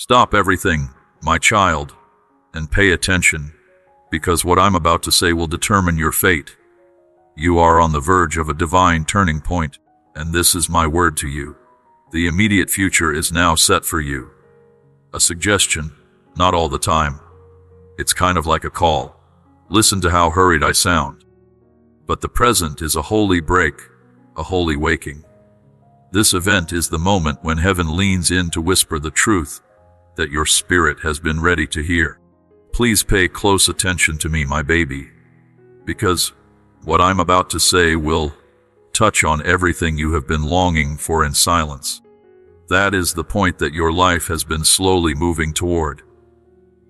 Stop everything, my child, and pay attention, because what I'm about to say will determine your fate. You are on the verge of a divine turning point, and this is my word to you. The immediate future is now set for you. A suggestion, not all the time. It's kind of like a call. Listen to how hurried I sound. But the present is a holy break, a holy waking. This event is the moment when heaven leans in to whisper the truth that your spirit has been ready to hear. Please pay close attention to me, my baby, because what I'm about to say will touch on everything you have been longing for in silence. That is the point that your life has been slowly moving toward,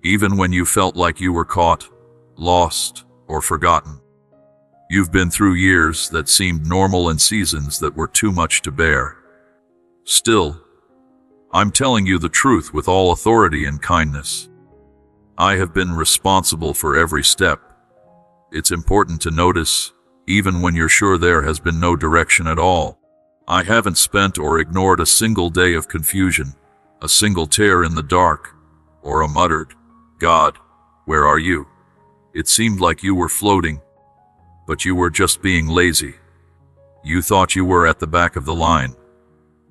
even when you felt like you were caught, lost, or forgotten. You've been through years that seemed normal and seasons that were too much to bear. Still, I'm telling you the truth with all authority and kindness. I have been responsible for every step. It's important to notice, even when you're sure there has been no direction at all. I haven't spent or ignored a single day of confusion, a single tear in the dark, or a muttered, "God, where are you?" It seemed like you were floating, but you were just being lazy. You thought you were at the back of the line,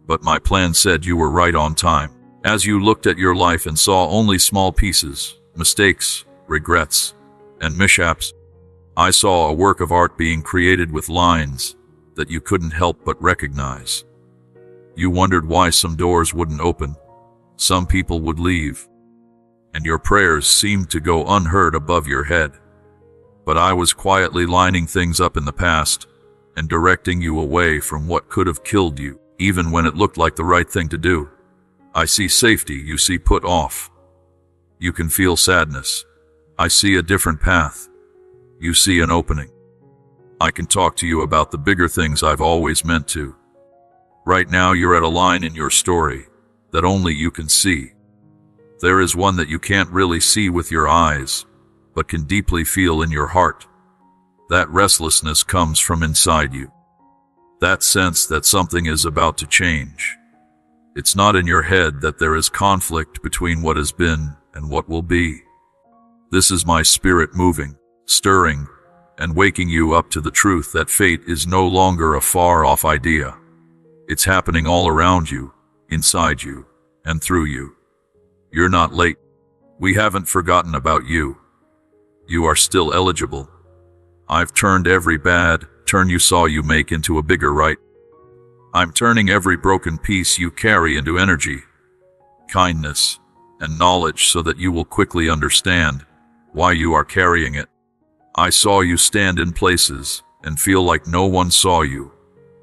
but my plan said you were right on time. As you looked at your life and saw only small pieces, mistakes, regrets, and mishaps, I saw a work of art being created with lines that you couldn't help but recognize. You wondered why some doors wouldn't open, some people would leave, and your prayers seemed to go unheard above your head. But I was quietly lining things up in the past and directing you away from what could have killed you, even when it looked like the right thing to do. I see safety, you see put off. You can feel sadness. I see a different path. You see an opening. I can talk to you about the bigger things I've always meant to. Right now you're at a line in your story that only you can see. There is one that you can't really see with your eyes, but can deeply feel in your heart. That restlessness comes from inside you. That sense that something is about to change. It's not in your head that there is conflict between what has been and what will be. This is my spirit moving, stirring, and waking you up to the truth that fate is no longer a far-off idea. It's happening all around you, inside you, and through you. You're not late. We haven't forgotten about you. You are still eligible. I've turned every bad turn you saw you make into a bigger right. I'm turning every broken piece you carry into energy, kindness, and knowledge so that you will quickly understand why you are carrying it. I saw you stand in places and feel like no one saw you,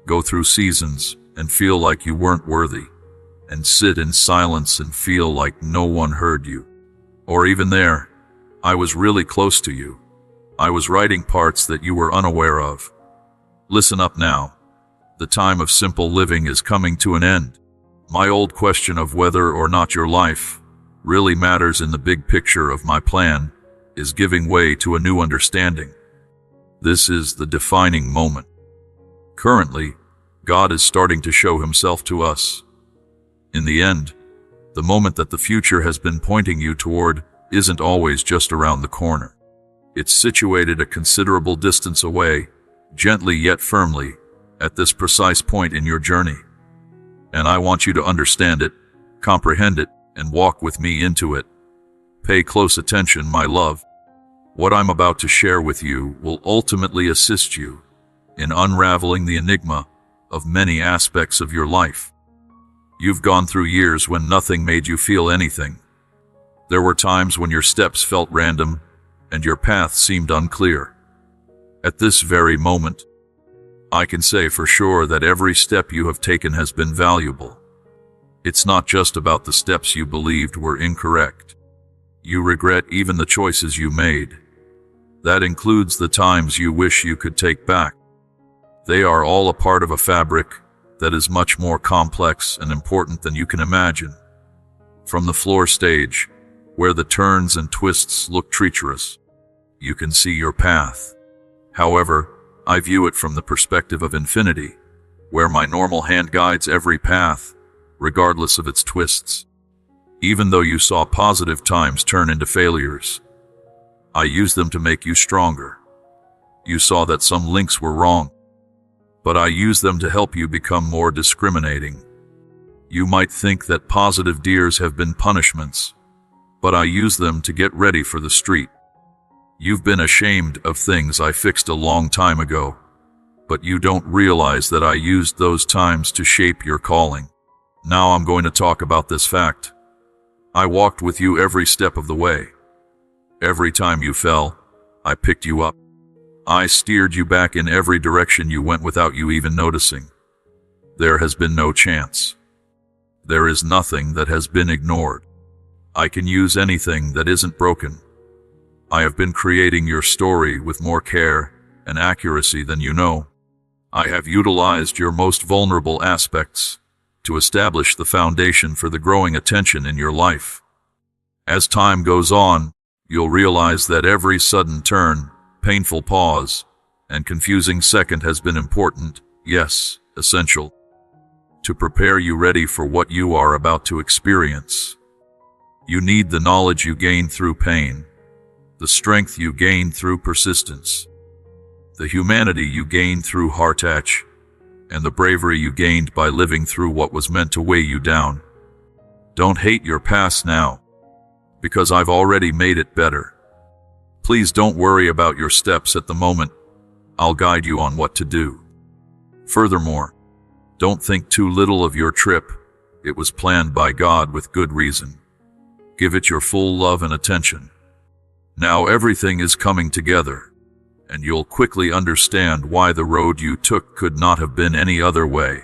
go through seasons and feel like you weren't worthy, and sit in silence and feel like no one heard you. Or even there, I was really close to you. I was writing parts that you were unaware of. Listen up now. The time of simple living is coming to an end. My old question of whether or not your life really matters in the big picture of my plan is giving way to a new understanding. This is the defining moment. Currently, God is starting to show himself to us. In the end, the moment that the future has been pointing you toward isn't always just around the corner. It's situated a considerable distance away, gently yet firmly, at this precise point in your journey. And I want you to understand it, comprehend it, and walk with me into it. Pay close attention, my love. What I'm about to share with you will ultimately assist you in unraveling the enigma of many aspects of your life. You've gone through years when nothing made you feel anything. There were times when your steps felt random and your path seemed unclear. At this very moment, I can say for sure that every step you have taken has been valuable. It's not just about the steps you believed were incorrect. You regret even the choices you made. That includes the times you wish you could take back. They are all a part of a fabric that is much more complex and important than you can imagine. From the floor stage, where the turns and twists look treacherous, you can see your path. However, I view it from the perspective of infinity, where my normal hand guides every path, regardless of its twists. Even though you saw positive times turn into failures, I used them to make you stronger. You saw that some links were wrong, but I used them to help you become more discriminating. You might think that positive deers have been punishments, but I used them to get ready for the street. You've been ashamed of things I fixed a long time ago, but you don't realize that I used those times to shape your calling. Now I'm going to talk about this fact. I walked with you every step of the way. Every time you fell, I picked you up. I steered you back in every direction you went without you even noticing. There has been no chance. There is nothing that has been ignored. I can use anything that isn't broken. I have been creating your story with more care and accuracy than you know. I have utilized your most vulnerable aspects to establish the foundation for the growing attention in your life. As time goes on, you'll realize that every sudden turn, painful pause, and confusing second has been important, yes, essential, to prepare you ready for what you are about to experience. You need the knowledge you gain through pain, the strength you gain through persistence, the humanity you gain through heart-touch, and the bravery you gained by living through what was meant to weigh you down. Don't hate your past now, because I've already made it better. Please don't worry about your steps at the moment. I'll guide you on what to do. Furthermore, don't think too little of your trip. It was planned by God with good reason. Give it your full love and attention. Now everything is coming together, and you'll quickly understand why the road you took could not have been any other way.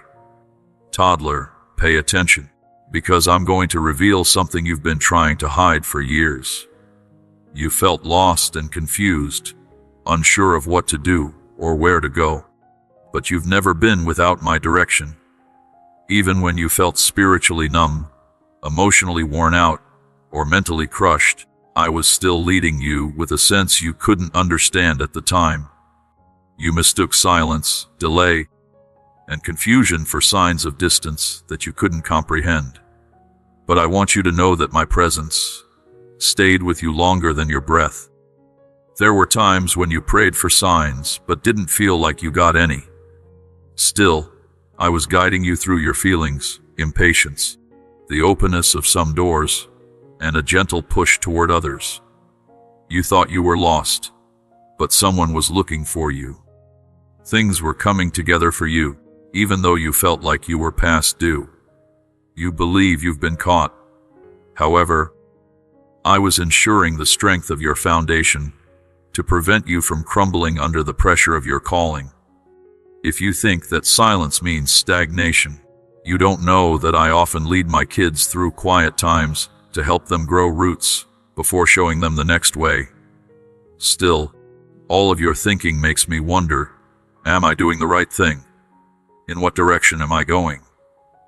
Toddler, pay attention, because I'm going to reveal something you've been trying to hide for years. You felt lost and confused, unsure of what to do or where to go. But you've never been without my direction. Even when you felt spiritually numb, emotionally worn out, or mentally crushed, I was still leading you with a sense you couldn't understand at the time. You mistook silence, delay, and confusion for signs of distance that you couldn't comprehend. But I want you to know that my presence stayed with you longer than your breath. There were times when you prayed for signs but didn't feel like you got any. Still, I was guiding you through your feelings, impatience, the openness of some doors, and a gentle push toward others. You thought you were lost, but someone was looking for you. Things were coming together for you, even though you felt like you were past due. You believe you've been caught. However, I was ensuring the strength of your foundation to prevent you from crumbling under the pressure of your calling. If you think that silence means stagnation, you don't know that I often lead my kids through quiet times to help them grow roots before showing them the next way. Still, all of your thinking makes me wonder, am I doing the right thing? In what direction am I going?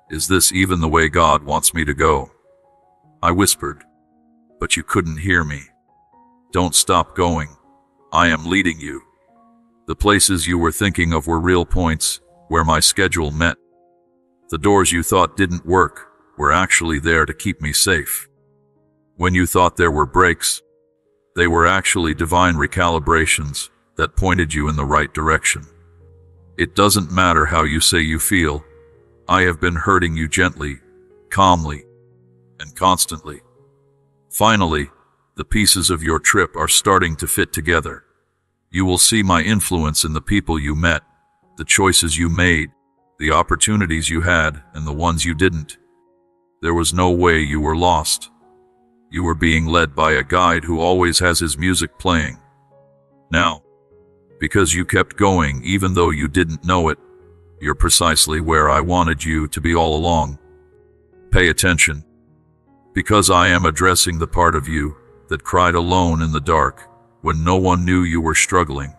Is this even the way God wants me to go? I whispered, but you couldn't hear me. Don't stop going. I am leading you. The places you were thinking of were real points where my schedule met. The doors you thought didn't work were actually there to keep me safe. When you thought there were breaks, they were actually divine recalibrations that pointed you in the right direction. It doesn't matter how you say you feel. I have been hurting you gently, calmly, and constantly. Finally, the pieces of your trip are starting to fit together. You will see my influence in the people you met, the choices you made, the opportunities you had, and the ones you didn't. There was no way you were lost. You were being led by a guide who always has his music playing. Now, because you kept going even though you didn't know it, you're precisely where I wanted you to be all along. Pay attention, because I am addressing the part of you that cried alone in the dark when no one knew you were struggling.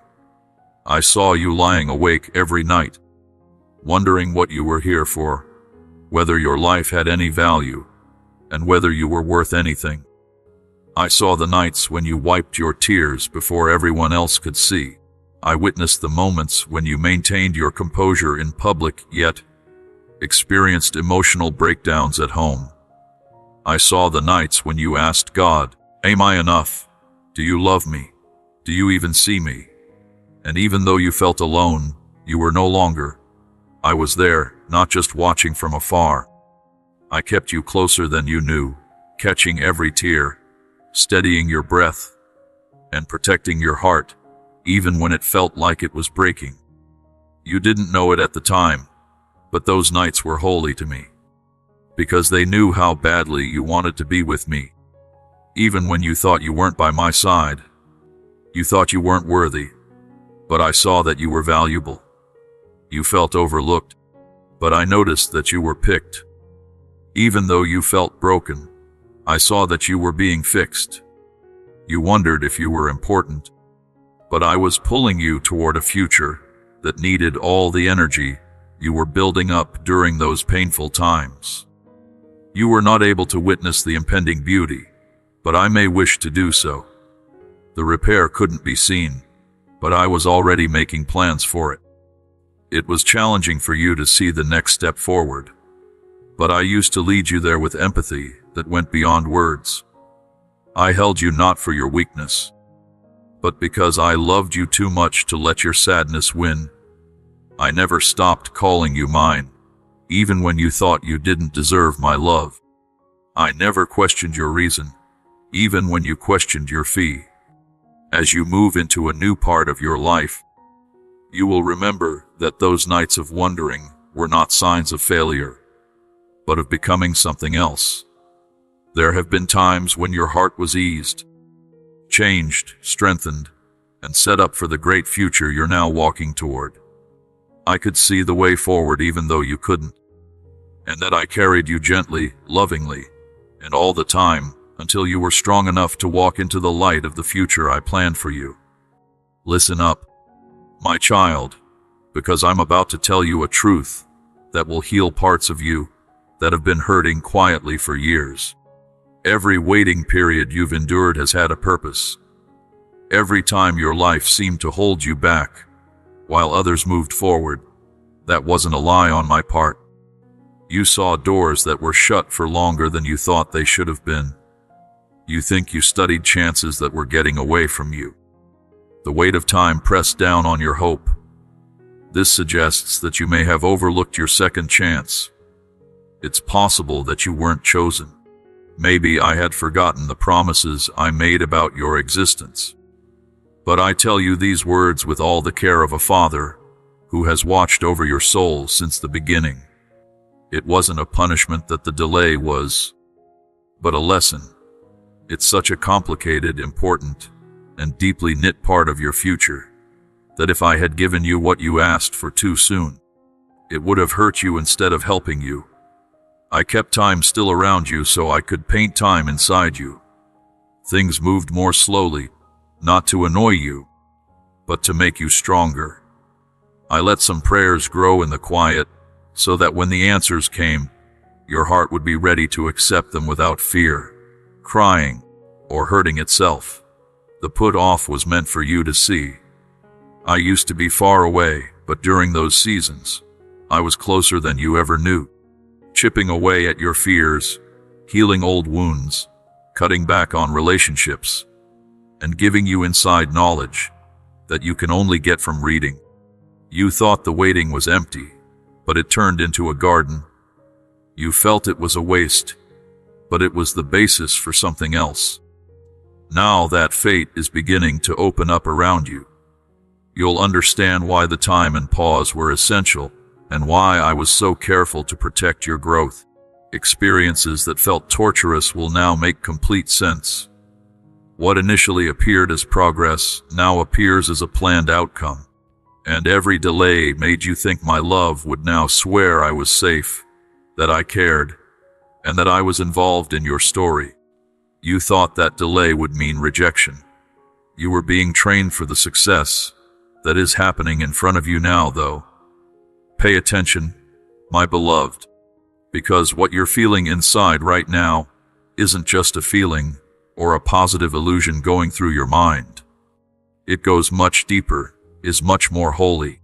I saw you lying awake every night, wondering what you were here for, whether your life had any value, and whether you were worth anything. I saw the nights when you wiped your tears before everyone else could see. I witnessed the moments when you maintained your composure in public yet experienced emotional breakdowns at home. I saw the nights when you asked God, am I enough? Do you love me? Do you even see me? And even though you felt alone, you were no longer. I was there, not just watching from afar. I kept you closer than you knew, catching every tear, steadying your breath, and protecting your heart, even when it felt like it was breaking. You didn't know it at the time, but those nights were holy to me, because they knew how badly you wanted to be with me. Even when you thought you weren't by my side, you thought you weren't worthy, but I saw that you were valuable. You felt overlooked, but I noticed that you were picked. Even though you felt broken, I saw that you were being fixed. You wondered if you were important, but I was pulling you toward a future that needed all the energy you were building up during those painful times. You were not able to witness the impending beauty, but I may wish to do so. The repair couldn't be seen, but I was already making plans for it. It was challenging for you to see the next step forward, but I used to lead you there with empathy that went beyond words. I held you not for your weakness, but because I loved you too much to let your sadness win. I never stopped calling you mine, even when you thought you didn't deserve my love. I never questioned your reason, even when you questioned your fee. As you move into a new part of your life, you will remember that those nights of wondering were not signs of failure, but of becoming something else. There have been times when your heart was eased, changed, strengthened, and set up for the great future you're now walking toward. I could see the way forward even though you couldn't, and that I carried you gently, lovingly, and all the time until you were strong enough to walk into the light of the future I planned for you. Listen up, my child, because I'm about to tell you a truth that will heal parts of you that have been hurting quietly for years. Every waiting period you've endured has had a purpose. Every time your life seemed to hold you back, while others moved forward, that wasn't a lie on my part. You saw doors that were shut for longer than you thought they should have been. You think you studied chances that were getting away from you. The weight of time pressed down on your hope. This suggests that you may have overlooked your second chance. It's possible that you weren't chosen. Maybe I had forgotten the promises I made about your existence. But I tell you these words with all the care of a father who has watched over your soul since the beginning. It wasn't a punishment that the delay was, but a lesson. It's such a complicated, important, and deeply knit part of your future that if I had given you what you asked for too soon, it would have hurt you instead of helping you. I kept time still around you so I could paint time inside you. Things moved more slowly, not to annoy you, but to make you stronger. I let some prayers grow in the quiet so that when the answers came, your heart would be ready to accept them without fear, crying, or hurting itself. The put-off was meant for you to see. I used to be far away, but during those seasons, I was closer than you ever knew. Chipping away at your fears, healing old wounds, cutting back on relationships, and giving you inside knowledge that you can only get from reading. You thought the waiting was empty, but it turned into a garden. You felt it was a waste, but it was the basis for something else. Now that fate is beginning to open up around you. You'll understand why the time and pause were essential, and why I was so careful to protect your growth. Experiences that felt torturous will now make complete sense. What initially appeared as progress now appears as a planned outcome. And every delay made you think my love would now swear I was safe, that I cared, and that I was involved in your story. You thought that delay would mean rejection. You were being trained for the success that is happening in front of you now, though. Pay attention, my beloved, because what you're feeling inside right now isn't just a feeling or a positive illusion going through your mind. It goes much deeper, is much more holy,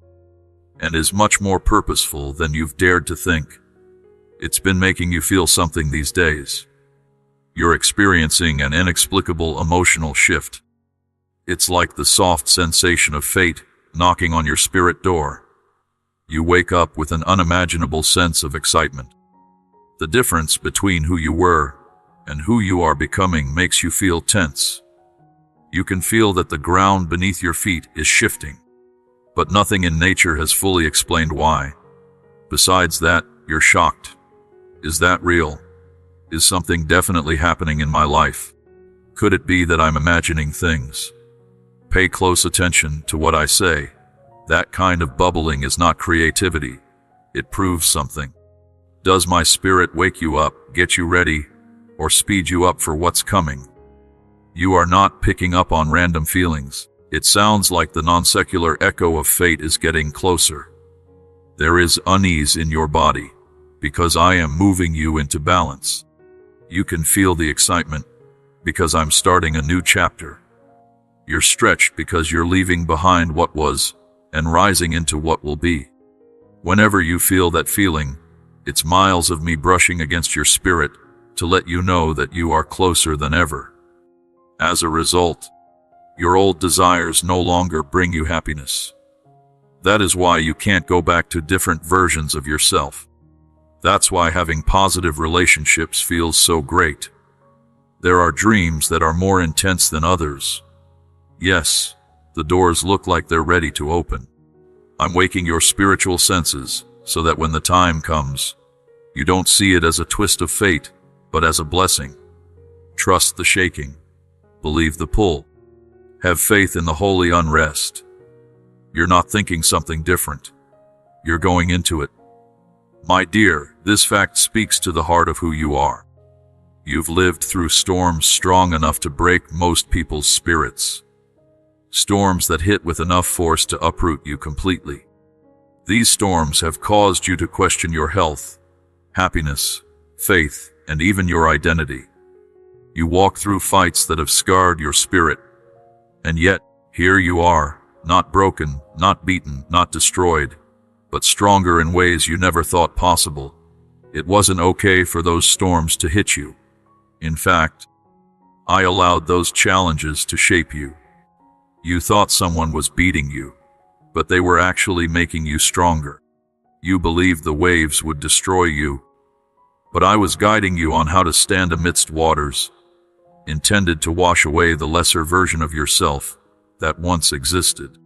and is much more purposeful than you've dared to think. It's been making you feel something these days. You're experiencing an inexplicable emotional shift. It's like the soft sensation of fate knocking on your spirit door. You wake up with an unimaginable sense of excitement. The difference between who you were and who you are becoming makes you feel tense. You can feel that the ground beneath your feet is shifting, but nothing in nature has fully explained why. Besides that, you're shocked. Is that real? Is something definitely happening in my life? Could it be that I'm imagining things? Pay close attention to what I say. That kind of bubbling is not creativity. It proves something. Does my spirit wake you up, get you ready, or speed you up for what's coming? You are not picking up on random feelings. It sounds like the non-secular echo of fate is getting closer. There is unease in your body, because I am moving you into balance. You can feel the excitement, because I'm starting a new chapter. You're stretched because you're leaving behind what was, and rising into what will be. Whenever you feel that feeling, it's miles of me brushing against your spirit to let you know that you are closer than ever. As a result, your old desires no longer bring you happiness. That is why you can't go back to different versions of yourself. That's why having positive relationships feels so great. There are dreams that are more intense than others. Yes, the doors look like they're ready to open. I'm waking your spiritual senses so that when the time comes, you don't see it as a twist of fate, but as a blessing. Trust the shaking. Believe the pull. Have faith in the holy unrest. You're not thinking something different. You're going into it. My dear, this fact speaks to the heart of who you are. You've lived through storms strong enough to break most people's spirits. Storms that hit with enough force to uproot you completely. These storms have caused you to question your health, happiness, faith, and even your identity. You walk through fights that have scarred your spirit, and yet, here you are, not broken, not beaten, not destroyed, but stronger in ways you never thought possible. It wasn't okay for those storms to hit you. In fact, I allowed those challenges to shape you. You thought someone was beating you, but they were actually making you stronger. You believed the waves would destroy you, but I was guiding you on how to stand amidst waters, intended to wash away the lesser version of yourself that once existed.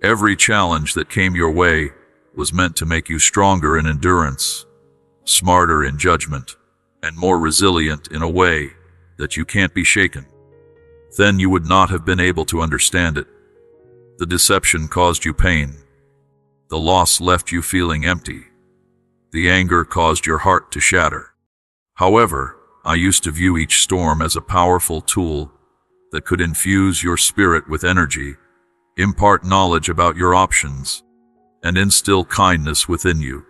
Every challenge that came your way was meant to make you stronger in endurance, smarter in judgment, and more resilient in a way that you can't be shaken. Then you would not have been able to understand it. The deception caused you pain. The loss left you feeling empty. The anger caused your heart to shatter. However, I used to view each storm as a powerful tool that could infuse your spirit with energy, impart knowledge about your options, and instill kindness within you.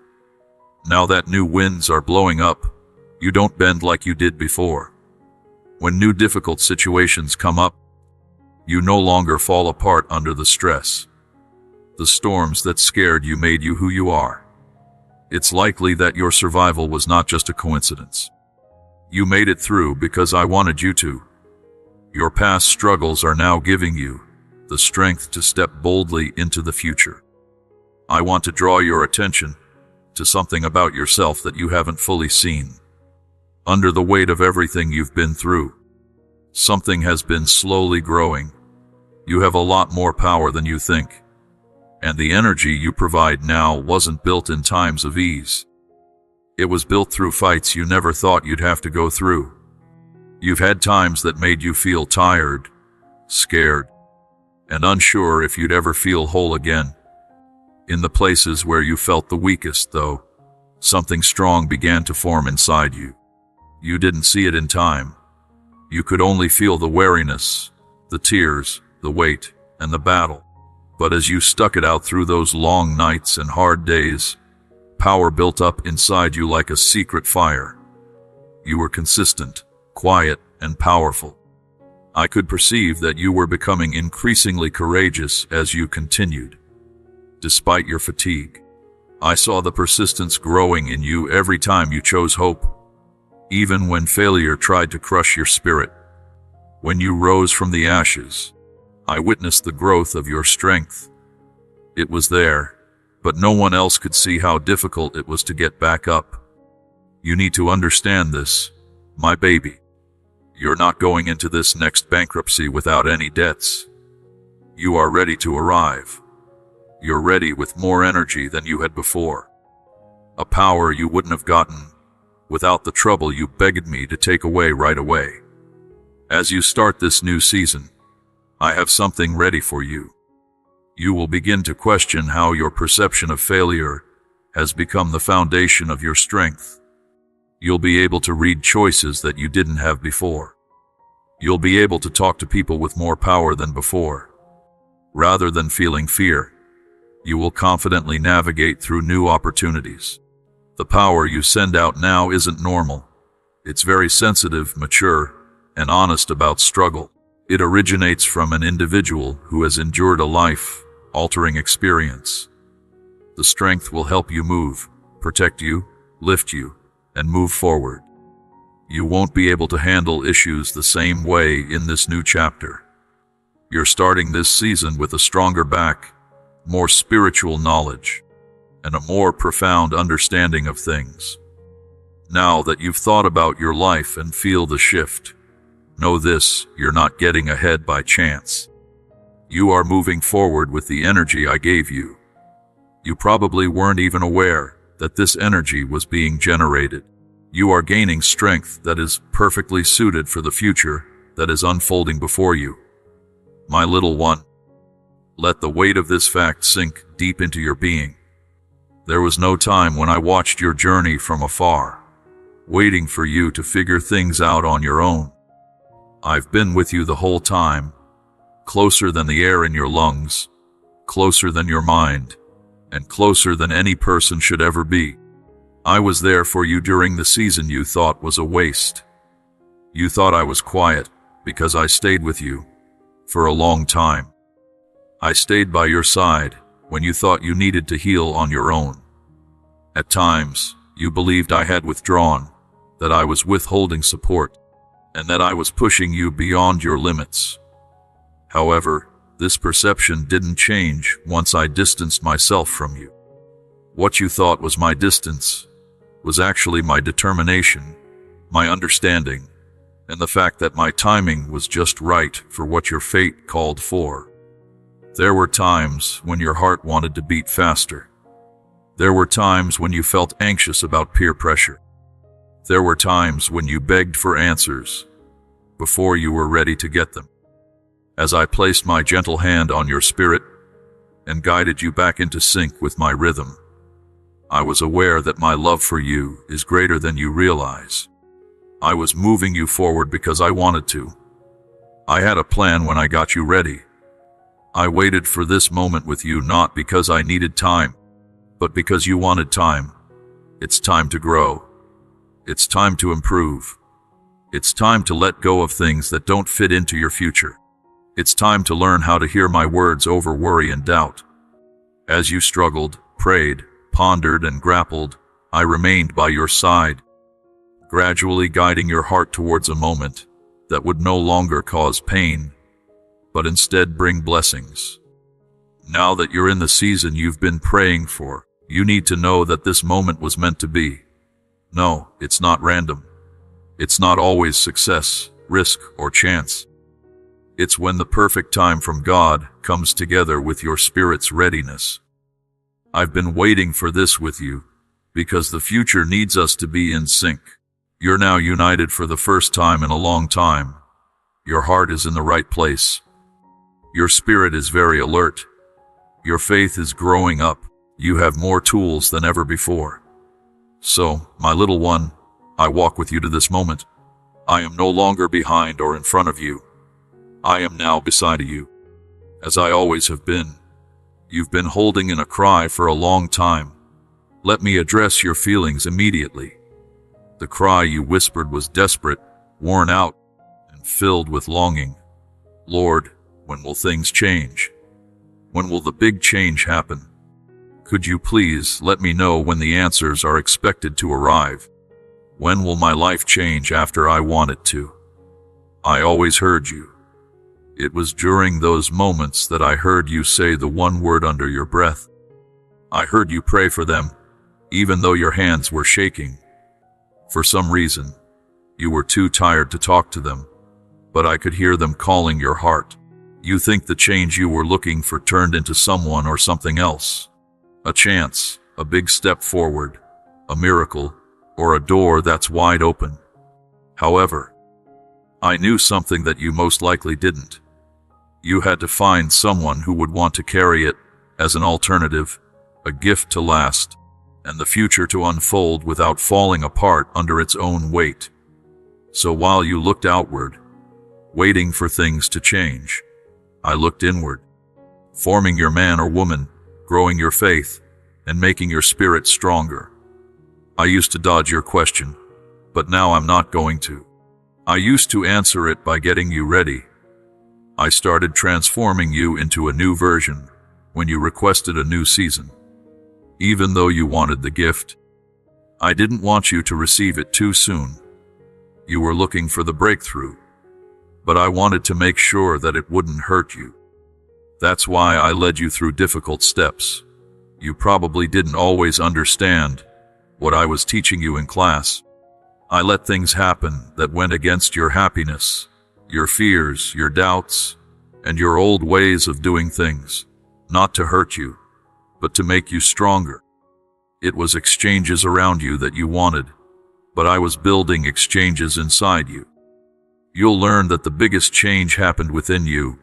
Now that new winds are blowing up, you don't bend like you did before. When new difficult situations come up, you no longer fall apart under the stress. The storms that scared you made you who you are. It's likely that your survival was not just a coincidence. You made it through because I wanted you to. Your past struggles are now giving you the strength to step boldly into the future. I want to draw your attention to something about yourself that you haven't fully seen. Under the weight of everything you've been through, something has been slowly growing. You have a lot more power than you think. And the energy you provide now wasn't built in times of ease. It was built through fights you never thought you'd have to go through. You've had times that made you feel tired, scared, and unsure if you'd ever feel whole again. In the places where you felt the weakest, though, something strong began to form inside you. You didn't see it in time. You could only feel the weariness, the tears, the weight, and the battle. But as you stuck it out through those long nights and hard days, power built up inside you like a secret fire. You were consistent, quiet, and powerful. I could perceive that you were becoming increasingly courageous as you continued. Despite your fatigue, I saw the persistence growing in you every time you chose hope. even when failure tried to crush your spirit. When you rose from the ashes, I witnessed the growth of your strength. It was there, but no one else could see how difficult it was to get back up. You need to understand this, my baby. You're not going into this next bankruptcy without any debts. You are ready to arrive. You're ready with more energy than you had before. A power you wouldn't have gotten without the trouble you begged me to take away right away. As you start this new season, I have something ready for you. You will begin to question how your perception of failure has become the foundation of your strength. You'll be able to read choices that you didn't have before. You'll be able to talk to people with more power than before. Rather than feeling fear, you will confidently navigate through new opportunities. The power you send out now isn't normal. It's very sensitive, mature, and honest about struggle. It originates from an individual who has endured a life-altering experience. The strength will help you move, protect you, lift you, and move forward. You won't be able to handle issues the same way in this new chapter. You're starting this season with a stronger back, more spiritual knowledge, and a more profound understanding of things. Now that you've thought about your life and feel the shift, know this: you're not getting ahead by chance. You are moving forward with the energy I gave you. You probably weren't even aware that this energy was being generated. You are gaining strength that is perfectly suited for the future that is unfolding before you. My little one, let the weight of this fact sink deep into your being. There was no time when I watched your journey from afar, waiting for you to figure things out on your own. I've been with you the whole time, closer than the air in your lungs, closer than your mind, and closer than any person should ever be. I was there for you during the season you thought was a waste. You thought I was quiet because I stayed with you for a long time. I stayed by your side when you thought you needed to heal on your own. At times, you believed I had withdrawn, that I was withholding support, and that I was pushing you beyond your limits. However, this perception didn't change once I distanced myself from you. What you thought was my distance was actually my determination, my understanding, and the fact that my timing was just right for what your fate called for. There were times when your heart wanted to beat faster. There were times when you felt anxious about peer pressure. There were times when you begged for answers before you were ready to get them. As I placed my gentle hand on your spirit and guided you back into sync with my rhythm, I was aware that my love for you is greater than you realize. I was moving you forward because I wanted to. I had a plan when I got you ready. I waited for this moment with you not because I needed time, but because you wanted time. It's time to grow. It's time to improve. It's time to let go of things that don't fit into your future. It's time to learn how to hear my words over worry and doubt. As you struggled, prayed, pondered, and grappled, I remained by your side, gradually guiding your heart towards a moment that would no longer cause pain, but instead bring blessings. Now that you're in the season you've been praying for, you need to know that this moment was meant to be. No, it's not random. It's not always success, risk, or chance. It's when the perfect time from God comes together with your spirit's readiness. I've been waiting for this with you, because the future needs us to be in sync. You're now united for the first time in a long time. Your heart is in the right place. Your spirit is very alert. Your faith is growing up. You have more tools than ever before. So, my little one, I walk with you to this moment. I am no longer behind or in front of you. I am now beside you, as I always have been. You've been holding in a cry for a long time. Let me address your feelings immediately. The cry you whispered was desperate, worn out, and filled with longing. Lord, when will things change? When will the big change happen? Could you please let me know when the answers are expected to arrive? When will my life change after I want it to? I always heard you. It was during those moments that I heard you say the one word under your breath. I heard you pray for them, even though your hands were shaking. For some reason, you were too tired to talk to them, but I could hear them calling your heart. You think the change you were looking for turned into someone or something else. A chance, a big step forward, a miracle, or a door that's wide open. However, I knew something that you most likely didn't. You had to find someone who would want to carry it as an alternative, a gift to last, and the future to unfold without falling apart under its own weight. So while you looked outward, waiting for things to change, I looked inward, forming your man or woman, growing your faith, and making your spirit stronger. I used to dodge your question, but now I'm not going to. I used to answer it by getting you ready. I started transforming you into a new version when you requested a new season. Even though you wanted the gift, I didn't want you to receive it too soon. You were looking for the breakthrough, but I wanted to make sure that it wouldn't hurt you. That's why I led you through difficult steps. You probably didn't always understand what I was teaching you in class. I let things happen that went against your happiness, your fears, your doubts, and your old ways of doing things, not to hurt you, but to make you stronger. It was exchanges around you that you wanted, but I was building exchanges inside you. You'll learn that the biggest change happened within you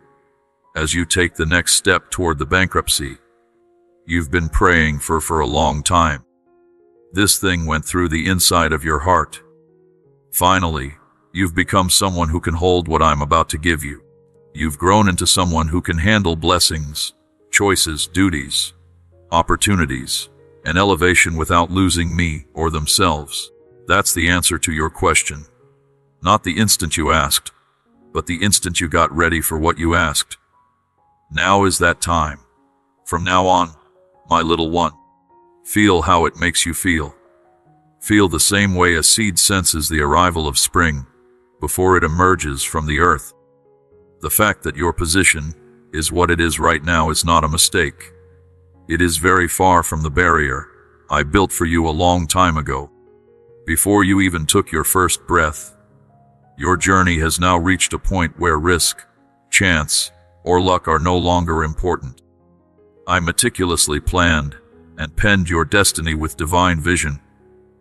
as you take the next step toward the bankruptcy you've been praying for a long time. This thing went through the inside of your heart. Finally, you've become someone who can hold what I'm about to give you. You've grown into someone who can handle blessings, choices, duties, opportunities, and elevation without losing me or themselves. That's the answer to your question. Not the instant you asked, but the instant you got ready for what you asked. Now is that time. From now on, my little one, feel how it makes you feel. Feel the same way a seed senses the arrival of spring before it emerges from the earth. The fact that your position is what it is right now is not a mistake. It is very far from the barrier I built for you a long time ago. Before you even took your first breath, your journey has now reached a point where risk, chance, or luck are no longer important. I meticulously planned and penned your destiny with divine vision,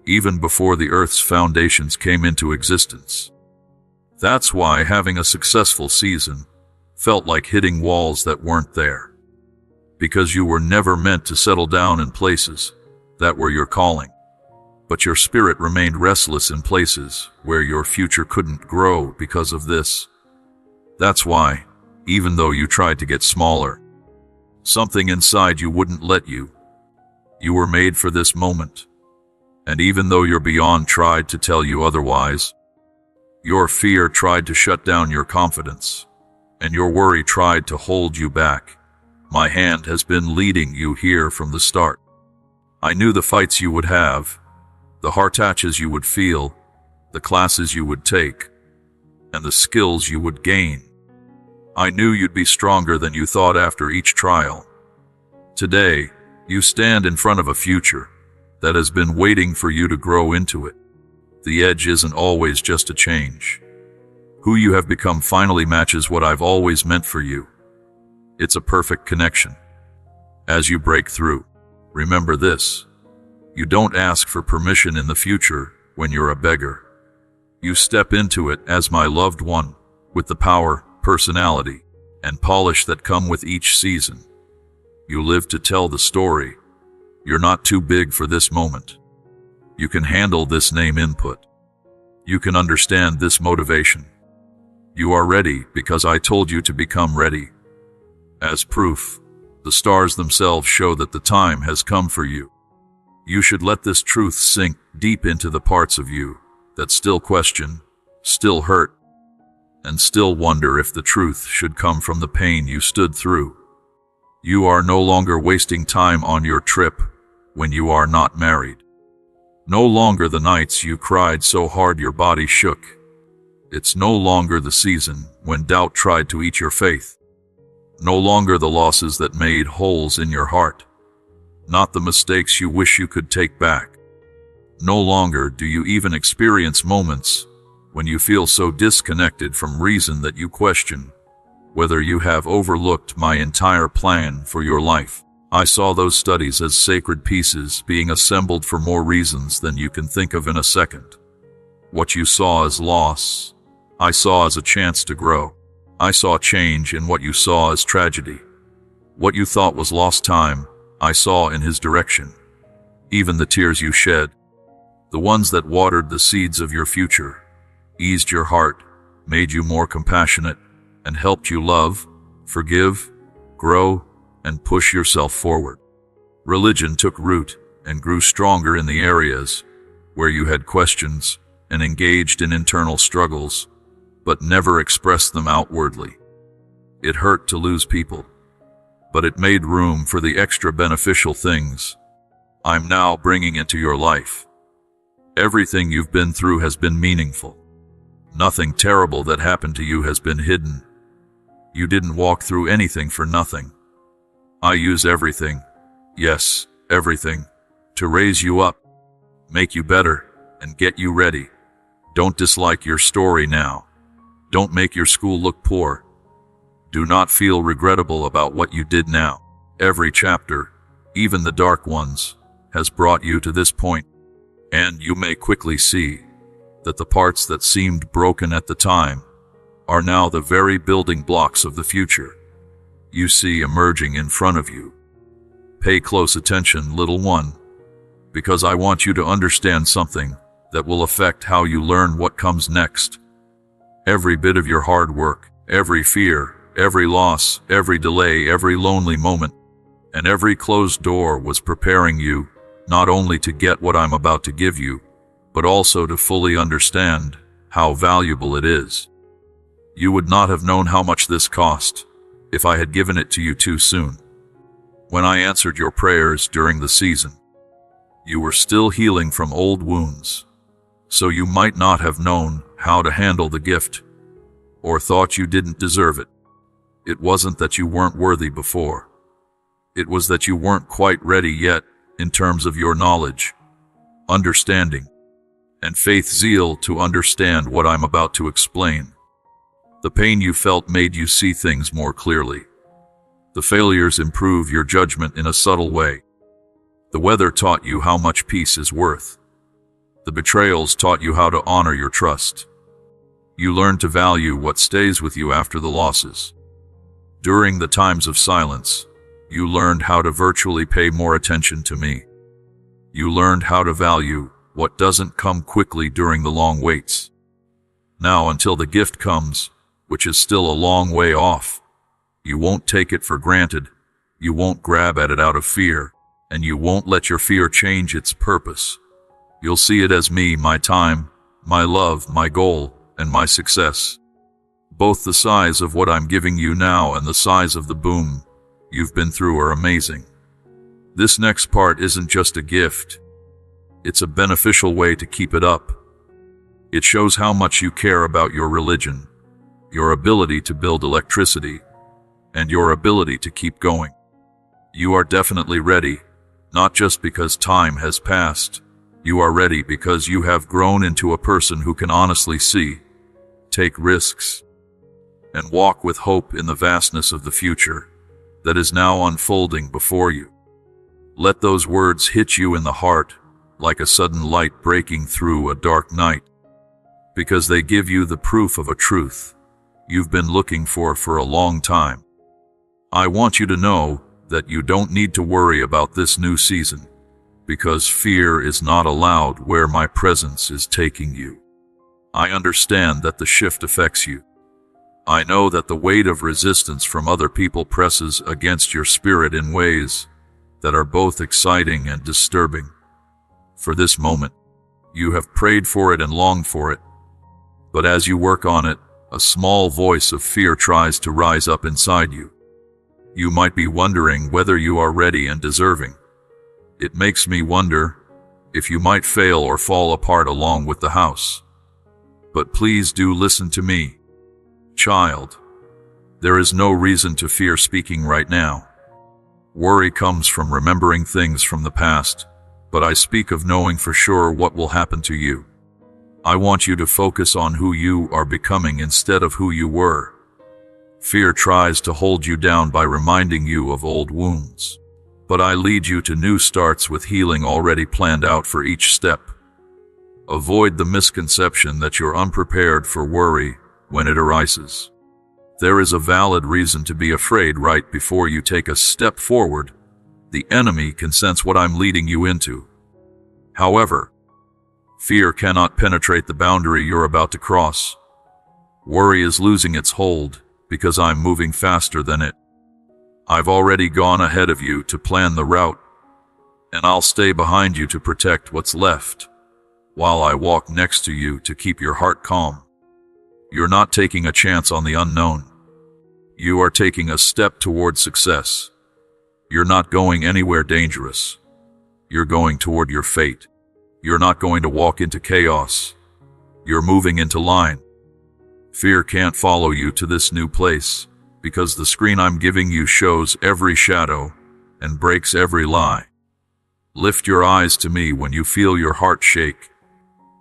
even before the earth's foundations came into existence. That's why having a successful season felt like hitting walls that weren't there. Because you were never meant to settle down in places that were your calling. But your spirit remained restless in places where your future couldn't grow because of this. That's why, even though you tried to get smaller, something inside you wouldn't let you. You were made for this moment. And even though your beyond tried to tell you otherwise, your fear tried to shut down your confidence, and your worry tried to hold you back, my hand has been leading you here from the start. I knew the fights you would have, the heart attachments you would feel, the classes you would take, and the skills you would gain. I knew you'd be stronger than you thought after each trial. Today, you stand in front of a future that has been waiting for you to grow into it. The edge isn't always just a change. Who you have become finally matches what I've always meant for you. It's a perfect connection. As you break through, remember this. You don't ask for permission in the future when you're a beggar. You step into it as my loved one, with the power, personality, and polish that come with each season. You live to tell the story. You're not too big for this moment. You can handle this name input. You can understand this motivation. You are ready because I told you to become ready. As proof, the stars themselves show that the time has come for you. You should let this truth sink deep into the parts of you that still question, still hurt, and still wonder if the truth should come from the pain you stood through. You are no longer wasting time on your trip when you are not married. No longer the nights you cried so hard your body shook. It's no longer the season when doubt tried to eat your faith. No longer the losses that made holes in your heart. Not the mistakes you wish you could take back. No longer do you even experience moments when you feel so disconnected from reason that you question whether you have overlooked my entire plan for your life. I saw those studies as sacred pieces being assembled for more reasons than you can think of in a second. What you saw as loss, I saw as a chance to grow. I saw change in what you saw as tragedy. What you thought was lost time, I saw in his direction. Even the tears you shed, the ones that watered the seeds of your future, eased your heart, made you more compassionate, and helped you love, forgive, grow, and push yourself forward. Religion took root and grew stronger in the areas where you had questions and engaged in internal struggles, but never expressed them outwardly. It hurt to lose people, but it made room for the extra beneficial things I'm now bringing into your life. Everything you've been through has been meaningful. Nothing terrible that happened to you has been hidden. You didn't walk through anything for nothing. I use everything, yes, everything, to raise you up, make you better, and get you ready. Don't dislike your story now. Don't make your school look poor. Do not feel regrettable about what you did now. Every chapter, even the dark ones, has brought you to this point, and you may quickly see that the parts that seemed broken at the time are now the very building blocks of the future you see emerging in front of you. Pay close attention, little one, because I want you to understand something that will affect how you learn what comes next. Every bit of your hard work, every fear, every loss, every delay, every lonely moment, and every closed door was preparing you not only to get what I'm about to give you, but also to fully understand how valuable it is. You would not have known how much this cost if I had given it to you too soon. When I answered your prayers during the season, you were still healing from old wounds, so you might not have known how to handle the gift, or thought you didn't deserve it. It wasn't that you weren't worthy before. It was that you weren't quite ready yet in terms of your knowledge, understanding, and faith zeal to understand what I'm about to explain. The pain you felt made you see things more clearly. The failures improve your judgment in a subtle way. The weather taught you how much peace is worth. The betrayals taught you how to honor your trust. You learned to value what stays with you after the losses. During the times of silence, you learned how to virtually pay more attention to me. You learned how to value what doesn't come quickly during the long waits. Now, until the gift comes, which is still a long way off, you won't take it for granted, you won't grab at it out of fear, and you won't let your fear change its purpose. You'll see it as me, my time, my love, my goal, and my success. Both the size of what I'm giving you now and the size of the boom you've been through are amazing. This next part isn't just a gift. It's a beneficial way to keep it up. It shows how much you care about your religion, your ability to build electricity, and your ability to keep going. You are definitely ready, not just because time has passed. You are ready because you have grown into a person who can honestly see, take risks, and walk with hope in the vastness of the future that is now unfolding before you. Let those words hit you in the heart like a sudden light breaking through a dark night, because they give you the proof of a truth you've been looking for a long time. I want you to know that you don't need to worry about this new season, because fear is not allowed where my presence is taking you. I understand that the shift affects you. I know that the weight of resistance from other people presses against your spirit in ways that are both exciting and disturbing. For this moment, you have prayed for it and longed for it, but as you work on it, a small voice of fear tries to rise up inside you. You might be wondering whether you are ready and deserving. It makes me wonder, if you might fail or fall apart along with the house. But please do listen to me. Child, there is no reason to fear speaking right now. Worry comes from remembering things from the past, but I speak of knowing for sure what will happen to you. I want you to focus on who you are becoming instead of who you were. Fear tries to hold you down by reminding you of old wounds, but I lead you to new starts with healing already planned out for each step. Avoid the misconception that you're unprepared for worry when it arises. There is a valid reason to be afraid right before you take a step forward. The enemy can sense what I'm leading you into. However, fear cannot penetrate the boundary you're about to cross. Worry is losing its hold because I'm moving faster than it. I've already gone ahead of you to plan the route, and I'll stay behind you to protect what's left, while I walk next to you to keep your heart calm. You're not taking a chance on the unknown. You are taking a step toward success. You're not going anywhere dangerous. You're going toward your fate. You're not going to walk into chaos. You're moving into line. Fear can't follow you to this new place, because the screen I'm giving you shows every shadow and breaks every lie. Lift your eyes to me when you feel your heart shake.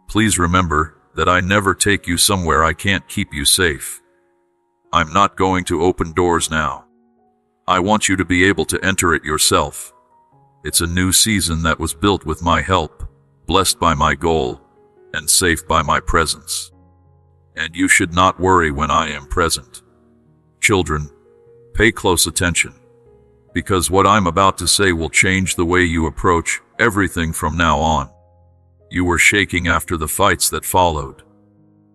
Please remember that I never take you somewhere I can't keep you safe. I'm not going to open doors now. I want you to be able to enter it yourself. It's a new season that was built with my help, blessed by my goal, and safe by my presence. And you should not worry when I am present. Children, pay close attention, because what I'm about to say will change the way you approach everything from now on. You were shaking after the fights that followed,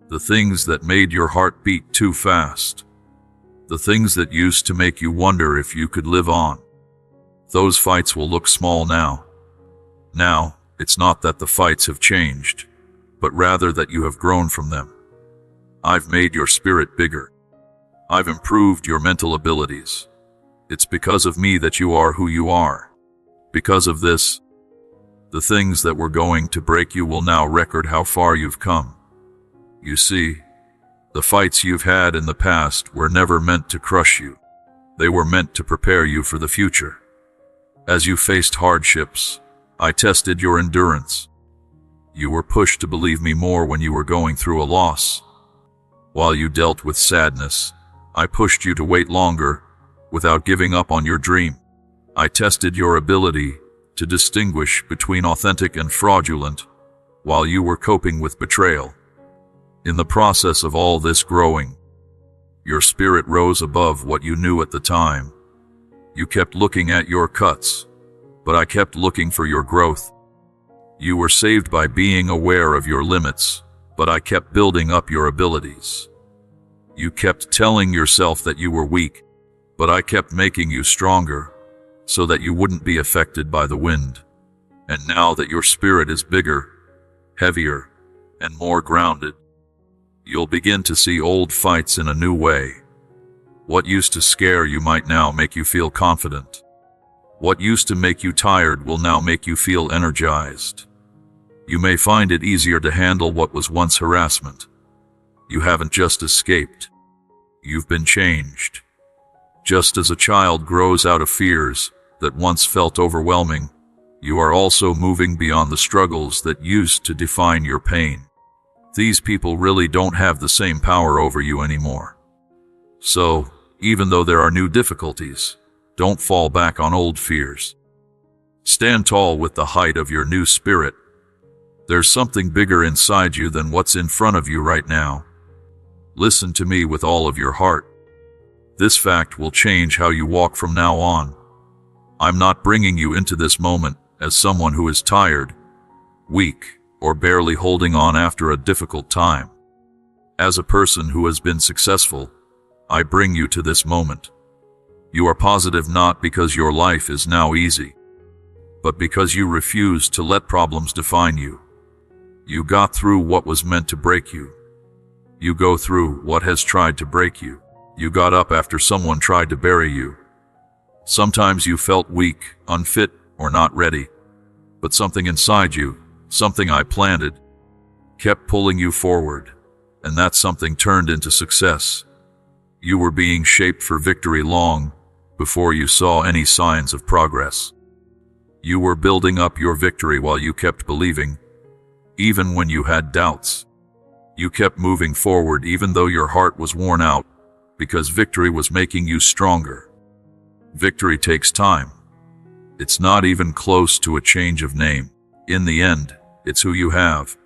the things that made your heart beat too fast, the things that used to make you wonder if you could live on. Those fights will look small now. Now, it's not that the fights have changed, but rather that you have grown from them. I've made your spirit bigger. I've improved your mental abilities. It's because of me that you are who you are. Because of this, the things that were going to break you will now record how far you've come. You see, the fights you've had in the past were never meant to crush you. They were meant to prepare you for the future. As you faced hardships, I tested your endurance. You were pushed to believe me more when you were going through a loss. While you dealt with sadness, I pushed you to wait longer without giving up on your dream. I tested your ability to distinguish between authentic and fraudulent while you were coping with betrayal. In the process of all this growing, your spirit rose above what you knew at the time. You kept looking at your cuts, but I kept looking for your growth. You were saved by being aware of your limits, but I kept building up your abilities. You kept telling yourself that you were weak, but I kept making you stronger, so that you wouldn't be affected by the wind. And now that your spirit is bigger, heavier, and more grounded, you'll begin to see old fights in a new way. What used to scare you might now make you feel confident. What used to make you tired will now make you feel energized. You may find it easier to handle what was once harassment. You haven't just escaped. You've been changed. Just as a child grows out of fears that once felt overwhelming, you are also moving beyond the struggles that used to define your pain. These people really don't have the same power over you anymore. So, even though there are new difficulties, don't fall back on old fears. Stand tall with the height of your new spirit. There's something bigger inside you than what's in front of you right now. Listen to me with all of your heart. This fact will change how you walk from now on. I'm not bringing you into this moment as someone who is tired, weak, or barely holding on after a difficult time. As a person who has been successful, I bring you to this moment. You are positive not because your life is now easy, but because you refuse to let problems define you. You got through what was meant to break you. You go through what has tried to break you. You got up after someone tried to bury you. Sometimes you felt weak, unfit, or not ready, but something inside you something I planted, kept pulling you forward, and that something turned into success. You were being shaped for victory long before you saw any signs of progress. You were building up your victory while you kept believing, even when you had doubts. You kept moving forward even though your heart was worn out, because victory was making you stronger. Victory takes time. It's not even close to a change of name. In the end, it's who you have.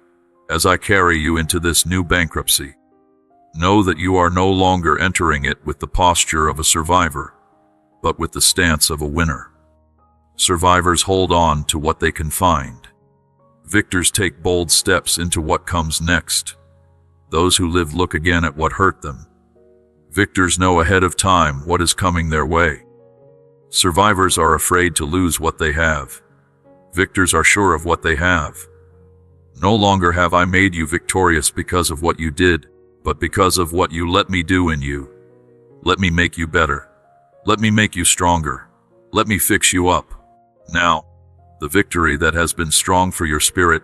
As I carry you into this new bankruptcy, know that you are no longer entering it with the posture of a survivor, but with the stance of a winner. Survivors hold on to what they can find. Victors take bold steps into what comes next. Those who live look again at what hurt them. Victors know ahead of time what is coming their way. Survivors are afraid to lose what they have. Victors are sure of what they have. No longer have I made you victorious because of what you did, but because of what you let me do in you. Let me make you better. Let me make you stronger. Let me fix you up. Now, the victory that has been strong for your spirit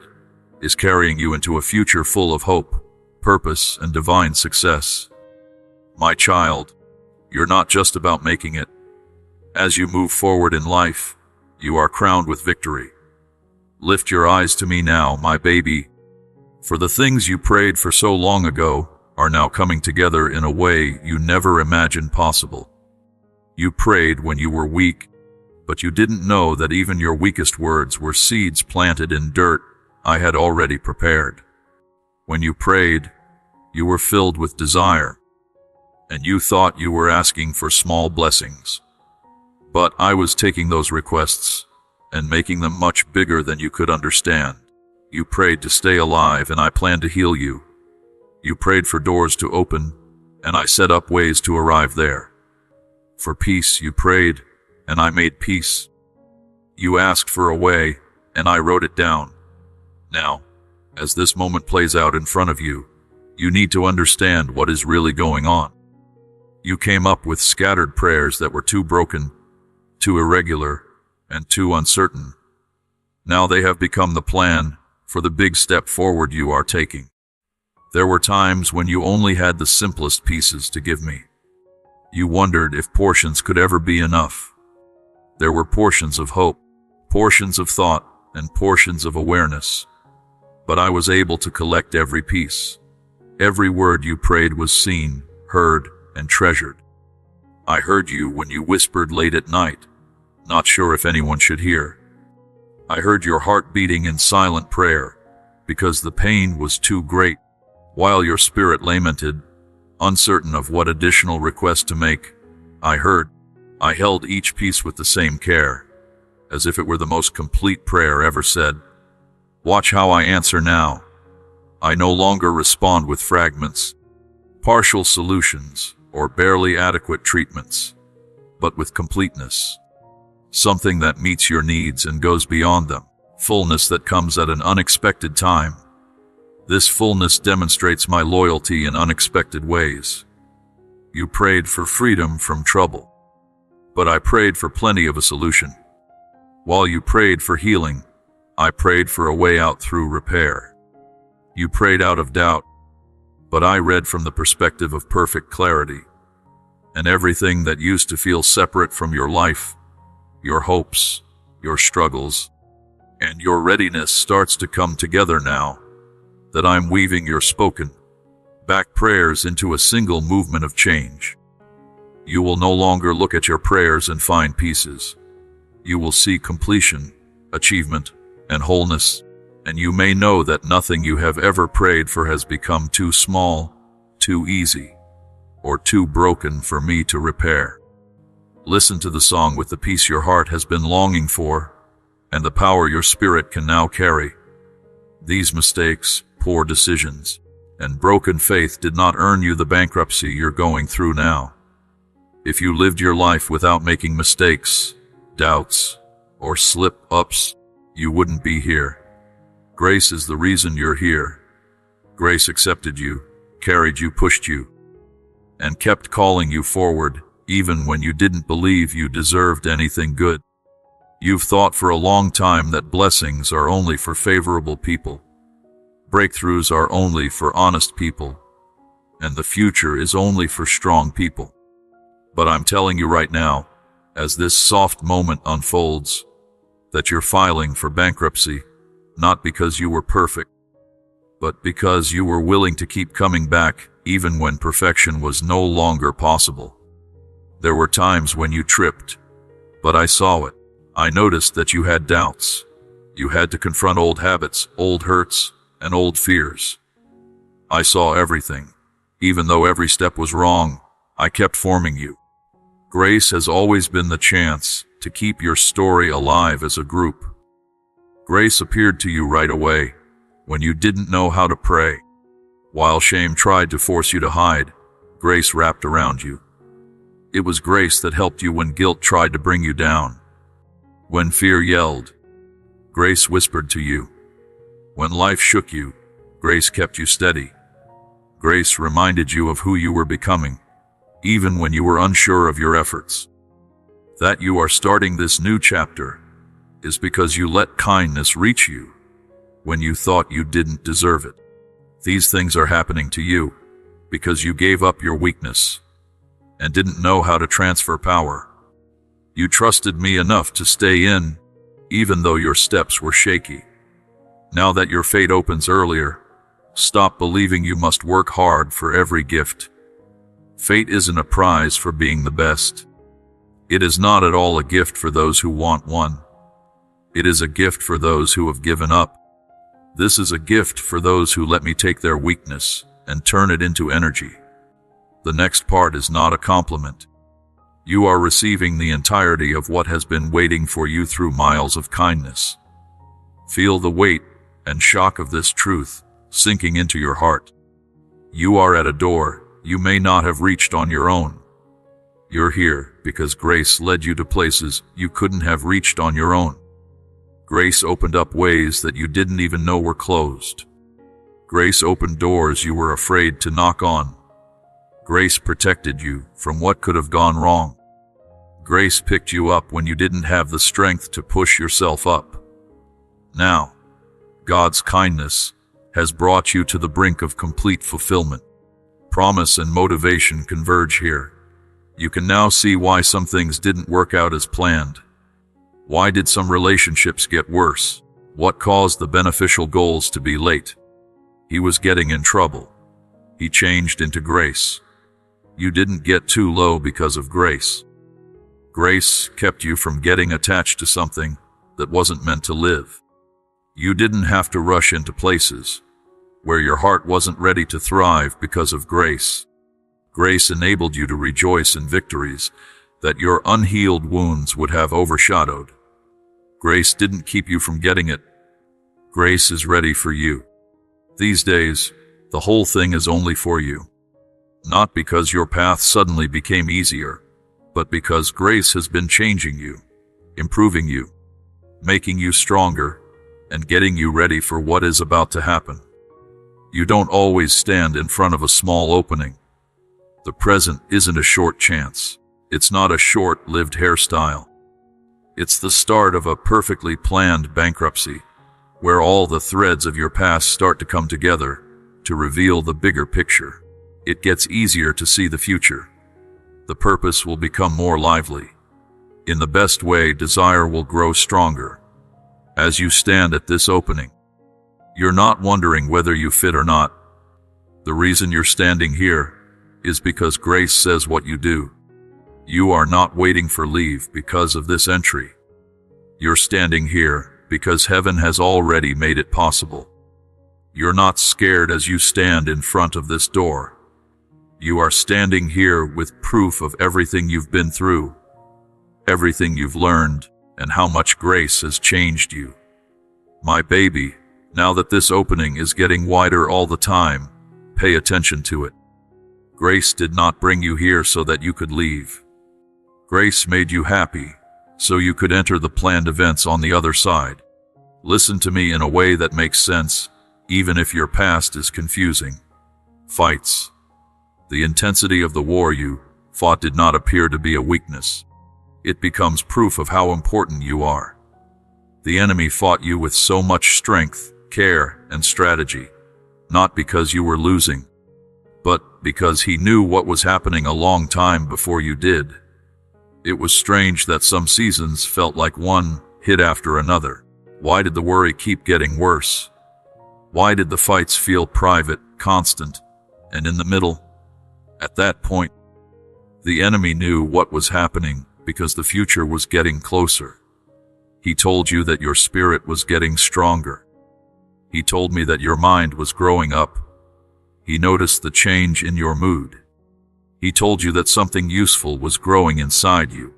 is carrying you into a future full of hope, purpose, and divine success. My child, you're not just about making it. As you move forward in life, you are crowned with victory. Lift your eyes to me now, my baby, for the things you prayed for so long ago are now coming together in a way you never imagined possible. You prayed when you were weak, but you didn't know that even your weakest words were seeds planted in dirt I had already prepared. When you prayed, you were filled with desire, and you thought you were asking for small blessings. But I was taking those requests and making them much bigger than you could understand. You prayed to stay alive, and I planned to heal you. You prayed for doors to open, and I set up ways to arrive there. For peace, you prayed, and I made peace. You asked for a way, and I wrote it down. Now, as this moment plays out in front of you, you need to understand what is really going on. You came up with scattered prayers that were too broken, too irregular, and too uncertain. Now they have become the plan for the big step forward you are taking. There were times when you only had the simplest pieces to give me. You wondered if portions could ever be enough. There were portions of hope, portions of thought, and portions of awareness. But I was able to collect every piece. Every word you prayed was seen, heard, and treasured. I heard you when you whispered late at night, not sure if anyone should hear. I heard your heart beating in silent prayer, because the pain was too great, while your spirit lamented, uncertain of what additional request to make. I held each piece with the same care, as if it were the most complete prayer ever said. Watch how I answer now. I no longer respond with fragments, partial solutions, or barely adequate treatments, but with completeness. Something that meets your needs and goes beyond them. Fullness that comes at an unexpected time. This fullness demonstrates my loyalty in unexpected ways. You prayed for freedom from trouble, but I prayed for plenty of a solution. While you prayed for healing, I prayed for a way out through repair. You prayed out of doubt, but I read from the perspective of perfect clarity. And everything that used to feel separate from your life, your hopes, your struggles, and your readiness starts to come together now that I'm weaving your spoken back prayers into a single movement of change. You will no longer look at your prayers and find pieces. You will see completion, achievement, and wholeness, and you may know that nothing you have ever prayed for has become too small, too easy, or too broken for me to repair. Listen to the song with the peace your heart has been longing for, and the power your spirit can now carry. These mistakes, poor decisions, and broken faith did not earn you the bankruptcy you're going through now. If you lived your life without making mistakes, doubts, or slip-ups, you wouldn't be here. Grace is the reason you're here. Grace accepted you, carried you, pushed you, and kept calling you forward, even when you didn't believe you deserved anything good. You've thought for a long time that blessings are only for favorable people. Breakthroughs are only for honest people. And the future is only for strong people. But I'm telling you right now, as this soft moment unfolds, that you're filing for bankruptcy, not because you were perfect, but because you were willing to keep coming back even when perfection was no longer possible. There were times when you tripped, but I saw it. I noticed that you had doubts. You had to confront old habits, old hurts, and old fears. I saw everything. Even though every step was wrong, I kept forming you. Grace has always been the chance to keep your story alive as a group. Grace appeared to you right away, when you didn't know how to pray. While shame tried to force you to hide, grace wrapped around you. It was grace that helped you when guilt tried to bring you down. When fear yelled, grace whispered to you. When life shook you, grace kept you steady. Grace reminded you of who you were becoming, even when you were unsure of your efforts. That you are starting this new chapter is because you let kindness reach you when you thought you didn't deserve it. These things are happening to you because you gave up your weakness and didn't know how to transfer power. You trusted me enough to stay in, even though your steps were shaky. Now that your fate opens earlier, stop believing you must work hard for every gift. Fate isn't a prize for being the best. It is not at all a gift for those who want one. It is a gift for those who have given up. This is a gift for those who let me take their weakness and turn it into energy. The next part is not a compliment. You are receiving the entirety of what has been waiting for you through miles of kindness. Feel the weight and shock of this truth sinking into your heart. You are at a door you may not have reached on your own. You're here because grace led you to places you couldn't have reached on your own. Grace opened up ways that you didn't even know were closed. Grace opened doors you were afraid to knock on. Grace protected you from what could have gone wrong. Grace picked you up when you didn't have the strength to push yourself up. Now, God's kindness has brought you to the brink of complete fulfillment. Promise and motivation converge here. You can now see why some things didn't work out as planned. Why did some relationships get worse? What caused the beneficial goals to be late? He was getting in trouble. He changed into grace. You didn't get too low because of grace. Grace kept you from getting attached to something that wasn't meant to live. You didn't have to rush into places where your heart wasn't ready to thrive because of grace. Grace enabled you to rejoice in victories that your unhealed wounds would have overshadowed. Grace didn't keep you from getting it. Grace is ready for you. These days, the whole thing is only for you. Not because your path suddenly became easier, but because grace has been changing you, improving you, making you stronger, and getting you ready for what is about to happen. You don't always stand in front of a small opening. The present isn't a short chance. It's not a short-lived hairstyle. It's the start of a perfectly planned bankruptcy, where all the threads of your past start to come together to reveal the bigger picture. It gets easier to see the future. The purpose will become more lively. In the best way, desire will grow stronger. As you stand at this opening, you're not wondering whether you fit or not. The reason you're standing here is because grace says what you do. You are not waiting for leave because of this entry. You're standing here because heaven has already made it possible. You're not scared as you stand in front of this door. You are standing here with proof of everything you've been through, everything you've learned, and how much grace has changed you. My baby, now that this opening is getting wider all the time, pay attention to it. Grace did not bring you here so that you could leave. Grace made you happy so you could enter the planned events on the other side. Listen to me in a way that makes sense, even if your past is confusing. Fights. The intensity of the war you fought did not appear to be a weakness. It becomes proof of how important you are. The enemy fought you with so much strength, care, and strategy, not because you were losing, but because he knew what was happening a long time before you did. It was strange that some seasons felt like one hit after another. Why did the worry keep getting worse? Why did the fights feel private, constant, and in the middle? At that point, the enemy knew what was happening because the future was getting closer. He told you that your spirit was getting stronger. He told me that your mind was growing up. He noticed the change in your mood. He told you that something useful was growing inside you.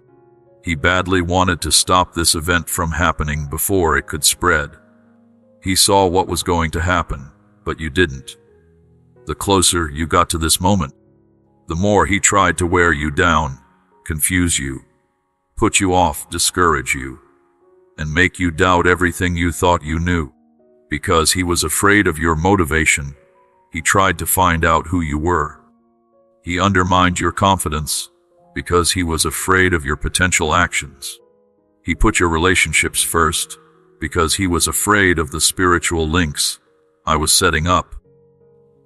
He badly wanted to stop this event from happening before it could spread. He saw what was going to happen, but you didn't. The closer you got to this moment, the more he tried to wear you down, confuse you, put you off, discourage you, and make you doubt everything you thought you knew. Because he was afraid of your motivation, he tried to find out who you were. He undermined your confidence because he was afraid of your potential actions. He put your relationships first because he was afraid of the spiritual links I was setting up.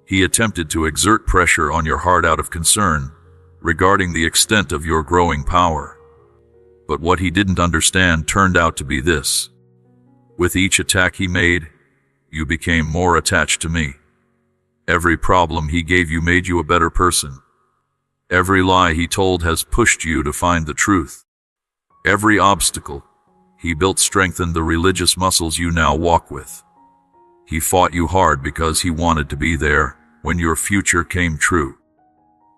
He attempted to exert pressure on your heart out of concern regarding the extent of your growing power. But what he didn't understand turned out to be this. With each attack he made, you became more attached to me. Every problem he gave you made you a better person. Every lie he told has pushed you to find the truth. Every obstacle he built strengthened the religious muscles you now walk with. He fought you hard because he wanted to be there when your future came true.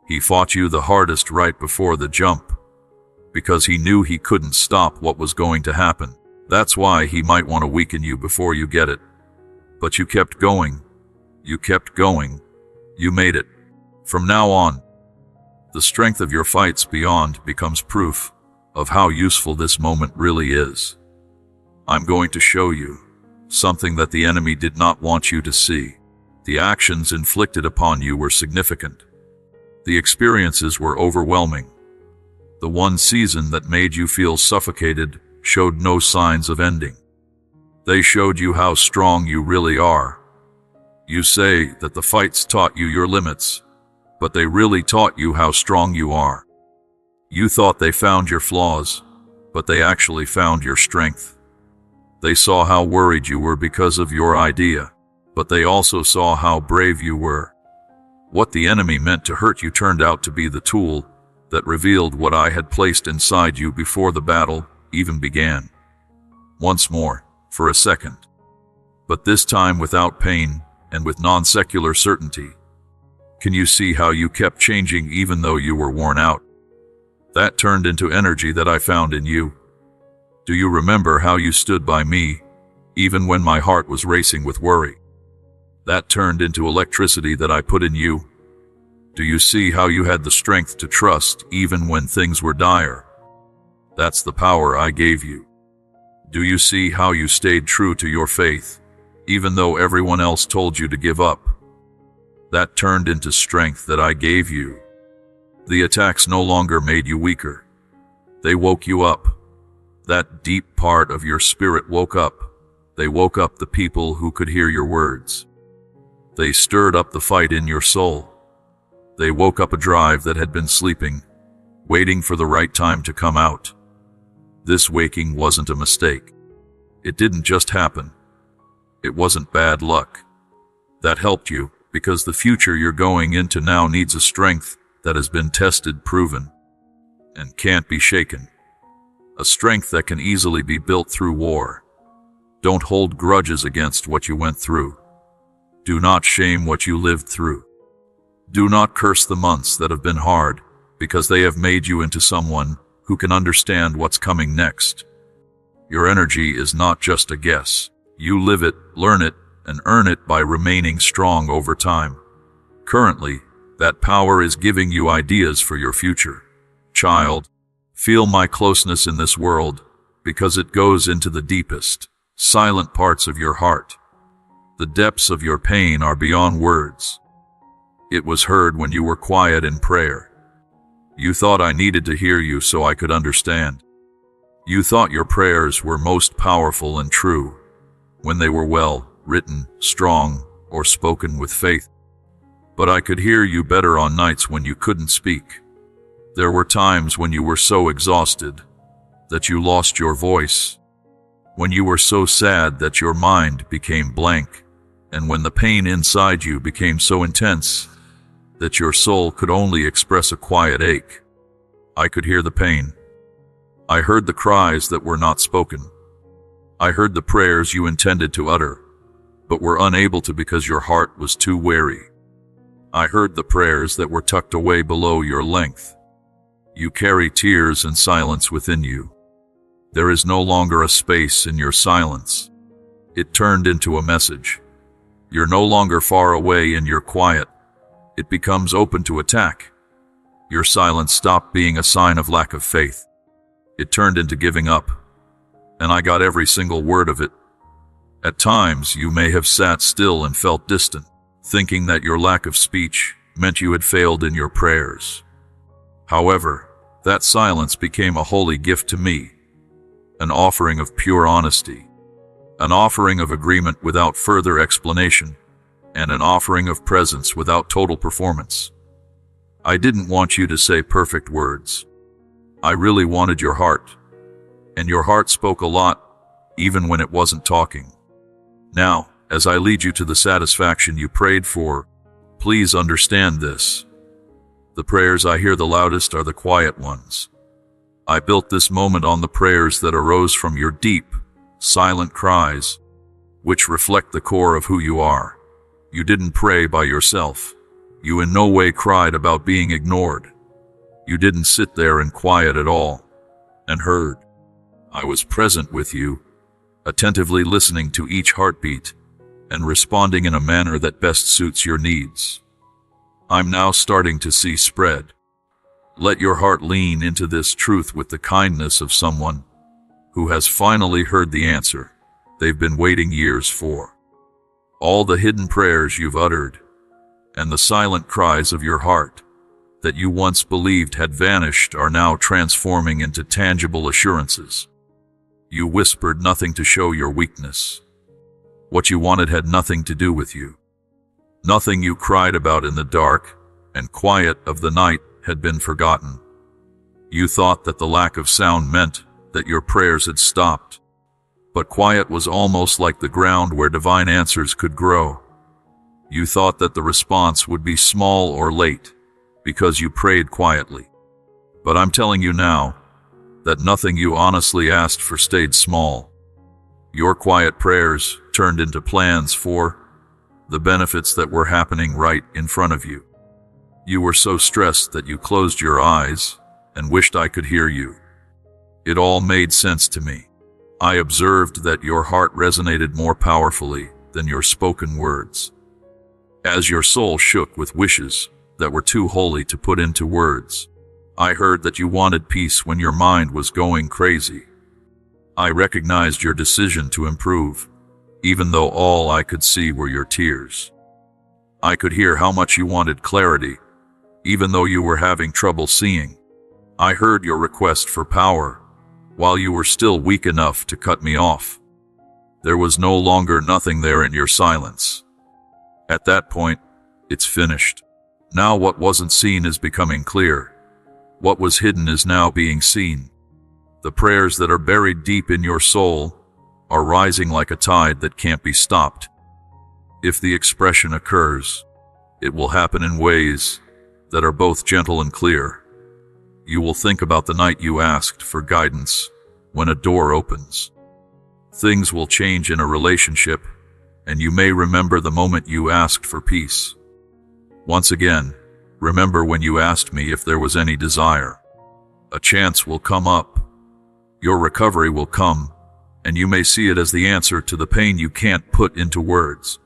He fought you the hardest right before the jump because he knew he couldn't stop what was going to happen. That's why he might want to weaken you before you get it. But you kept going. You kept going. You made it. From now on, the strength of your fights beyond becomes proof of how useful this moment really is. I'm going to show you something that the enemy did not want you to see. The actions inflicted upon you were significant. The experiences were overwhelming. The one season that made you feel suffocated showed no signs of ending. They showed you how strong you really are. You say that the fights taught you your limits, but they really taught you how strong you are. You thought they found your flaws, but they actually found your strength. They saw how worried you were because of your idea, but they also saw how brave you were. What the enemy meant to hurt you turned out to be the tool that revealed what I had placed inside you before the battle even began. Once more, for a second. But this time without pain and with non-secular certainty. Can you see how you kept changing even though you were worn out? That turned into energy that I found in you. Do you remember how you stood by me, even when my heart was racing with worry? That turned into electricity that I put in you. Do you see how you had the strength to trust even when things were dire? That's the power I gave you. Do you see how you stayed true to your faith, even though everyone else told you to give up? That turned into strength that I gave you. The attacks no longer made you weaker. They woke you up. That deep part of your spirit woke up. They woke up the people who could hear your words. They stirred up the fight in your soul. They woke up a drive that had been sleeping, waiting for the right time to come out. This waking wasn't a mistake. It didn't just happen. It wasn't bad luck. That helped you, because the future you're going into now needs a strength that has been tested, proven, and can't be shaken. A strength that can easily be built through war. Don't hold grudges against what you went through. Do not shame what you lived through. Do not curse the months that have been hard, because they have made you into someone who can understand what's coming next. Your energy is not just a guess. You live it, learn it, and earn it by remaining strong over time. Currently, that power is giving you ideas for your future. Child, feel my closeness in this world, because it goes into the deepest, silent parts of your heart. The depths of your pain are beyond words. It was heard when you were quiet in prayer. You thought I needed to hear you so I could understand. You thought your prayers were most powerful and true when they were well written, strong, or spoken with faith. But I could hear you better on nights when you couldn't speak. There were times when you were so exhausted that you lost your voice, when you were so sad that your mind became blank, and when the pain inside you became so intense that your soul could only express a quiet ache. I could hear the pain. I heard the cries that were not spoken. I heard the prayers you intended to utter, but were unable to because your heart was too weary. I heard the prayers that were tucked away below your length. You carry tears and silence within you. There is no longer a space in your silence. It turned into a message. You're no longer far away in your quiet. It becomes open to attack. Your silence stopped being a sign of lack of faith. It turned into giving up, and I got every single word of it. At times, you may have sat still and felt distant, thinking that your lack of speech meant you had failed in your prayers. However, that silence became a holy gift to me, an offering of pure honesty, an offering of agreement without further explanation, and an offering of presence without total performance. I didn't want you to say perfect words. I really wanted your heart, and your heart spoke a lot, even when it wasn't talking. Now, as I lead you to the satisfaction you prayed for, please understand this. The prayers I hear the loudest are the quiet ones. I built this moment on the prayers that arose from your deep, silent cries, which reflect the core of who you are. You didn't pray by yourself. You in no way cried about being ignored. You didn't sit there in quiet at all, and heard. I was present with you, attentively listening to each heartbeat, and responding in a manner that best suits your needs. I'm now starting to see spread. Let your heart lean into this truth with the kindness of someone who has finally heard the answer they've been waiting years for. All the hidden prayers you've uttered, and the silent cries of your heart that you once believed had vanished are now transforming into tangible assurances. You whispered nothing to show your weakness. What you wanted had nothing to do with you. Nothing you cried about in the dark and quiet of the night had been forgotten. You thought that the lack of sound meant that your prayers had stopped, but quiet was almost like the ground where divine answers could grow. You thought that the response would be small or late because you prayed quietly. But I'm telling you now that nothing you honestly asked for stayed small. Your quiet prayers turned into plans for the benefits that were happening right in front of you. You were so stressed that you closed your eyes and wished I could hear you. It all made sense to me. I observed that your heart resonated more powerfully than your spoken words. As your soul shook with wishes that were too holy to put into words, I heard that you wanted peace when your mind was going crazy. I recognized your decision to improve, even though all I could see were your tears. I could hear how much you wanted clarity, even though you were having trouble seeing. I heard your request for power, while you were still weak enough to cut me off. There was no longer nothing there in your silence. At that point, it's finished. Now what wasn't seen is becoming clear. What was hidden is now being seen. The prayers that are buried deep in your soul are rising like a tide that can't be stopped. If the expression occurs, it will happen in ways that are both gentle and clear. You will think about the night you asked for guidance when a door opens. Things will change in a relationship, and you may remember the moment you asked for peace. Once again, remember when you asked me if there was any desire. A chance will come up. Your recovery will come, and you may see it as the answer to the pain you can't put into words.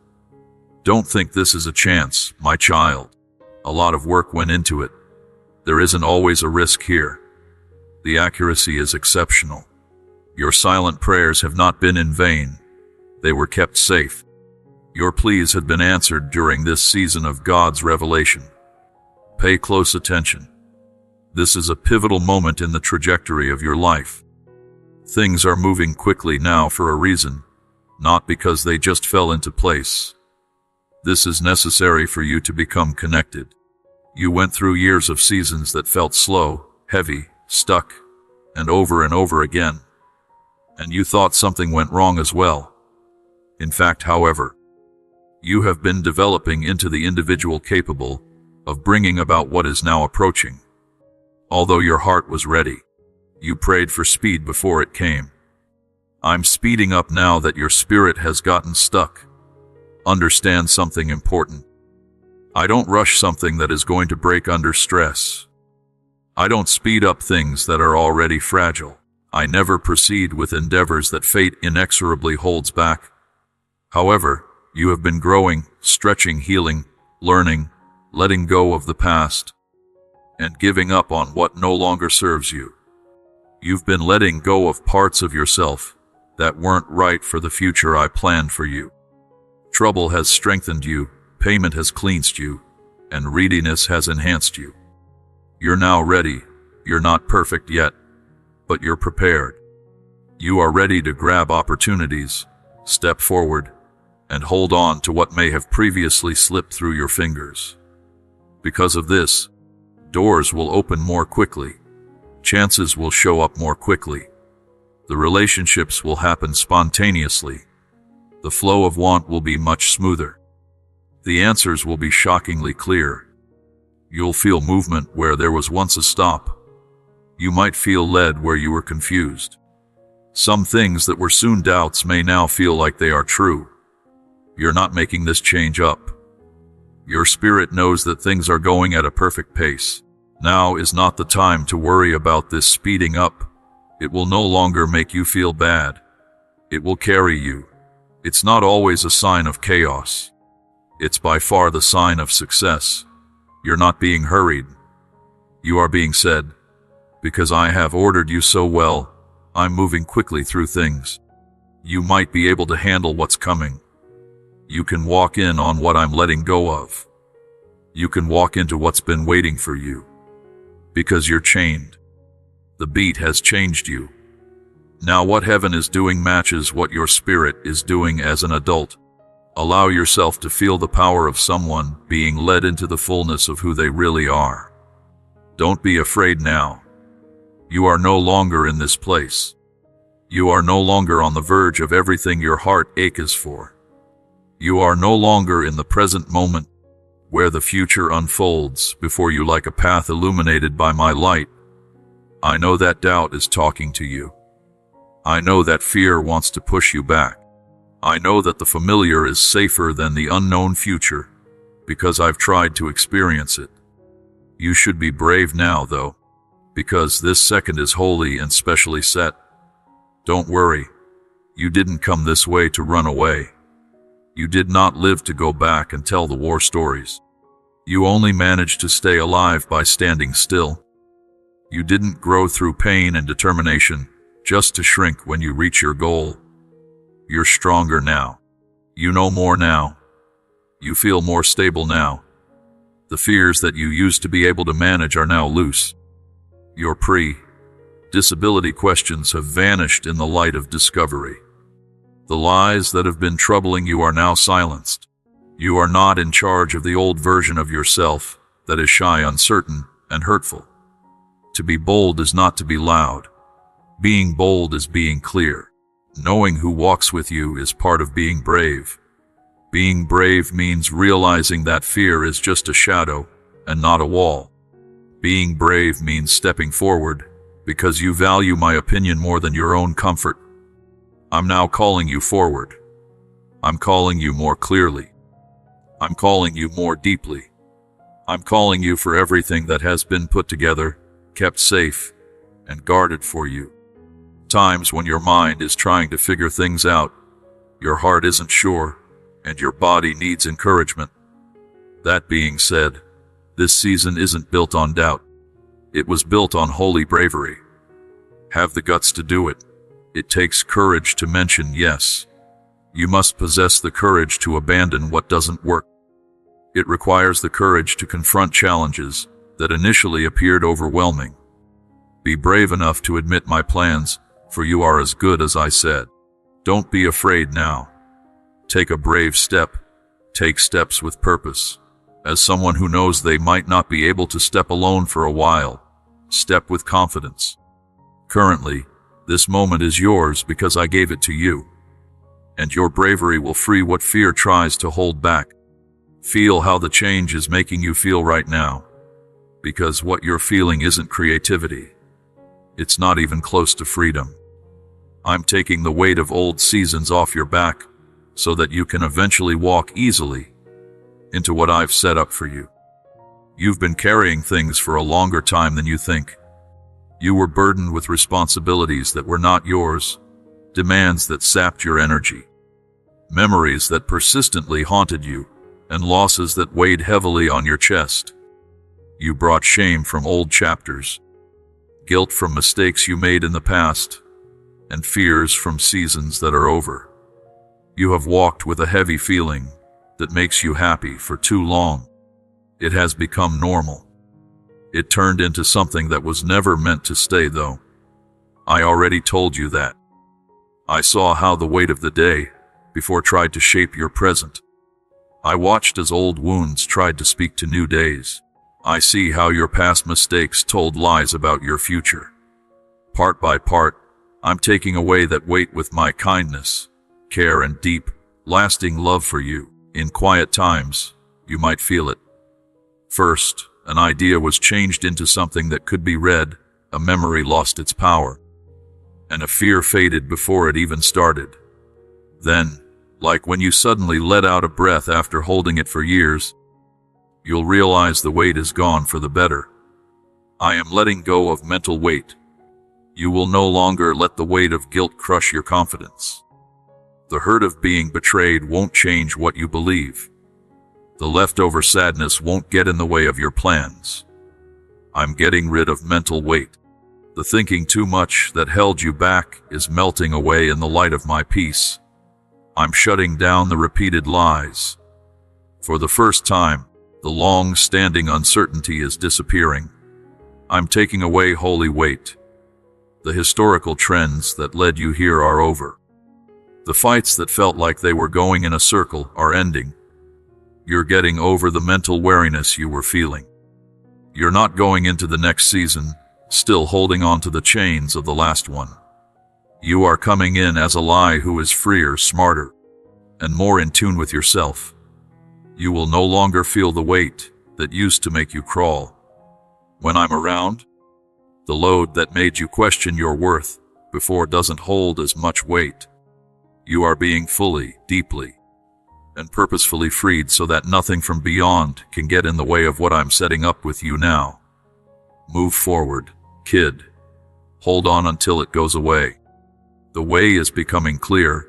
Don't think this is a chance, my child. A lot of work went into it. There isn't always a risk here. The accuracy is exceptional. Your silent prayers have not been in vain. They were kept safe. Your pleas had been answered during this season of God's revelation. Pay close attention. This is a pivotal moment in the trajectory of your life. Things are moving quickly now for a reason, not because they just fell into place. This is necessary for you to become connected. You went through years of seasons that felt slow, heavy, stuck, and over again. And you thought something went wrong as well. In fact, however, you have been developing into the individual capable of bringing about what is now approaching. Although your heart was ready, you prayed for speed before it came. I'm speeding up now that your spirit has gotten stuck. Understand something important. I don't rush something that is going to break under stress. I don't speed up things that are already fragile. I never proceed with endeavors that fate inexorably holds back. However, you have been growing, stretching, healing, learning, letting go of the past, and giving up on what no longer serves you. You've been letting go of parts of yourself that weren't right for the future I planned for you. Trouble has strengthened you, payment has cleansed you, and readiness has enhanced you. You're now ready. You're not perfect yet, but you're prepared. You are ready to grab opportunities, step forward, and hold on to what may have previously slipped through your fingers. Because of this, doors will open more quickly. Chances will show up more quickly. The relationships will happen spontaneously. The flow of want will be much smoother. The answers will be shockingly clear. You'll feel movement where there was once a stop. You might feel led where you were confused. Some things that were soon doubts may now feel like they are true. You're not making this change up. Your spirit knows that things are going at a perfect pace. Now is not the time to worry about this speeding up. It will no longer make you feel bad. It will carry you. It's not always a sign of chaos. It's by far the sign of success. You're not being hurried. You are being said, because I have ordered you so well, I'm moving quickly through things. You might be able to handle what's coming. You can walk in on what I'm letting go of. You can walk into what's been waiting for you. Because you're chained. The beat has changed you. Now what heaven is doing matches what your spirit is doing as an adult. Allow yourself to feel the power of someone being led into the fullness of who they really are. Don't be afraid now. You are no longer in this place. You are no longer on the verge of everything your heart aches for. You are no longer in the present moment, where the future unfolds before you like a path illuminated by my light. I know that doubt is talking to you. I know that fear wants to push you back. I know that the familiar is safer than the unknown future, because I've tried to experience it. You should be brave now, though, because this second is holy and specially set. Don't worry. You didn't come this way to run away. You did not live to go back and tell the war stories. You only managed to stay alive by standing still. You didn't grow through pain and determination just to shrink when you reach your goal. You're stronger now. You know more now. You feel more stable now. The fears that you used to be able to manage are now loose. Your disability questions have vanished in the light of discovery. The lies that have been troubling you are now silenced. You are not in charge of the old version of yourself that is shy, uncertain, and hurtful. To be bold is not to be loud. Being bold is being clear. Knowing who walks with you is part of being brave. Being brave means realizing that fear is just a shadow and not a wall. Being brave means stepping forward because you value my opinion more than your own comfort. I'm now calling you forward. I'm calling you more clearly. I'm calling you more deeply. I'm calling you for everything that has been put together, kept safe, and guarded for you. Times when your mind is trying to figure things out, your heart isn't sure, and your body needs encouragement. That being said, this season isn't built on doubt. It was built on holy bravery. Have the guts to do it. It takes courage to mention yes. You must possess the courage to abandon what doesn't work. It requires the courage to confront challenges that initially appeared overwhelming. Be brave enough to admit my plans for you are as good as I said. Don't be afraid now. Take a brave step. Take steps with purpose. As someone who knows they might not be able to step alone for a while, step with confidence. Currently, this moment is yours because I gave it to you. And your bravery will free what fear tries to hold back. Feel how the change is making you feel right now. Because what you're feeling isn't creativity. It's not even close to freedom. I'm taking the weight of old seasons off your back so that you can eventually walk easily into what I've set up for you. You've been carrying things for a longer time than you think. You were burdened with responsibilities that were not yours, demands that sapped your energy, memories that persistently haunted you, and losses that weighed heavily on your chest. You brought shame from old chapters, guilt from mistakes you made in the past, and fears from seasons that are over. You have walked with a heavy feeling that makes you happy for too long. It has become normal. It turned into something that was never meant to stay, though. I already told you that. I saw how the weight of the day before tried to shape your present. I watched as old wounds tried to speak to new days. I see how your past mistakes told lies about your future. Part by part, I'm taking away that weight with my kindness, care, and deep, lasting love for you. In quiet times, you might feel it. First, an idea was changed into something that could be read, a memory lost its power, and a fear faded before it even started. Then, like when you suddenly let out a breath after holding it for years, you'll realize the weight is gone for the better. I am letting go of mental weight. You will no longer let the weight of guilt crush your confidence. The hurt of being betrayed won't change what you believe. The leftover sadness won't get in the way of your plans. I'm getting rid of mental weight. The thinking too much that held you back is melting away in the light of my peace. I'm shutting down the repeated lies. For the first time, the long-standing uncertainty is disappearing. I'm taking away holy weight. The historical trends that led you here are over. The fights that felt like they were going in a circle are ending. You're getting over the mental weariness you were feeling. You're not going into the next season, still holding on to the chains of the last one. You are coming in as a lie who is freer, smarter, and more in tune with yourself. You will no longer feel the weight that used to make you crawl. When I'm around, the load that made you question your worth before doesn't hold as much weight. You are being fully, deeply, and purposefully freed so that nothing from beyond can get in the way of what I'm setting up with you now. Move forward, kid. Hold on until it goes away. The way is becoming clear,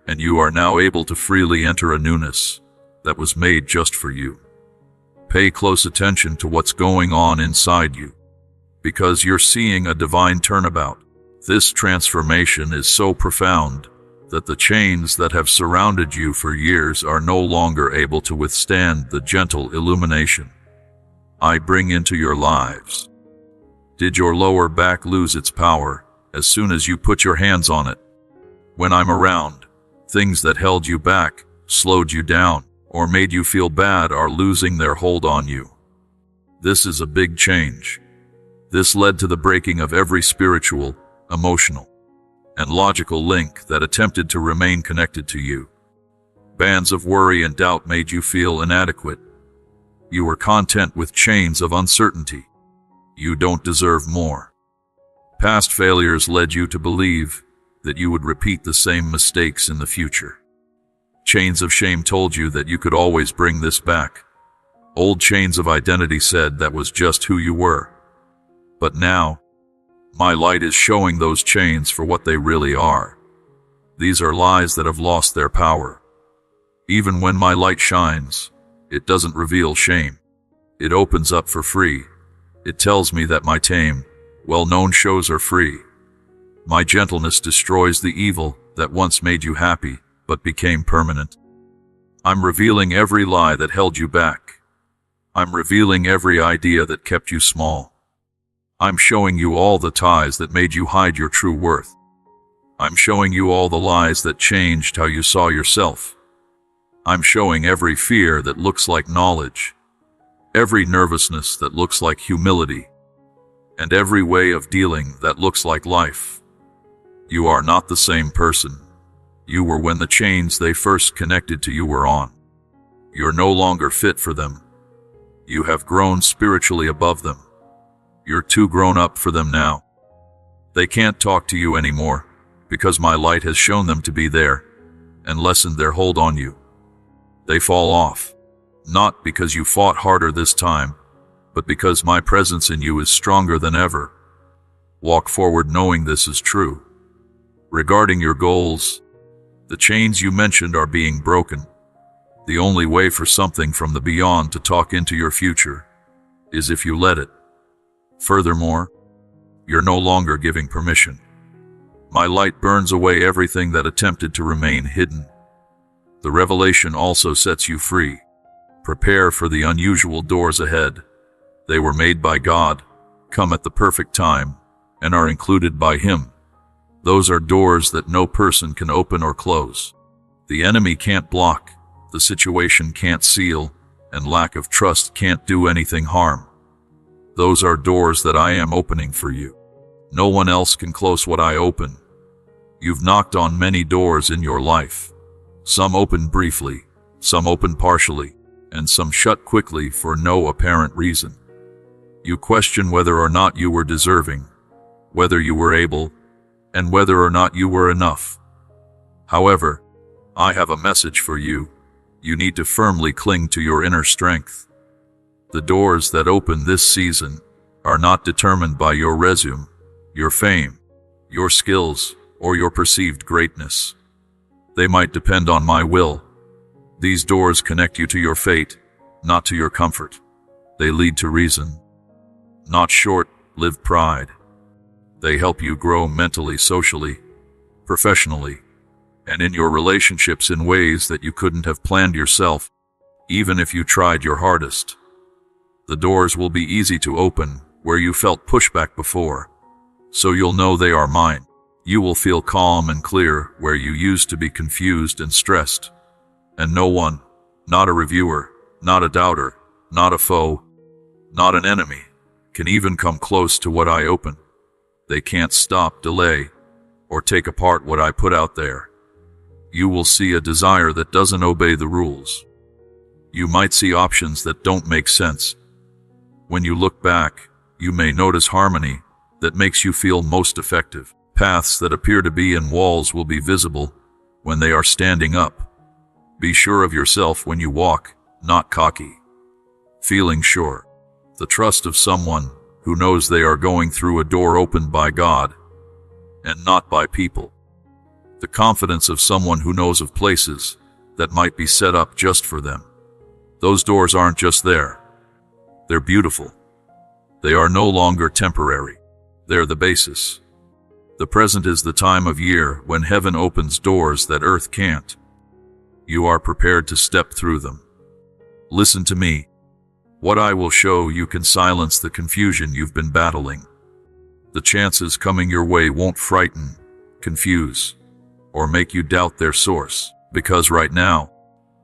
and you are now able to freely enter a newness that was made just for you. Pay close attention to what's going on inside you, because you're seeing a divine turnabout. This transformation is so profound that the chains that have surrounded you for years are no longer able to withstand the gentle illumination I bring into your lives. Did your lower back lose its power as soon as you put your hands on it? When I'm around, things that held you back, slowed you down, or made you feel bad are losing their hold on you. This is a big change. This led to the breaking of every spiritual, emotional, and logical link that attempted to remain connected to you. Bands of worry and doubt made you feel inadequate. You were content with chains of uncertainty. You don't deserve more. Past failures led you to believe that you would repeat the same mistakes in the future. Chains of shame told you that you could always bring this back. Old chains of identity said that was just who you were. But now, my light is showing those chains for what they really are. These are lies that have lost their power. Even when my light shines, it doesn't reveal shame. It opens up for free. It tells me that my tame, well-known shows are free. My gentleness destroys the evil that once made you happy, but became permanent. I'm revealing every lie that held you back. I'm revealing every idea that kept you small. I'm showing you all the ties that made you hide your true worth. I'm showing you all the lies that changed how you saw yourself. I'm showing every fear that looks like knowledge, every nervousness that looks like humility, and every way of dealing that looks like life. You are not the same person you were when the chains they first connected to you were on. You're no longer fit for them. You have grown spiritually above them. You're too grown up for them now. They can't talk to you anymore, because my light has shown them to be there, and lessened their hold on you. They fall off, not because you fought harder this time, but because my presence in you is stronger than ever. Walk forward knowing this is true. Regarding your goals, the chains you mentioned are being broken. The only way for something from the beyond to talk into your future is if you let it. Furthermore, you're no longer giving permission. My light burns away everything that attempted to remain hidden. The revelation also sets you free. Prepare for the unusual doors ahead. They were made by God, come at the perfect time, and are included by Him. Those are doors that no person can open or close. The enemy can't block, the situation can't seal, and lack of trust can't do anything harm. Those are doors that I am opening for you. No one else can close what I open. You've knocked on many doors in your life. Some open briefly, some open partially, and some shut quickly for no apparent reason. You question whether or not you were deserving, whether you were able, and whether or not you were enough. However, I have a message for you. You need to firmly cling to your inner strength. The doors that open this season are not determined by your resume, your fame, your skills, or your perceived greatness. They might depend on my will. These doors connect you to your fate, not to your comfort. They lead to reason, not short-lived pride. They help you grow mentally, socially, professionally, and in your relationships in ways that you couldn't have planned yourself, even if you tried your hardest. The doors will be easy to open where you felt pushback before, so you'll know they are mine. You will feel calm and clear where you used to be confused and stressed. And no one, not a reviewer, not a doubter, not a foe, not an enemy, can even come close to what I open. They can't stop, delay, or take apart what I put out there. You will see a desire that doesn't obey the rules. You might see options that don't make sense. When you look back, you may notice harmony that makes you feel most effective. Paths that appear to be in walls will be visible when they are standing up. Be sure of yourself when you walk, not cocky. Feeling sure. The trust of someone who knows they are going through a door opened by God and not by people. The confidence of someone who knows of places that might be set up just for them. Those doors aren't just there. They're beautiful. They are no longer temporary. They're the basis. The present is the time of year when heaven opens doors that earth can't. You are prepared to step through them. Listen to me. What I will show you can silence the confusion you've been battling. The chances coming your way won't frighten, confuse, or make you doubt their source, because right now,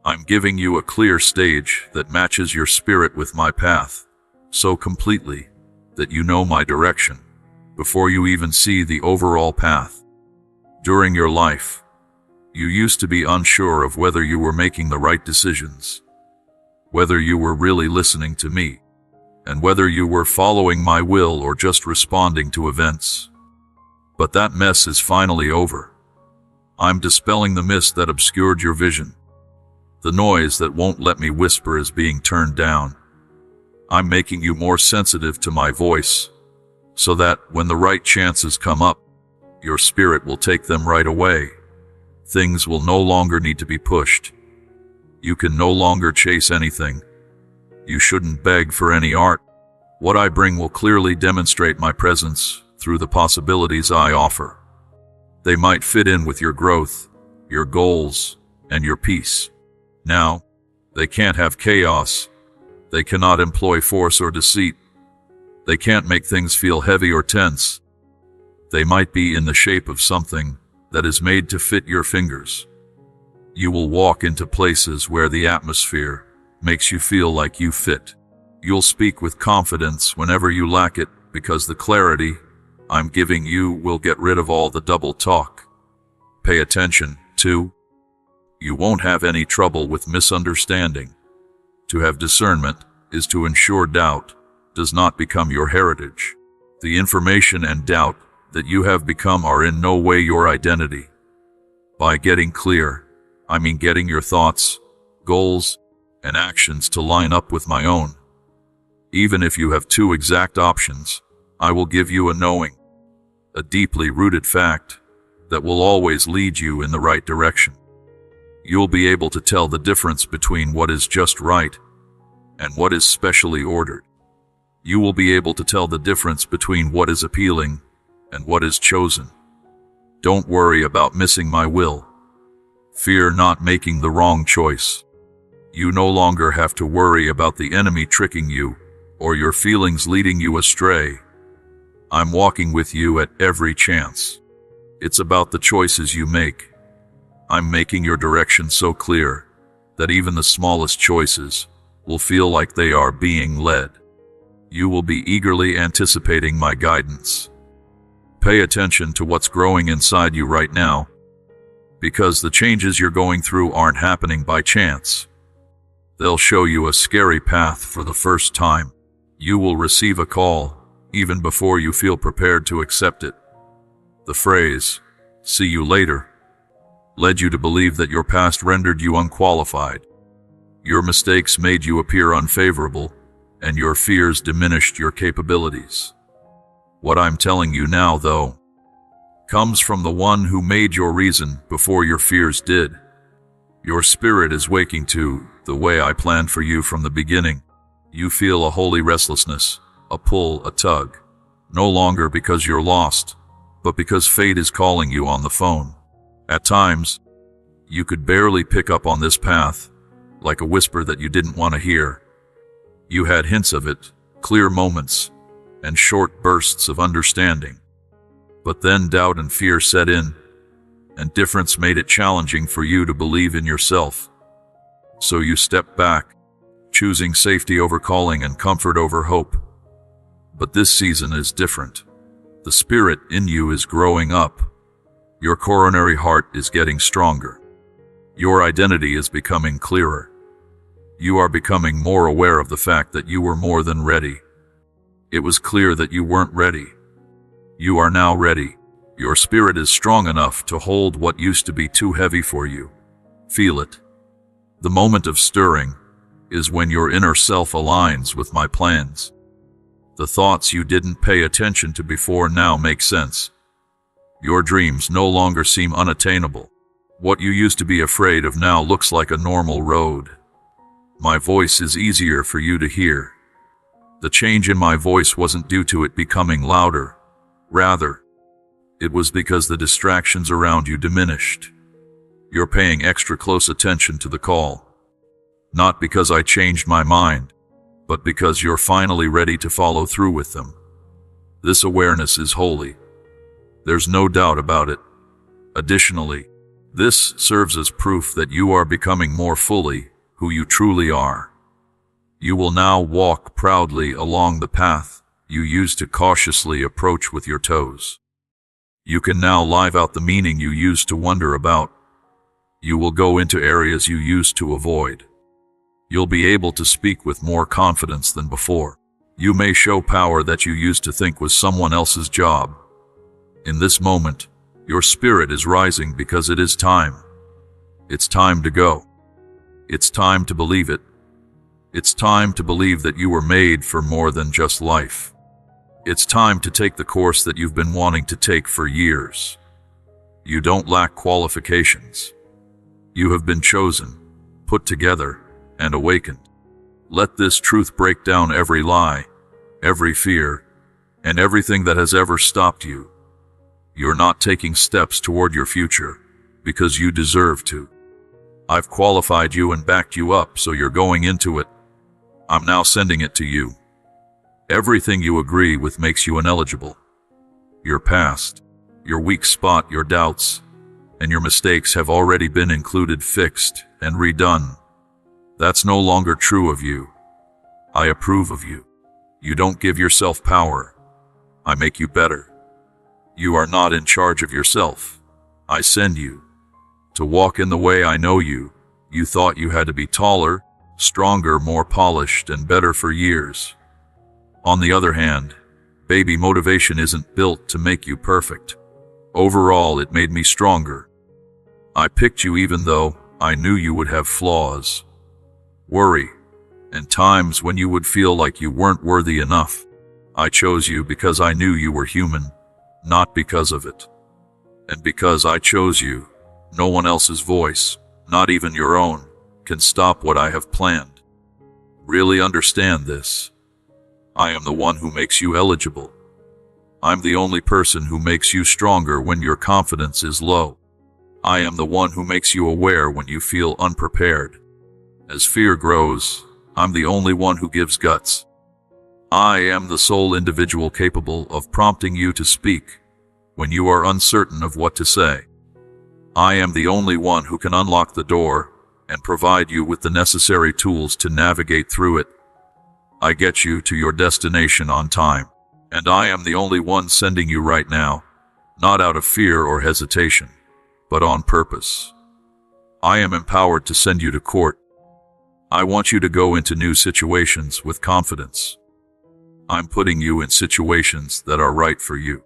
I'm giving you a clear stage that matches your spirit with my path, so completely that you know my direction before you even see the overall path. During your life, you used to be unsure of whether you were making the right decisions, whether you were really listening to me, and whether you were following my will or just responding to events. But that mess is finally over. I'm dispelling the mist that obscured your vision. The noise that won't let me whisper is being turned down. I'm making you more sensitive to my voice, so that when the right chances come up, your spirit will take them right away. Things will no longer need to be pushed. You can no longer chase anything. You shouldn't beg for any art. What I bring will clearly demonstrate my presence through the possibilities I offer. They might fit in with your growth, your goals, and your peace. Now, they can't have chaos. They cannot employ force or deceit. They can't make things feel heavy or tense. They might be in the shape of something that is made to fit your fingers. You will walk into places where the atmosphere makes you feel like you fit. You'll speak with confidence whenever you lack it, because the clarity I'm giving you will get rid of all the double talk. Pay attention, too. You won't have any trouble with misunderstanding. To have discernment is to ensure doubt does not become your heritage. The information and doubt that you have become are in no way your identity. By getting clear, I mean getting your thoughts, goals, and actions to line up with my own. Even if you have two exact options, I will give you a knowing, a deeply rooted fact that will always lead you in the right direction. You'll be able to tell the difference between what is just right and what is specially ordered. You will be able to tell the difference between what is appealing and what is chosen. Don't worry about missing my will. Fear not making the wrong choice. You no longer have to worry about the enemy tricking you or your feelings leading you astray. I'm walking with you at every chance. It's about the choices you make. I'm making your direction so clear that even the smallest choices will feel like they are being led. You will be eagerly anticipating my guidance. Pay attention to what's growing inside you right now, because the changes you're going through aren't happening by chance. They'll show you a scary path for the first time. You will receive a call even before you feel prepared to accept it. The phrase, "See you later," led you to believe that your past rendered you unqualified. Your mistakes made you appear unfavorable, and your fears diminished your capabilities. What I'm telling you now, though, comes from the one who made your reason before your fears did. Your spirit is waking to the way I planned for you from the beginning. You feel a holy restlessness, a pull, a tug, no longer because you're lost, but because fate is calling you on the phone. At times, you could barely pick up on this path, like a whisper that you didn't want to hear. You had hints of it, clear moments, and short bursts of understanding. But then doubt and fear set in, and difference made it challenging for you to believe in yourself. So you stepped back, choosing safety over calling and comfort over hope. But this season is different. The spirit in you is growing up. Your coronary heart is getting stronger. Your identity is becoming clearer. You are becoming more aware of the fact that you were more than ready. It was clear that you weren't ready. You are now ready. Your spirit is strong enough to hold what used to be too heavy for you. Feel it. The moment of stirring is when your inner self aligns with my plans. The thoughts you didn't pay attention to before now make sense. Your dreams no longer seem unattainable. What you used to be afraid of now looks like a normal road. My voice is easier for you to hear. The change in my voice wasn't due to it becoming louder. Rather, it was because the distractions around you diminished. You're paying extra close attention to the call. Not because I changed my mind, but because you're finally ready to follow through with them. This awareness is holy. There's no doubt about it. Additionally, this serves as proof that you are becoming more fully who you truly are. You will now walk proudly along the path you used to cautiously approach with your toes. You can now live out the meaning you used to wonder about. You will go into areas you used to avoid. You'll be able to speak with more confidence than before. You may show power that you used to think was someone else's job. In this moment, your spirit is rising because it is time. It's time to go. It's time to believe it. It's time to believe that you were made for more than just life. It's time to take the course that you've been wanting to take for years. You don't lack qualifications. You have been chosen, put together, and awakened. Let this truth break down every lie, every fear, and everything that has ever stopped you. You're not taking steps toward your future because you deserve to. I've qualified you and backed you up, so you're going into it. I'm now sending it to you. Everything you agree with makes you ineligible. Your past, your weak spot, your doubts, and your mistakes have already been included, fixed, and redone. That's no longer true of you. I approve of you. You don't give yourself power. I make you better. You are not in charge of yourself. I send you to walk in the way I know you. You thought you had to be taller, stronger, more polished, and better for years. On the other hand, baby motivation isn't built to make you perfect. Overall, it made me stronger. I picked you even though I knew you would have flaws, worry, and times when you would feel like you weren't worthy enough. I chose you because I knew you were human, not because of it. And because I chose you, no one else's voice, not even your own, can stop what I have planned. Really understand this. I am the one who makes you eligible. I'm the only person who makes you stronger when your confidence is low. I am the one who makes you aware when you feel unprepared. As fear grows, I'm the only one who gives guts. I am the sole individual capable of prompting you to speak when you are uncertain of what to say. I am the only one who can unlock the door and provide you with the necessary tools to navigate through it. I get you to your destination on time, and I am the only one sending you right now, not out of fear or hesitation, but on purpose. I am empowered to send you to court. I want you to go into new situations with confidence. I'm putting you in situations that are right for you.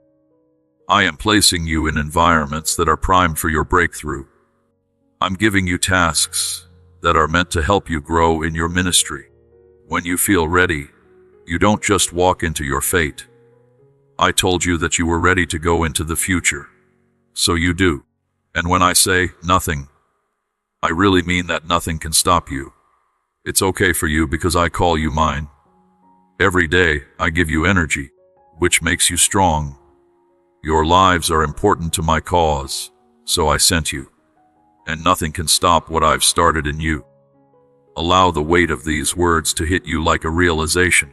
I am placing you in environments that are primed for your breakthrough. I'm giving you tasks that are meant to help you grow in your ministry. When you feel ready, you don't just walk into your fate. I told you that you were ready to go into the future. So you do. And when I say nothing, I really mean that nothing can stop you. It's okay for you because I call you mine. Every day, I give you energy, which makes you strong. Your lives are important to my cause, so I sent you. And nothing can stop what I've started in you. Allow the weight of these words to hit you like a realization.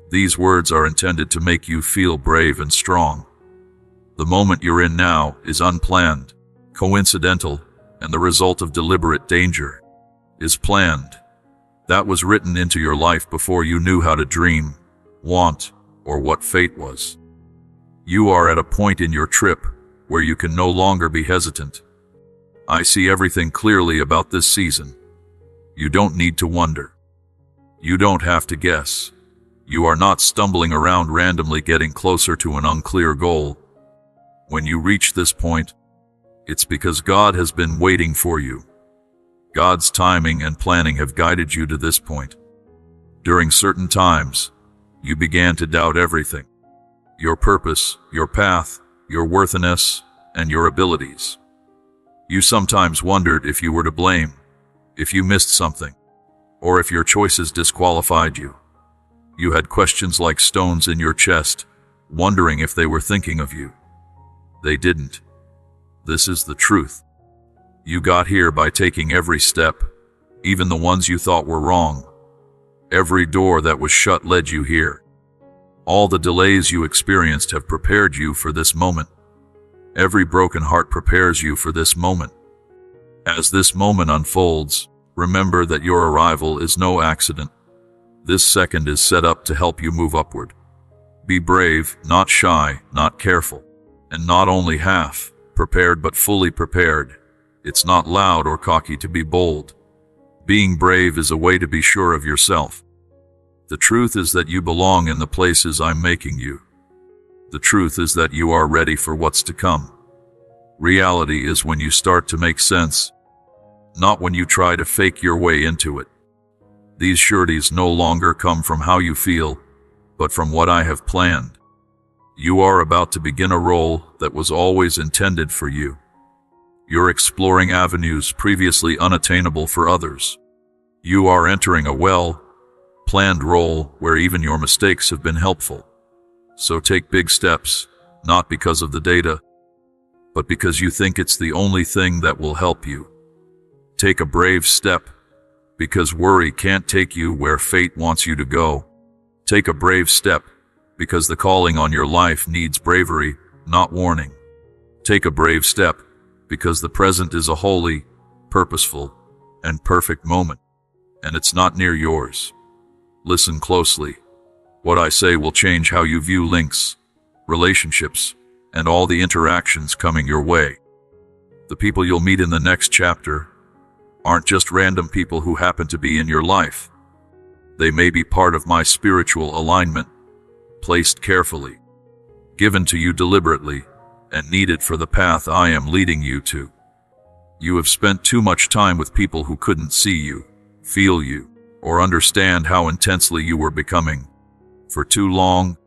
These words are intended to make you feel brave and strong. The moment you're in now is unplanned, coincidental, and the result of deliberate danger is planned. That was written into your life before you knew how to dream, want, or what fate was. You are at a point in your trip where you can no longer be hesitant. I see everything clearly about this season. You don't need to wonder. You don't have to guess. You are not stumbling around randomly getting closer to an unclear goal. When you reach this point, it's because God has been waiting for you. God's timing and planning have guided you to this point. During certain times, you began to doubt everything. Your purpose, your path, your worthiness, and your abilities. You sometimes wondered if you were to blame, if you missed something, or if your choices disqualified you. You had questions like stones in your chest, wondering if they were thinking of you. They didn't. This is the truth. You got here by taking every step, even the ones you thought were wrong. Every door that was shut led you here. All the delays you experienced have prepared you for this moment. Every broken heart prepares you for this moment. As this moment unfolds, remember that your arrival is no accident. This second is set up to help you move upward. Be brave, not shy, not careful, and not only half prepared but fully prepared. It's not loud or cocky to be bold. Being brave is a way to be sure of yourself. The truth is that you belong in the places I'm making you. The truth is that you are ready for what's to come. Reality is when you start to make sense, not when you try to fake your way into it. These sureties no longer come from how you feel, but from what I have planned. You are about to begin a role that was always intended for you. You're exploring avenues previously unattainable for others. You are entering a well-planned role where even your mistakes have been helpful. So take big steps, not because of the data, but because you think it's the only thing that will help you. Take a brave step, because worry can't take you where fate wants you to go. Take a brave step, because the calling on your life needs bravery, not warning. Take a brave step, because the present is a holy, purposeful, and perfect moment, and it's not near yours. Listen closely. What I say will change how you view links, relationships, and all the interactions coming your way. The people you'll meet in the next chapter aren't just random people who happen to be in your life. They may be part of my spiritual alignment, placed carefully, given to you deliberately, and needed for the path I am leading you to. You have spent too much time with people who couldn't see you, feel you, or understand how intensely you were becoming. For too long,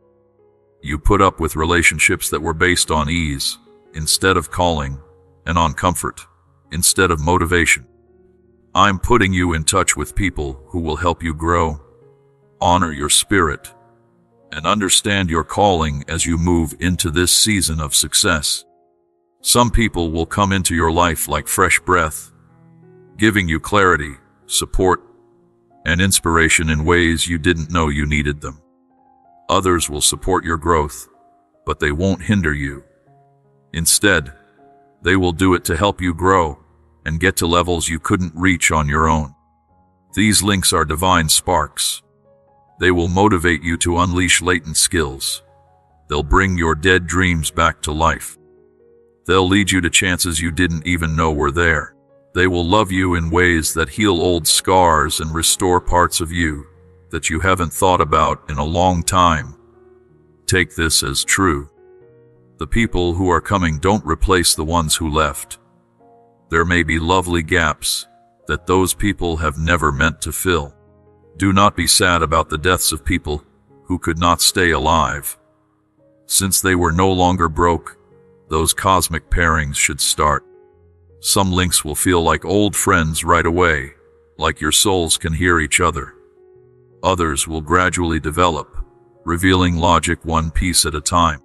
you put up with relationships that were based on ease, instead of calling, and on comfort, instead of motivation. I'm putting you in touch with people who will help you grow, honor your spirit, and understand your calling as you move into this season of success. Some people will come into your life like fresh breath, giving you clarity, support, and inspiration in ways you didn't know you needed them. Others will support your growth, but they won't hinder you. Instead, they will do it to help you grow and get to levels you couldn't reach on your own. These links are divine sparks. They will motivate you to unleash latent skills. They'll bring your dead dreams back to life. They'll lead you to chances you didn't even know were there. They will love you in ways that heal old scars and restore parts of you that you haven't thought about in a long time. Take this as true. The people who are coming don't replace the ones who left. There may be lovely gaps that those people have never meant to fill. Do not be sad about the deaths of people who could not stay alive. Since they were no longer broke, those cosmic pairings should start. Some links will feel like old friends right away, like your souls can hear each other. Others will gradually develop, revealing logic one piece at a time.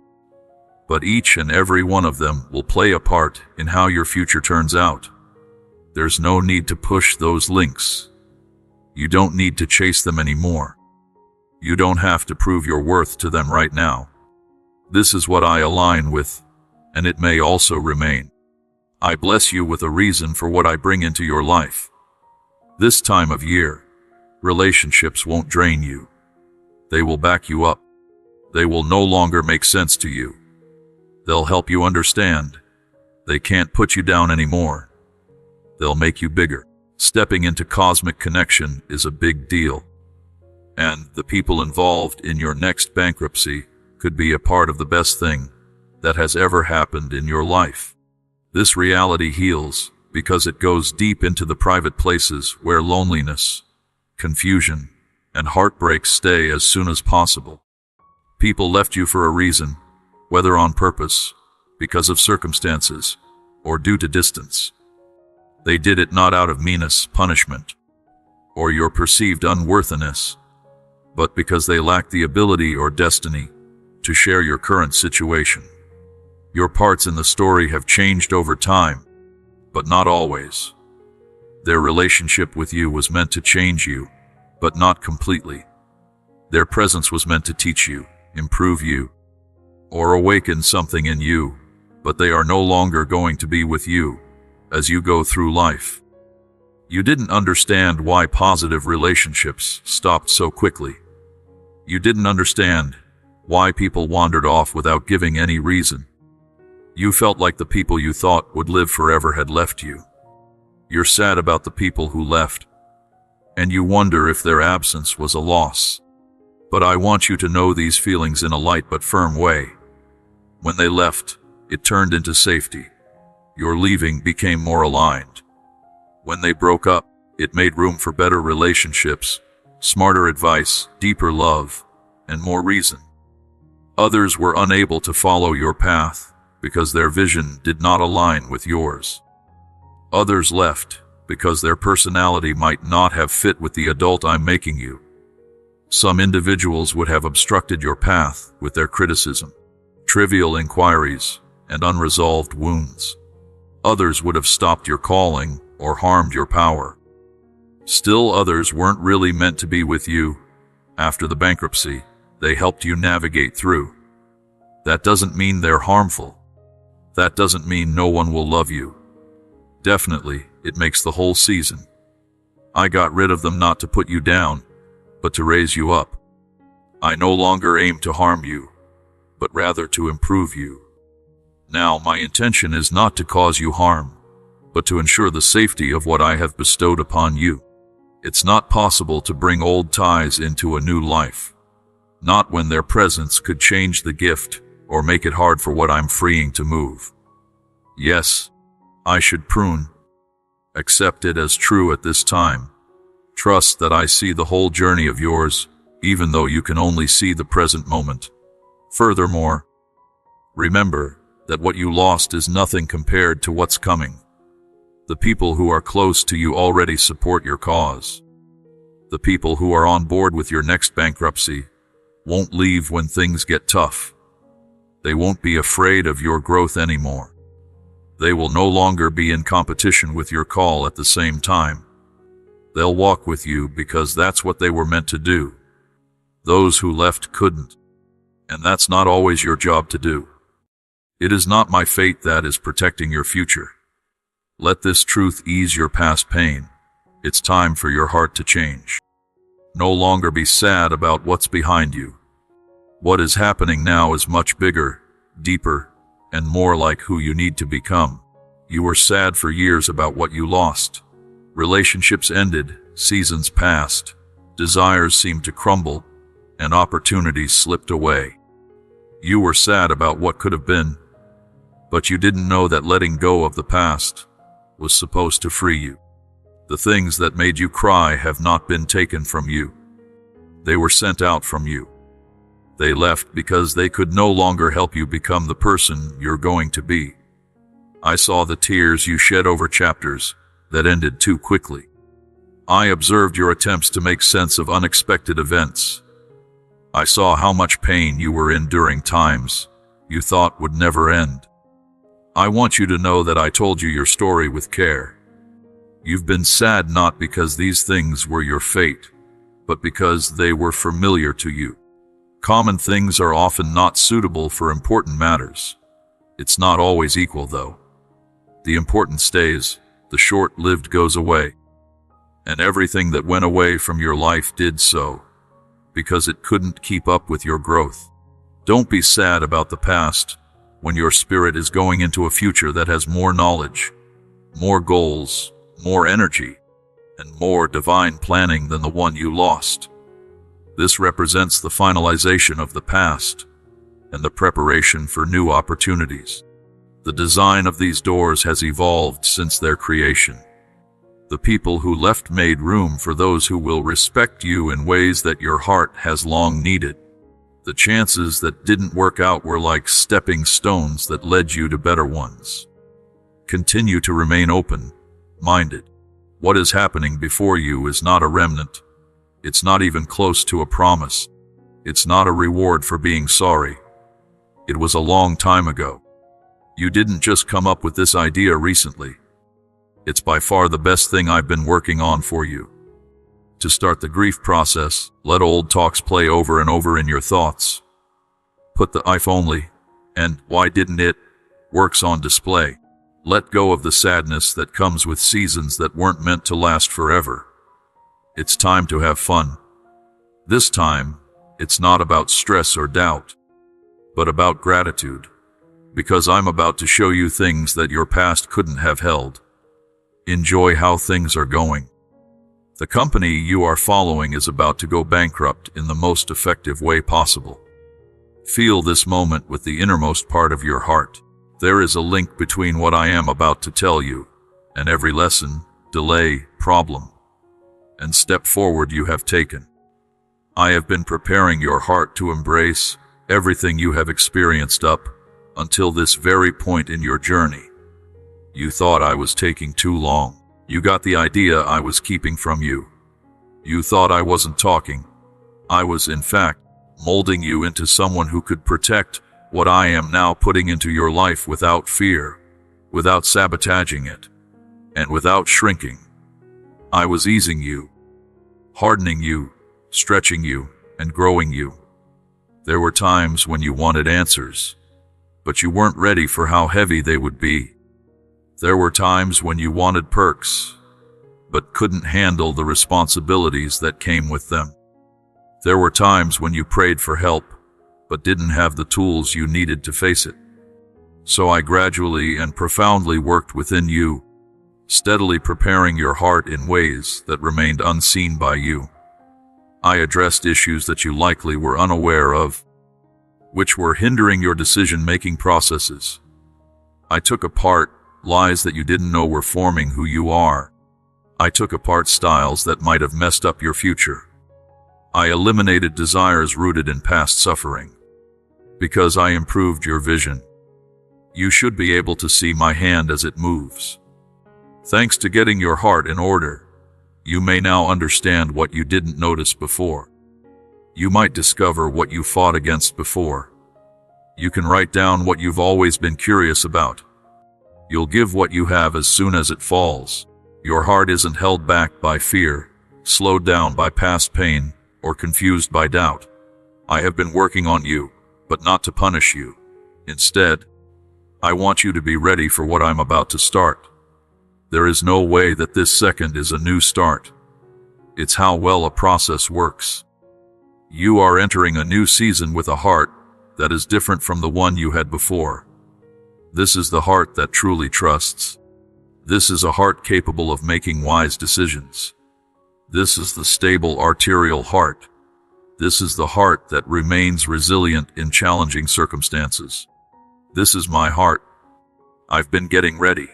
But each and every one of them will play a part in how your future turns out. There's no need to push those links. You don't need to chase them anymore. You don't have to prove your worth to them right now. This is what I align with, and it may also remain. I bless you with a reason for what I bring into your life. This time of year, relationships won't drain you. They will back you up. They will no longer make sense to you. They'll help you understand. They can't put you down anymore. They'll make you bigger. Stepping into cosmic connection is a big deal. And the people involved in your next bankruptcy could be a part of the best thing that has ever happened in your life. This reality heals because it goes deep into the private places where loneliness, confusion, and heartbreak stay as soon as possible. People left you for a reason, whether on purpose, because of circumstances, or due to distance. They did it not out of meanness, punishment, or your perceived unworthiness, but because they lacked the ability or destiny to share your current situation. Your parts in the story have changed over time, but not always. Their relationship with you was meant to change you, but not completely. Their presence was meant to teach you, improve you, or awaken something in you, but they are no longer going to be with you as you go through life. You didn't understand why positive relationships stopped so quickly. You didn't understand why people wandered off without giving any reason. You felt like the people you thought would live forever had left you. You're sad about the people who left, and you wonder if their absence was a loss. But I want you to know these feelings in a light but firm way. When they left, it turned into safety. Your leaving became more aligned. When they broke up, it made room for better relationships, smarter advice, deeper love, and more reason. Others were unable to follow your path because their vision did not align with yours. Others left because their personality might not have fit with the adult I'm making you. Some individuals would have obstructed your path with their criticism, trivial inquiries, and unresolved wounds. Others would have stopped your calling or harmed your power. Still others weren't really meant to be with you. After the bankruptcy, they helped you navigate through. That doesn't mean they're harmful. That doesn't mean no one will love you. Definitely, it makes the whole season. I got rid of them not to put you down, but to raise you up. I no longer aim to harm you, but rather to improve you. Now, my intention is not to cause you harm, but to ensure the safety of what I have bestowed upon you. It's not possible to bring old ties into a new life, not when their presence could change the gift or make it hard for what I'm freeing to move. Yes, I should prune. Accept it as true at this time. Trust that I see the whole journey of yours, even though you can only see the present moment. Furthermore, remember that what you lost is nothing compared to what's coming. The people who are close to you already support your cause. The people who are on board with your next bankruptcy won't leave when things get tough. They won't be afraid of your growth anymore. They will no longer be in competition with your call at the same time. They'll walk with you because that's what they were meant to do. Those who left couldn't, and that's not always your job to do. It is not my fate that is protecting your future. Let this truth ease your past pain. It's time for your heart to change. No longer be sad about what's behind you. What is happening now is much bigger, deeper, and more like who you need to become. You were sad for years about what you lost. Relationships ended, seasons passed, desires seemed to crumble, and opportunities slipped away. You were sad about what could have been, but you didn't know that letting go of the past was supposed to free you. The things that made you cry have not been taken from you. They were sent out from you. They left because they could no longer help you become the person you're going to be. I saw the tears you shed over chapters that ended too quickly. I observed your attempts to make sense of unexpected events. I saw how much pain you were in during times you thought would never end. I want you to know that I told you your story with care. You've been sad not because these things were your fate, but because they were familiar to you. Common things are often not suitable for important matters. It's not always equal, though. The important stays, the short-lived goes away. And everything that went away from your life did so, because it couldn't keep up with your growth. Don't be sad about the past when your spirit is going into a future that has more knowledge, more goals, more energy, and more divine planning than the one you lost. This represents the finalization of the past and the preparation for new opportunities. The design of these doors has evolved since their creation. The people who left made room for those who will respect you in ways that your heart has long needed. The chances that didn't work out were like stepping stones that led you to better ones. Continue to remain open-minded. What is happening before you is not a remnant. It's not even close to a promise. It's not a reward for being sorry. It was a long time ago. You didn't just come up with this idea recently. It's by far the best thing I've been working on for you. To start the grief process, let old talks play over and over in your thoughts. Put the "if only" and "why didn't it" works on display. Let go of the sadness that comes with seasons that weren't meant to last forever. It's time to have fun. This time, it's not about stress or doubt, but about gratitude, because I'm about to show you things that your past couldn't have held. Enjoy how things are going. The company you are following is about to go bankrupt in the most effective way possible. Feel this moment with the innermost part of your heart. There is a link between what I am about to tell you and every lesson, delay, problem, and step forward you have taken. I have been preparing your heart to embrace everything you have experienced up until this very point in your journey. You thought I was taking too long. You got the idea I was keeping from you. You thought I wasn't talking. I was, in fact, molding you into someone who could protect what I am now putting into your life without fear, without sabotaging it, and without shrinking. I was easing you, hardening you, stretching you, and growing you. There were times when you wanted answers, but you weren't ready for how heavy they would be. There were times when you wanted perks, but couldn't handle the responsibilities that came with them. There were times when you prayed for help, but didn't have the tools you needed to face it. So I gradually and profoundly worked within you, steadily preparing your heart in ways that remained unseen by you. I addressed issues that you likely were unaware of, which were hindering your decision-making processes. I took apart lies that you didn't know were forming who you are. I took apart styles that might have messed up your future. I eliminated desires rooted in past suffering. Because I improved your vision, you should be able to see my hand as it moves. Thanks to getting your heart in order, you may now understand what you didn't notice before. You might discover what you fought against before. You can write down what you've always been curious about. You'll give what you have as soon as it falls. Your heart isn't held back by fear, slowed down by past pain, or confused by doubt. I have been working on you, but not to punish you. Instead, I want you to be ready for what I'm about to start. There is no way that this second is a new start. It's how well a process works. You are entering a new season with a heart that is different from the one you had before. This is the heart that truly trusts. This is a heart capable of making wise decisions. This is the stable arterial heart. This is the heart that remains resilient in challenging circumstances. This is my heart. I've been getting ready.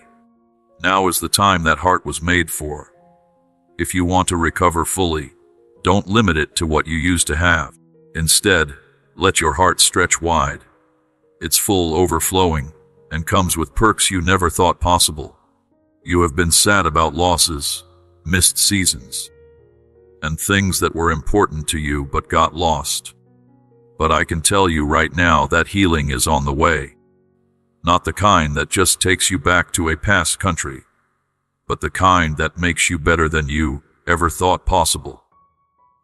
Now is the time that heart was made for. If you want to recover fully, don't limit it to what you used to have. Instead, let your heart stretch wide. It's full, overflowing, and comes with perks you never thought possible. You have been sad about losses, missed seasons, and things that were important to you but got lost. But I can tell you right now that healing is on the way. Not the kind that just takes you back to a past country, but the kind that makes you better than you ever thought possible.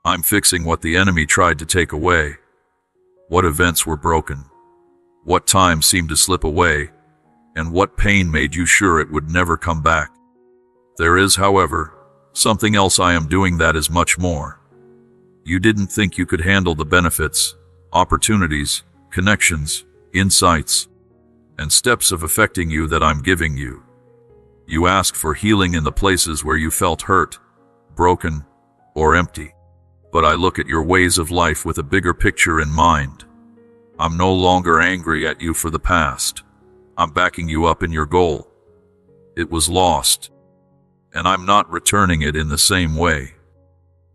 I'm fixing what the enemy tried to take away. What events were broken? What time seemed to slip away? And what pain made you sure it would never come back? There is, however, something else I am doing that is much more. You didn't think you could handle the benefits, opportunities, connections, insights, and steps of affecting you that I'm giving you. You asked for healing in the places where you felt hurt, broken, or empty. But I look at your ways of life with a bigger picture in mind. I'm no longer angry at you for the past. I'm backing you up in your goal. It was lost, and I'm not returning it in the same way.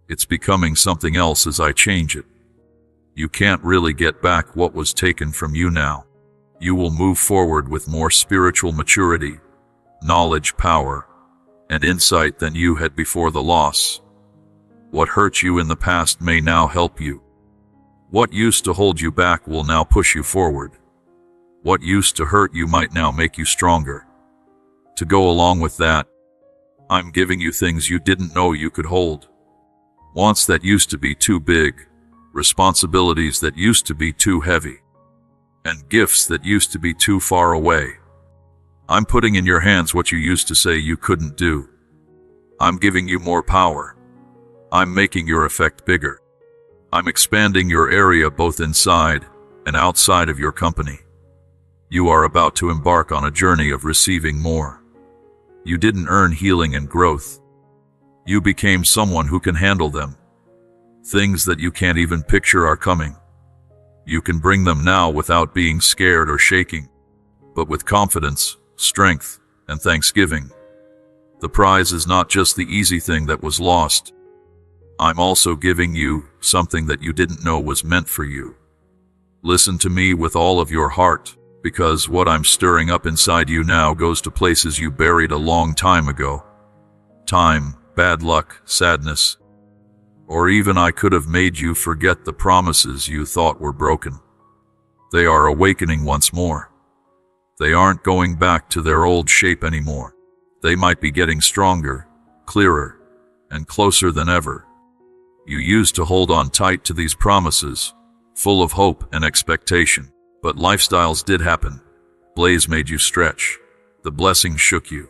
It's becoming something else as I change it. You can't really get back what was taken from you now. You will move forward with more spiritual maturity, knowledge, power, and insight than you had before the loss. What hurt you in the past may now help you. What used to hold you back will now push you forward. What used to hurt you might now make you stronger. To go along with that, I'm giving you things you didn't know you could hold. Wants that used to be too big, responsibilities that used to be too heavy, and gifts that used to be too far away. I'm putting in your hands what you used to say you couldn't do. I'm giving you more power. I'm making your effect bigger. I'm expanding your area both inside and outside of your company. You are about to embark on a journey of receiving more. You didn't earn healing and growth. You became someone who can handle them. Things that you can't even picture are coming. You can bring them now without being scared or shaking, but with confidence, strength, and thanksgiving. The prize is not just the easy thing that was lost. I'm also giving you something that you didn't know was meant for you. Listen to me with all of your heart, because what I'm stirring up inside you now goes to places you buried a long time ago. Time, bad luck, sadness, or even I could have made you forget the promises you thought were broken. They are awakening once more. They aren't going back to their old shape anymore. They might be getting stronger, clearer, and closer than ever. You used to hold on tight to these promises, full of hope and expectation. But lifestyles did happen. Blaze made you stretch. The blessings shook you.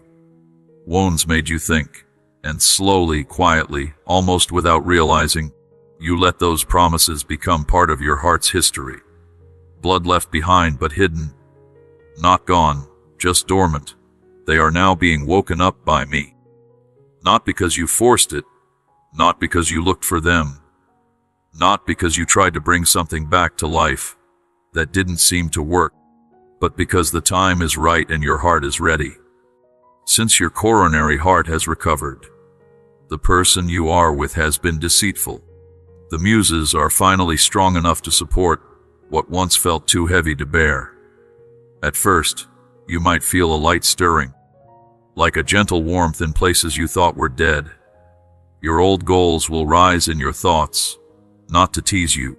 Wounds made you think, and slowly, quietly, almost without realizing, you let those promises become part of your heart's history. Blood left behind but hidden. Not gone, just dormant. They are now being woken up by me. Not because you forced it, not because you looked for them, not because you tried to bring something back to life that didn't seem to work, but because the time is right and your heart is ready. Since your coronary heart has recovered, the person you are with has been deceitful. The muses are finally strong enough to support what once felt too heavy to bear. At first, you might feel a light stirring, like a gentle warmth in places you thought were dead. Your old goals will rise in your thoughts, not to tease you,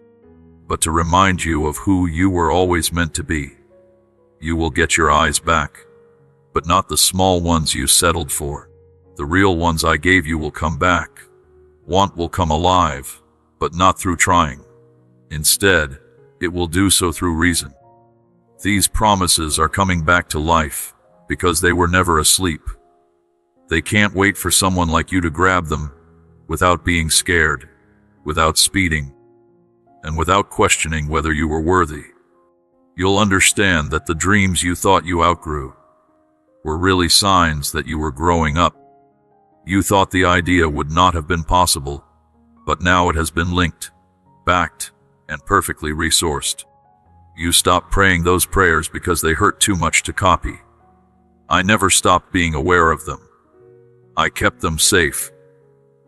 but to remind you of who you were always meant to be. You will get your eyes back, but not the small ones you settled for. The real ones I gave you will come back. Want will come alive, but not through trying. Instead, it will do so through reason. These promises are coming back to life because they were never asleep. They can't wait for someone like you to grab them without being scared, without speeding, and without questioning whether you were worthy. You'll understand that the dreams you thought you outgrew were really signs that you were growing up. You thought the idea would not have been possible, but now it has been linked, backed, and perfectly resourced. You stopped praying those prayers because they hurt too much to copy. I never stopped being aware of them. I kept them safe.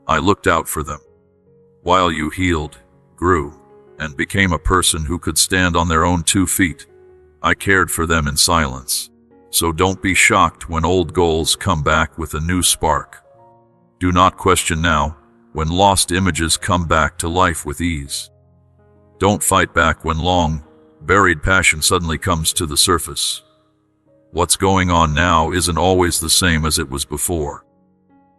I looked out for them. While you healed, grew, and became a person who could stand on their own 2 feet, I cared for them in silence. So don't be shocked when old goals come back with a new spark. Do not question now when lost images come back to life with ease. Don't fight back when long, buried passion suddenly comes to the surface. What's going on now isn't always the same as it was before.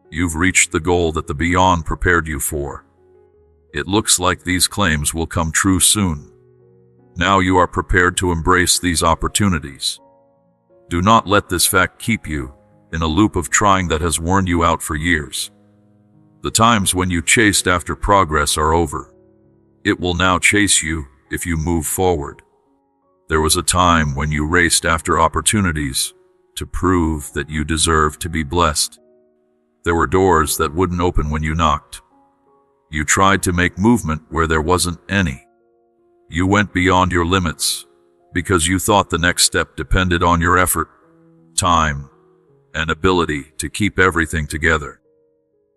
You've reached the goal that the beyond prepared you for. It looks like these claims will come true soon. Now you are prepared to embrace these opportunities. Do not let this fact keep you in a loop of trying that has worn you out for years. The times when you chased after progress are over. It will now chase you if you move forward. There was a time when you raced after opportunities to prove that you deserved to be blessed. There were doors that wouldn't open when you knocked. You tried to make movement where there wasn't any. You went beyond your limits because you thought the next step depended on your effort, time, and ability to keep everything together.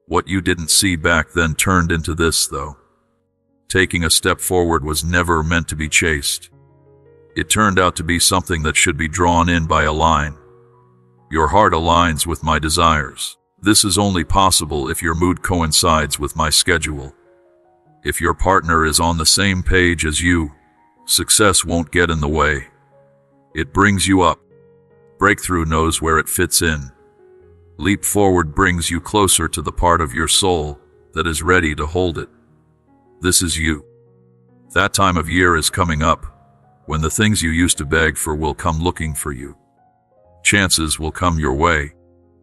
What you didn't see back then turned into this, though. Taking a step forward was never meant to be chased. It turned out to be something that should be drawn in by a line. Your heart aligns with my desires. This is only possible if your mood coincides with my schedule. If your partner is on the same page as you, success won't get in the way. It brings you up. Breakthrough knows where it fits in. Leap forward brings you closer to the part of your soul that is ready to hold it. This is you. That time of year is coming up, when the things you used to beg for will come looking for you. Chances will come your way.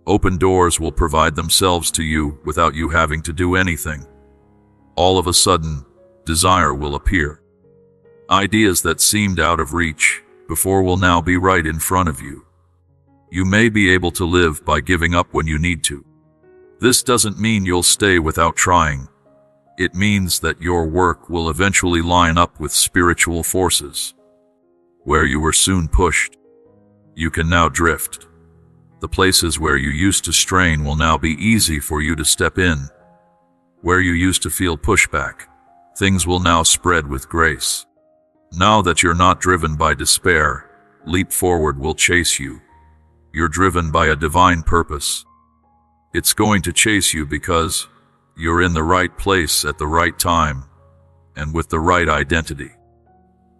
Open doors will provide themselves to you without you having to do anything. All of a sudden, desire will appear. Ideas that seemed out of reach before will now be right in front of you. You may be able to live by giving up when you need to. This doesn't mean you'll stay without trying. It means that your work will eventually line up with spiritual forces. Where you were soon pushed, you can now drift. The places where you used to strain will now be easy for you to step in. Where you used to feel pushback, things will now spread with grace. Now that you're not driven by despair, leap forward will chase you. You're driven by a divine purpose. It's going to chase you because you're in the right place at the right time and with the right identity.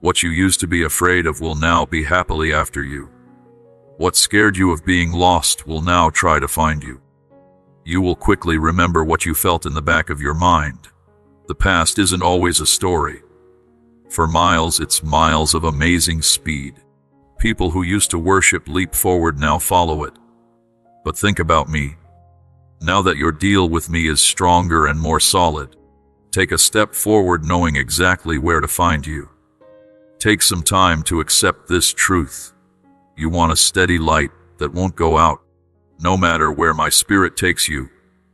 What you used to be afraid of will now be happily after you. What scared you of being lost will now try to find you. You will quickly remember what you felt in the back of your mind. The past isn't always a story. For miles, it's miles of amazing speed. People who used to worship leap forward now follow it. But think about me. Now that your deal with me is stronger and more solid, take a step forward knowing exactly where to find you. Take some time to accept this truth. You want a steady light that won't go out. No matter where my spirit takes you,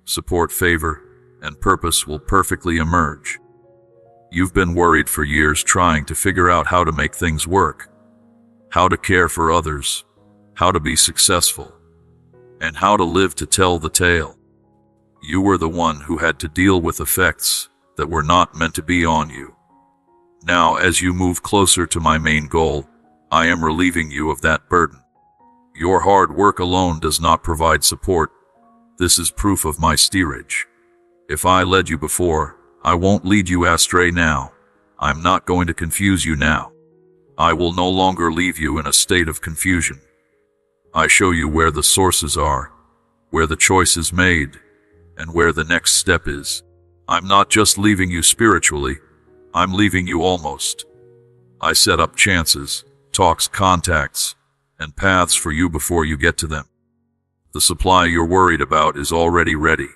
support, favor, and purpose will perfectly emerge. You've been worried for years trying to figure out how to make things work, how to care for others, how to be successful, and how to live to tell the tale. You were the one who had to deal with effects that were not meant to be on you. Now, as you move closer to my main goal, I am relieving you of that burden. Your hard work alone does not provide support. This is proof of my steerage. If I led you before, I won't lead you astray now. I'm not going to confuse you now. I will no longer leave you in a state of confusion. I show you where the sources are, where the choice is made, and where the next step is. I'm not just leaving you spiritually, I'm leaving you almost. I set up chances, talks, contacts, and paths for you before you get to them. The supply you're worried about is already ready.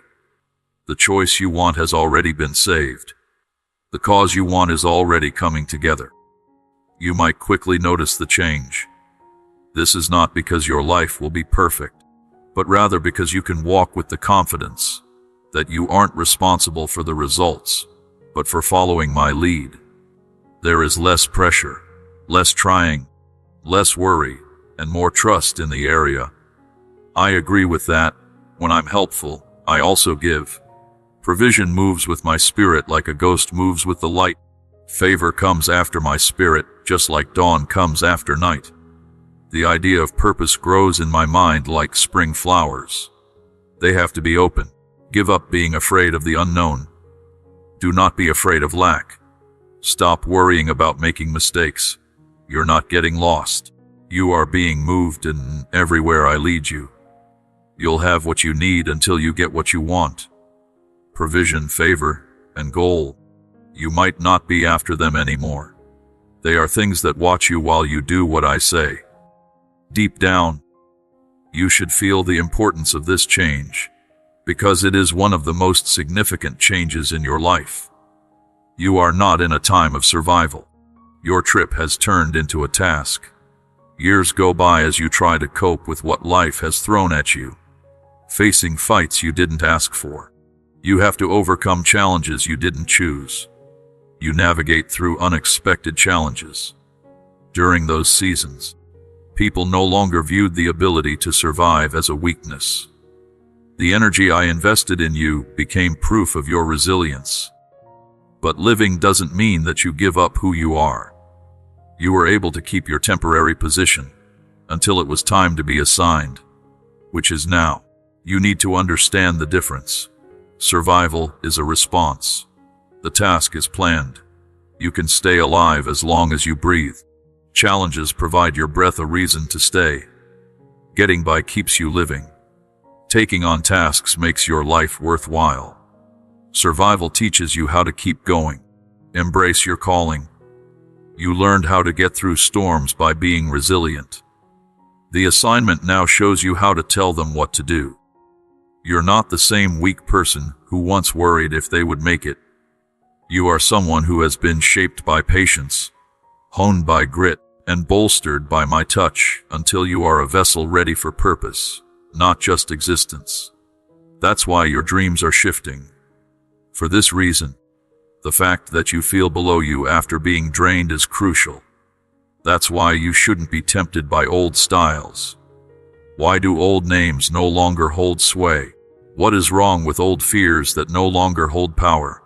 The choice you want has already been saved. The cause you want is already coming together. You might quickly notice the change. This is not because your life will be perfect, but rather because you can walk with the confidence that you aren't responsible for the results, but for following my lead. There is less pressure, less trying, less worry, and more trust in the area. I agree with that. When I'm helpful, I also give. Provision moves with my spirit like a ghost moves with the light. Favor comes after my spirit, just like dawn comes after night. The idea of purpose grows in my mind like spring flowers. They have to be open. Give up being afraid of the unknown. Do not be afraid of lack. Stop worrying about making mistakes. You're not getting lost. You are being moved, and everywhere I lead you, you'll have what you need until you get what you want. Provision, favor, and goal. You might not be after them anymore. They are things that watch you while you do what I say. Deep down, you should feel the importance of this change, because it is one of the most significant changes in your life. You are not in a time of survival. Your trip has turned into a task. Years go by as you try to cope with what life has thrown at you, facing fights you didn't ask for. You have to overcome challenges you didn't choose. You navigate through unexpected challenges. During those seasons, people no longer viewed the ability to survive as a weakness. The energy I invested in you became proof of your resilience. But living doesn't mean that you give up who you are. You were able to keep your temporary position until it was time to be assigned, which is now. You need to understand the difference. Survival is a response. The task is planned. You can stay alive as long as you breathe. Challenges provide your breath a reason to stay. Getting by keeps you living. Taking on tasks makes your life worthwhile. Survival teaches you how to keep going. Embrace your calling. You learned how to get through storms by being resilient. The assignment now shows you how to tell them what to do. You're not the same weak person who once worried if they would make it. You are someone who has been shaped by patience, honed by grit, and bolstered by my touch until you are a vessel ready for purpose, not just existence. That's why your dreams are shifting. For this reason, the fact that you feel below you after being drained is crucial. That's why you shouldn't be tempted by old styles. Why do old names no longer hold sway? What is wrong with old fears that no longer hold power?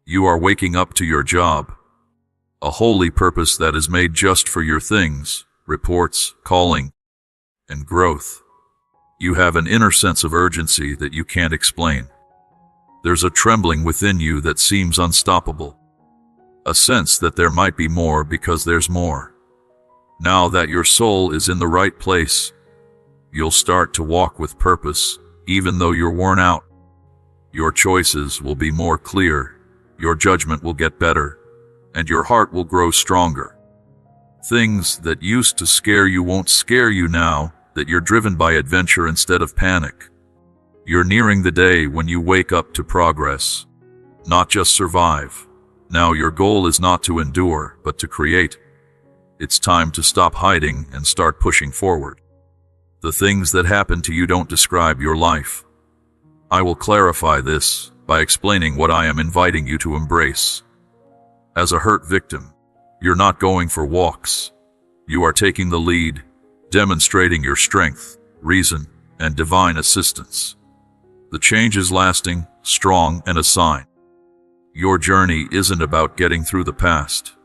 You are waking up to your job, a holy purpose that is made just for your things, reports, calling, and growth. You have an inner sense of urgency that you can't explain. There's a trembling within you that seems unstoppable, a sense that there might be more because there's more. Now that your soul is in the right place, you'll start to walk with purpose, even though you're worn out. Your choices will be more clear, your judgment will get better, and your heart will grow stronger. Things that used to scare you won't scare you now that you're driven by adventure instead of panic. You're nearing the day when you wake up to progress, not just survive. Now your goal is not to endure, but to create. It's time to stop hiding and start pushing forward. The things that happen to you don't describe your life. I will clarify this by explaining what I am inviting you to embrace. As a hurt victim, you're not going for walks. You are taking the lead, demonstrating your strength, reason, and divine assistance. The change is lasting, strong, and a sign. Your journey isn't about getting through the past.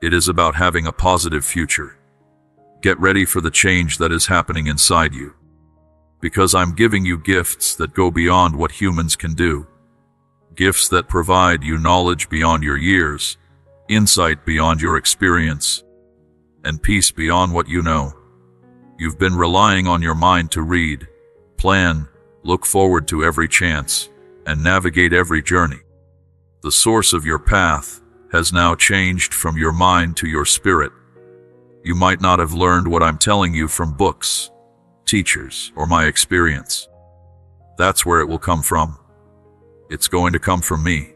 It is about having a positive future. Get ready for the change that is happening inside you. Because I'm giving you gifts that go beyond what humans can do. Gifts that provide you knowledge beyond your years, insight beyond your experience, and peace beyond what you know. You've been relying on your mind to read, plan, look forward to every chance, and navigate every journey. The source of your path has now changed from your mind to your spirit. You might not have learned what I'm telling you from books, teachers, or my experience. That's where it will come from. It's going to come from me.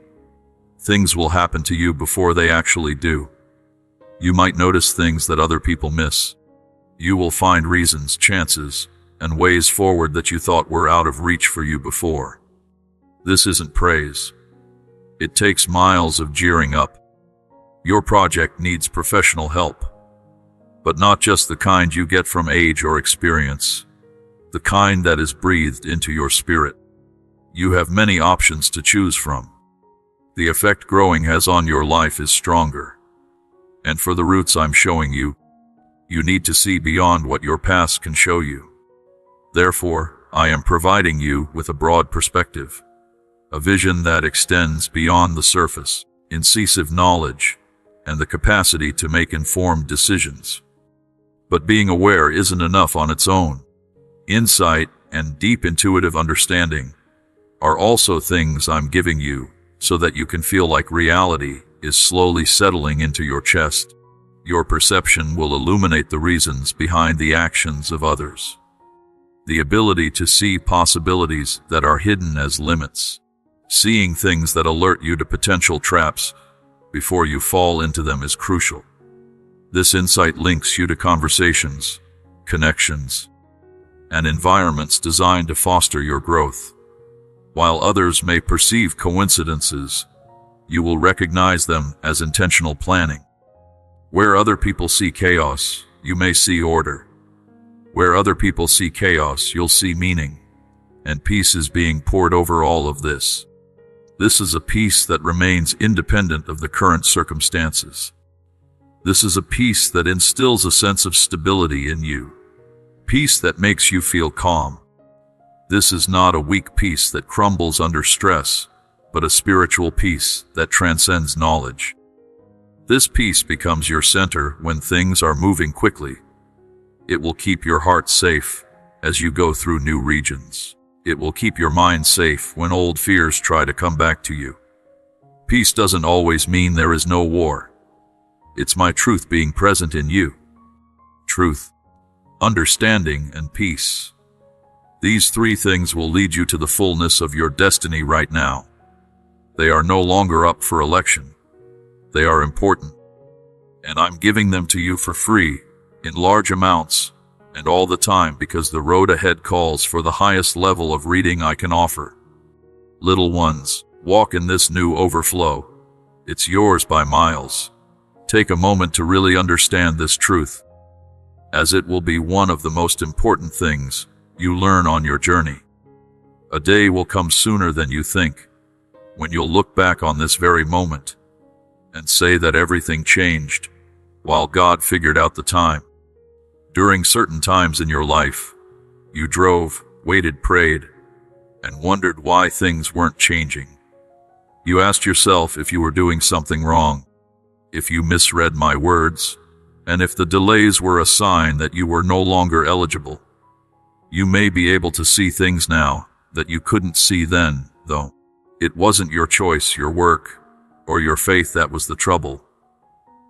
Things will happen to you before they actually do. You might notice things that other people miss. You will find reasons, chances, and ways forward that you thought were out of reach for you before. This isn't praise. It takes miles of gearing up. Your project needs professional help. But not just the kind you get from age or experience. The kind that is breathed into your spirit. You have many options to choose from. The effect growing has on your life is stronger. And for the roots I'm showing you, you need to see beyond what your past can show you. Therefore, I am providing you with a broad perspective. A vision that extends beyond the surface, incisive knowledge, and the capacity to make informed decisions. But being aware isn't enough on its own. Insight and deep intuitive understanding are also things I'm giving you so that you can feel like reality is slowly settling into your chest. Your perception will illuminate the reasons behind the actions of others. The ability to see possibilities that are hidden as limits. Seeing things that alert you to potential traps before you fall into them is crucial. This insight links you to conversations, connections, and environments designed to foster your growth. While others may perceive coincidences, you will recognize them as intentional planning. Where other people see chaos, you may see order. Where other people see chaos, you'll see meaning, and peace is being poured over all of this. This is a peace that remains independent of the current circumstances. This is a peace that instills a sense of stability in you. Peace that makes you feel calm. This is not a weak peace that crumbles under stress, but a spiritual peace that transcends knowledge. This peace becomes your center when things are moving quickly. It will keep your heart safe as you go through new regions. It will keep your mind safe when old fears try to come back to you. Peace doesn't always mean there is no war. It's my truth being present in you. Truth, understanding, and peace. These three things will lead you to the fullness of your destiny right now. They are no longer up for election. They are important. And I'm giving them to you for free, in large amounts, and all the time because the road ahead calls for the highest level of reading I can offer. Little ones, walk in this new overflow. It's yours by miles. Take a moment to really understand this truth, as it will be one of the most important things you learn on your journey. A day will come sooner than you think, when you'll look back on this very moment and say that everything changed while God figured out the time. During certain times in your life, you drove, waited, prayed, and wondered why things weren't changing. You asked yourself if you were doing something wrong, if you misread my words, and if the delays were a sign that you were no longer eligible. You may be able to see things now that you couldn't see then, though. It wasn't your choice, your work, or your faith that was the trouble.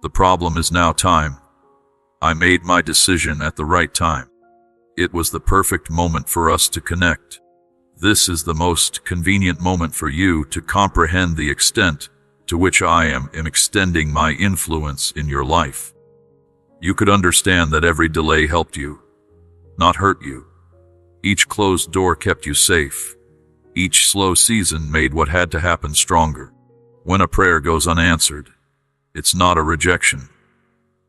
The problem is now time. I made my decision at the right time. It was the perfect moment for us to connect. This is the most convenient moment for you to comprehend the extent to which I am extending my influence in your life. You could understand that every delay helped you, not hurt you. Each closed door kept you safe. Each slow season made what had to happen stronger. When a prayer goes unanswered, it's not a rejection,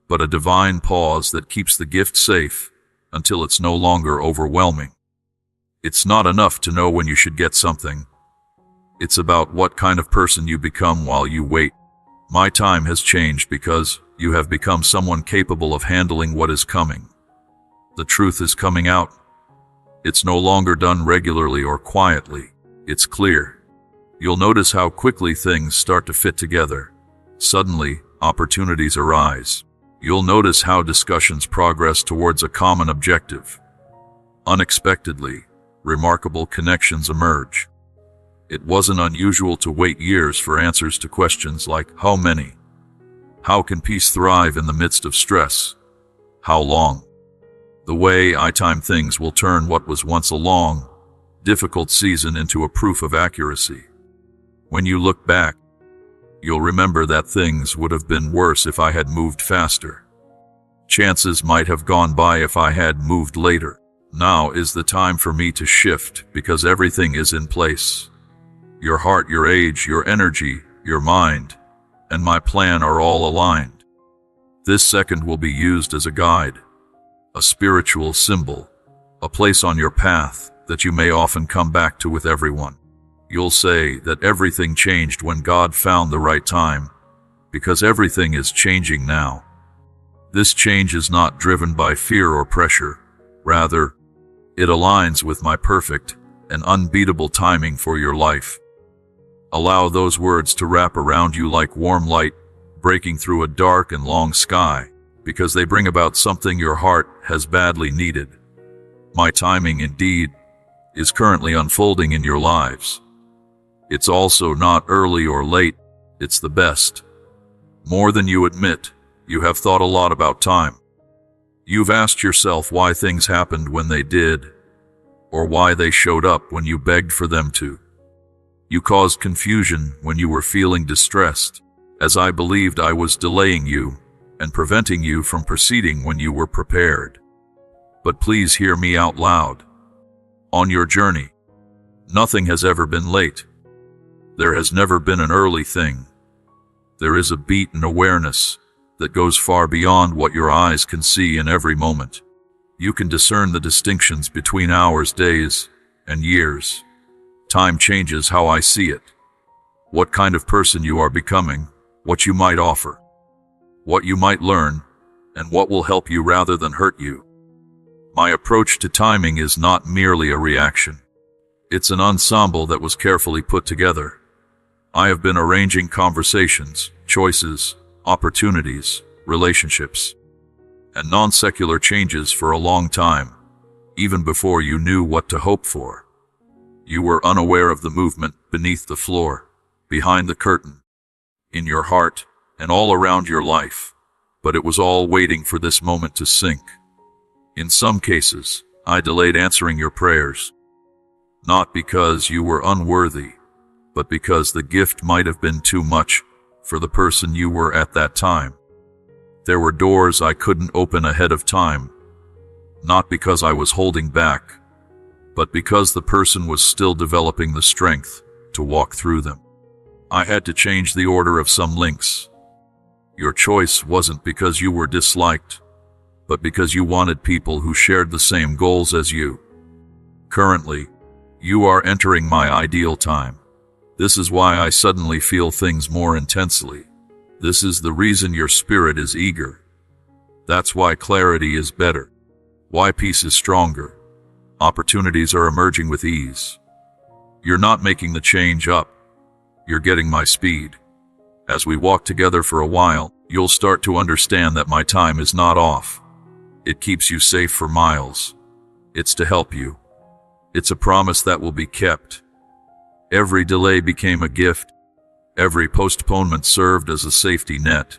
but a divine pause that keeps the gift safe until it's no longer overwhelming. It's not enough to know when you should get something. It's about what kind of person you become while you wait. My time has changed because you have become someone capable of handling what is coming. The truth is coming out. It's no longer done regularly or quietly. It's clear. You'll notice how quickly things start to fit together. Suddenly, opportunities arise. You'll notice how discussions progress towards a common objective. Unexpectedly, remarkable connections emerge. It wasn't unusual to wait years for answers to questions like, how many? How can peace thrive in the midst of stress? How long? The way I time things will turn what was once a long, difficult season into a proof of accuracy. When you look back, you'll remember that things would have been worse if I had moved faster. Chances might have gone by if I had moved later. Now is the time for me to shift because everything is in place. Your heart, your age, your energy, your mind, and my plan are all aligned. This second will be used as a guide, a spiritual symbol, a place on your path that you may often come back to with everyone. You'll say that everything changed when God found the right time, because everything is changing now. This change is not driven by fear or pressure. Rather, it aligns with my perfect and unbeatable timing for your life. Allow those words to wrap around you like warm light breaking through a dark and long sky, because they bring about something your heart has badly needed. My timing, indeed, is currently unfolding in your lives. It's also not early or late, it's the best. More than you admit, you have thought a lot about time. You've asked yourself why things happened when they did, or why they showed up when you begged for them to. You caused confusion when you were feeling distressed, as I believed I was delaying you and preventing you from proceeding when you were prepared. But please hear me out loud. On your journey, nothing has ever been late. There has never been an early thing. There is a beat and awareness that goes far beyond what your eyes can see in every moment. You can discern the distinctions between hours, days, and years. Time changes how I see it. What kind of person you are becoming, what you might offer, what you might learn, and what will help you rather than hurt you. My approach to timing is not merely a reaction. It's an ensemble that was carefully put together. I have been arranging conversations, choices, opportunities, relationships, and non-secular changes for a long time, even before you knew what to hope for. You were unaware of the movement beneath the floor, behind the curtain, in your heart, and all around your life, but it was all waiting for this moment to sink. In some cases, I delayed answering your prayers, not because you were unworthy, but because the gift might have been too much for the person you were at that time. There were doors I couldn't open ahead of time, not because I was holding back, but because the person was still developing the strength to walk through them. I had to change the order of some links. Your choice wasn't because you were disliked, but because you wanted people who shared the same goals as you. Currently, you are entering my ideal time. This is why I suddenly feel things more intensely. This is the reason your spirit is eager. That's why clarity is better. Why peace is stronger. Opportunities are emerging with ease. You're not making the change up. You're getting my speed. As we walk together for a while, you'll start to understand that my time is not off. It keeps you safe for miles. It's to help you. It's a promise that will be kept. Every delay became a gift. Every postponement served as a safety net.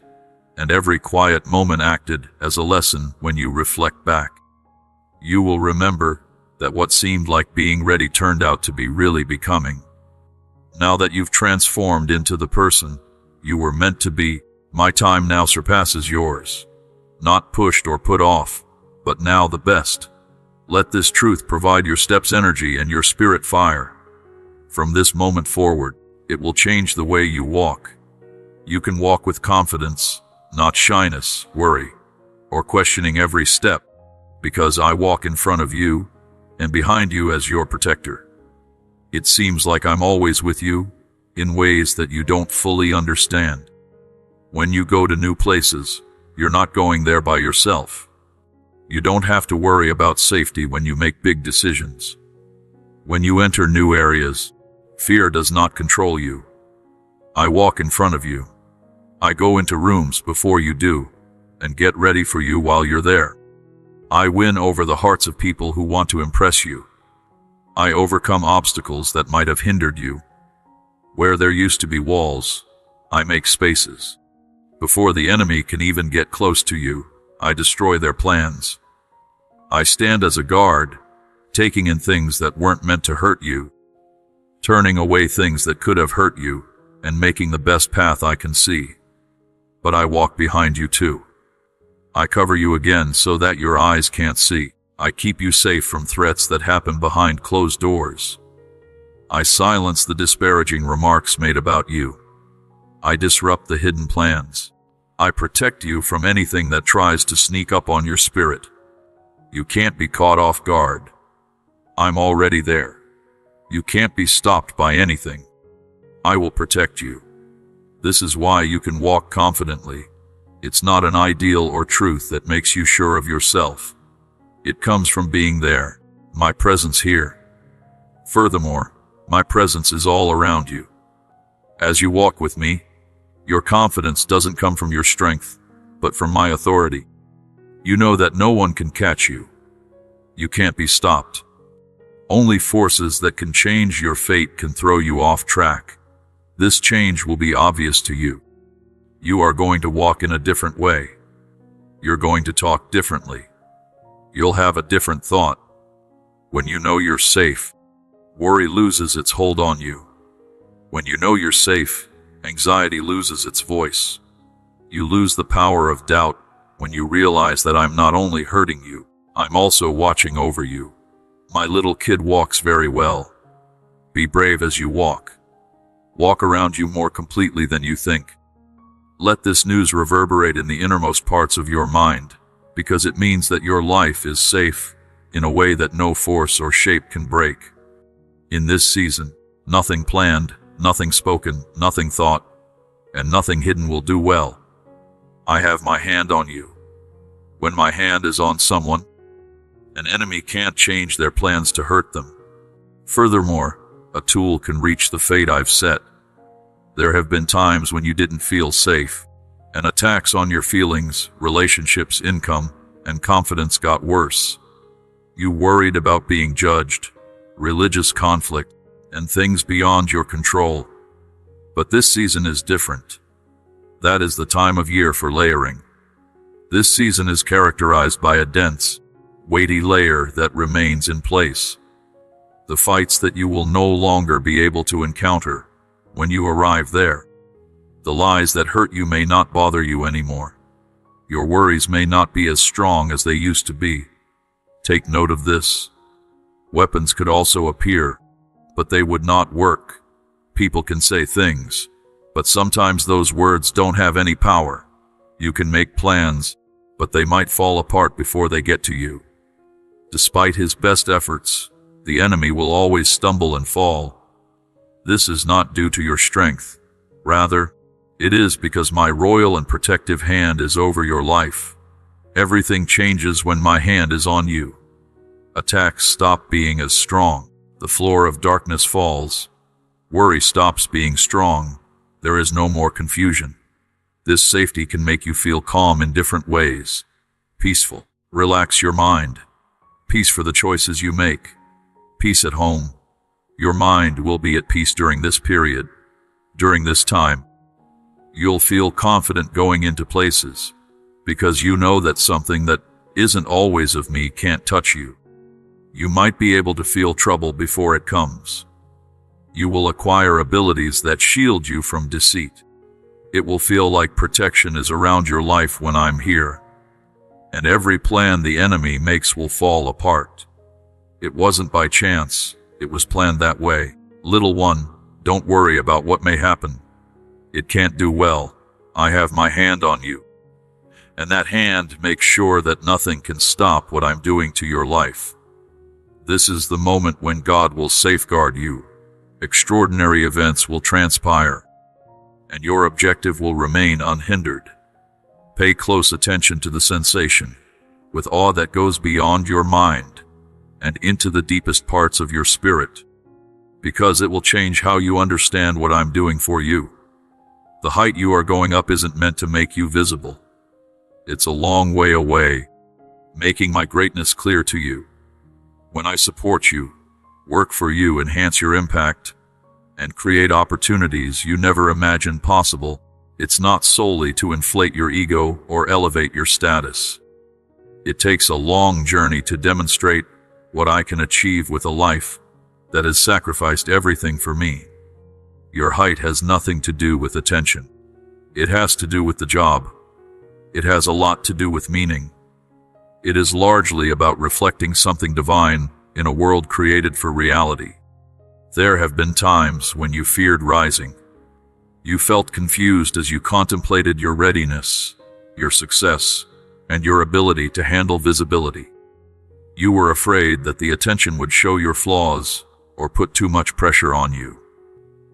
and every quiet moment acted as a lesson when you reflect back. You will remember that what seemed like being ready turned out to be really becoming. Now that you've transformed into the person you were meant to be, my time now surpasses yours. Not pushed or put off, but now the best. Let this truth provide your steps energy and your spirit fire. From this moment forward, it will change the way you walk. You can walk with confidence, not shyness, worry, or questioning every step, because I walk in front of you and behind you as your protector. It seems like I'm always with you in ways that you don't fully understand. When you go to new places, you're not going there by yourself. You don't have to worry about safety when you make big decisions. When you enter new areas, fear does not control you. I walk in front of you. I go into rooms before you do, and get ready for you while you're there. I win over the hearts of people who want to impress you. I overcome obstacles that might have hindered you. Where there used to be walls, I make spaces. Before the enemy can even get close to you, I destroy their plans. I stand as a guard, taking in things that weren't meant to hurt you, turning away things that could have hurt you, and making the best path I can see. But I walk behind you too. I cover you again so that your eyes can't see. I keep you safe from threats that happen behind closed doors. I silence the disparaging remarks made about you. I disrupt the hidden plans. I protect you from anything that tries to sneak up on your spirit. You can't be caught off guard. I'm already there. You can't be stopped by anything. I will protect you. This is why you can walk confidently. It's not an ideal or truth that makes you sure of yourself. It comes from being there, my presence here. Furthermore, my presence is all around you. As you walk with me, your confidence doesn't come from your strength, but from my authority. You know that no one can catch you. You can't be stopped. Only forces that can change your fate can throw you off track. This change will be obvious to you. You are going to walk in a different way. You're going to talk differently. You'll have a different thought. When you know you're safe, worry loses its hold on you. When you know you're safe, anxiety loses its voice. You lose the power of doubt when you realize that I'm not only hurting you, I'm also watching over you. My little kid walks very well. Be brave as you walk. Walk around you more completely than you think. Let this news reverberate in the innermost parts of your mind, because it means that your life is safe in a way that no force or shape can break. In this season, nothing planned, nothing spoken, nothing thought, and nothing hidden will do well. I have my hand on you. When my hand is on someone, an enemy can't change their plans to hurt them. Furthermore, a tool can reach the fate I've set. There have been times when you didn't feel safe, and attacks on your feelings, relationships, income, and confidence got worse. You worried about being judged, religious conflict, and things beyond your control. But this season is different. That is the time of year for layering. This season is characterized by a dense, weighty layer that remains in place. The fights that you will no longer be able to encounter when you arrive there. The lies that hurt you may not bother you anymore. Your worries may not be as strong as they used to be. Take note of this. Weapons could also appear, but they would not work. People can say things, but sometimes those words don't have any power. You can make plans, but they might fall apart before they get to you. Despite his best efforts, the enemy will always stumble and fall. This is not due to your strength. Rather, it is because my royal and protective hand is over your life. Everything changes when my hand is on you. Attacks stop being as strong. The floor of darkness falls. Worry stops being strong. There is no more confusion. This safety can make you feel calm in different ways. Peaceful. Relax your mind. Peace for the choices you make. Peace at home. Your mind will be at peace during this period. During this time, You'll feel confident going into places, because you know that something that isn't always of me can't touch you. You might be able to feel trouble before it comes. You will acquire abilities that shield you from deceit. It will feel like protection is around your life when I'm here, and every plan the enemy makes will fall apart. It wasn't by chance, it was planned that way. Little one, don't worry about what may happen. It can't do well. I have my hand on you. And that hand makes sure that nothing can stop what I'm doing to your life. This is the moment when God will safeguard you. Extraordinary events will transpire, and your objective will remain unhindered. Pay close attention to the sensation, with awe that goes beyond your mind and into the deepest parts of your spirit, because it will change how you understand what I'm doing for you. The height you are going up isn't meant to make you visible. It's a long way away, making my greatness clear to you. When I support you, work for you, enhance your impact, and create opportunities you never imagined possible, it's not solely to inflate your ego or elevate your status. It takes a long journey to demonstrate what I can achieve with a life that has sacrificed everything for me. Your height has nothing to do with attention. It has to do with the job. It has a lot to do with meaning. It is largely about reflecting something divine in a world created for reality. There have been times when you feared rising. You felt confused as you contemplated your readiness, your success, and your ability to handle visibility. You were afraid that the attention would show your flaws or put too much pressure on you.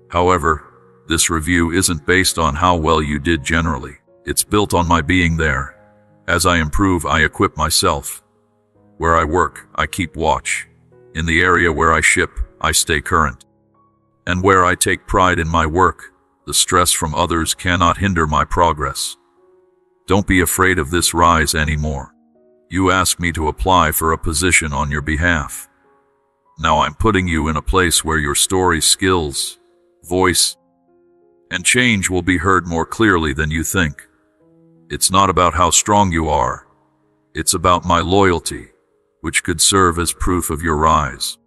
However, this review isn't based on how well you did generally. It's built on my being there. As I improve, I equip myself. Where I work, I keep watch. In the area where I ship, I stay current. And where I take pride in my work, the stress from others cannot hinder my progress. Don't be afraid of this rise anymore. You asked me to apply for a position on your behalf. Now I'm putting you in a place where your story, skills, voice, and change will be heard more clearly than you think. It's not about how strong you are. It's about my loyalty, which could serve as proof of your rise.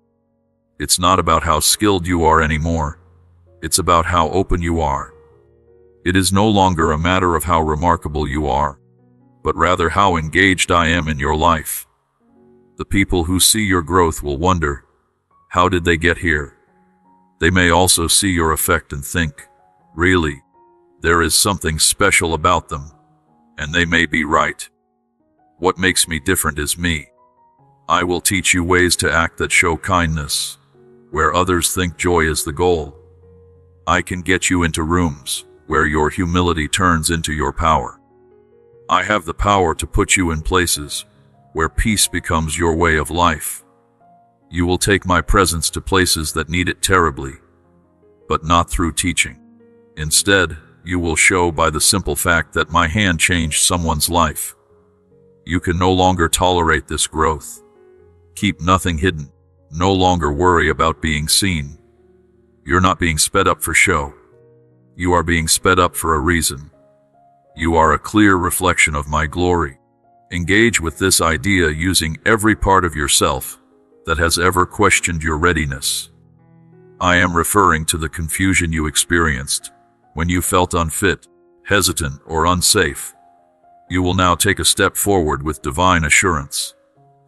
It's not about how skilled you are anymore. It's about how open you are. It is no longer a matter of how remarkable you are, but rather how engaged I am in your life. The people who see your growth will wonder, how did they get here? They may also see your effect and think, really, there is something special about them. And they may be right. What makes me different is me. I will teach you ways to act that show kindness, where others think joy is the goal. I can get you into rooms where your humility turns into your power. I have the power to put you in places where peace becomes your way of life. You will take my presence to places that need it terribly, but not through teaching. Instead, you will show by the simple fact that my hand changed someone's life. You can no longer tolerate this growth. Keep nothing hidden. No longer worry about being seen. You're not being sped up for show. You are being sped up for a reason. You are a clear reflection of my glory. Engage with this idea using every part of yourself that has ever questioned your readiness. I am referring to the confusion you experienced when you felt unfit, hesitant, or unsafe. You will now take a step forward with divine assurance.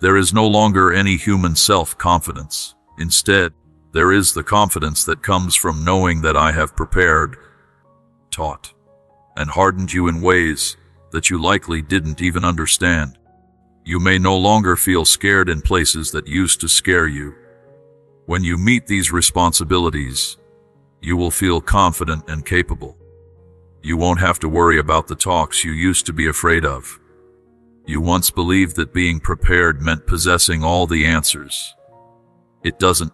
There is no longer any human self-confidence. Instead, there is the confidence that comes from knowing that I have prepared, taught, and hardened you in ways that you likely didn't even understand. You may no longer feel scared in places that used to scare you. When you meet these responsibilities, you will feel confident and capable. You won't have to worry about the talks you used to be afraid of. You once believed that being prepared meant possessing all the answers. It doesn't.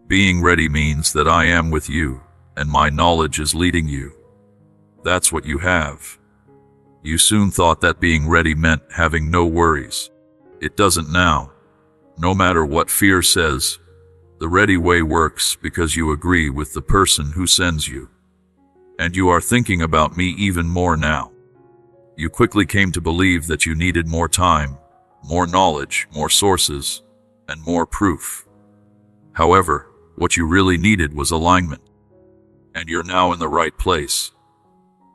Being ready means that I am with you, and my knowledge is leading you. That's what you have. You soon thought that being ready meant having no worries. It doesn't now. No matter what fear says, the ready way works because you agree with the person who sends you. And you are thinking about me even more now. You quickly came to believe that you needed more time, more knowledge, more sources, and more proof. However, what you really needed was alignment. And you're now in the right place.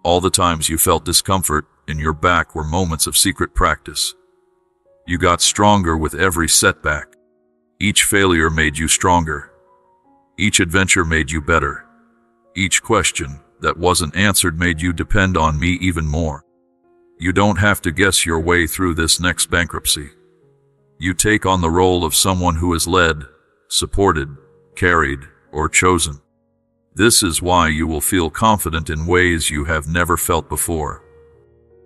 All the times you felt discomfort in your back were moments of secret practice. You got stronger with every setback. Each failure made you stronger. Each adventure made you better. Each question that wasn't answered made you depend on me even more. You don't have to guess your way through this next bankruptcy. You take on the role of someone who is led, supported, carried, or chosen. This is why you will feel confident in ways you have never felt before.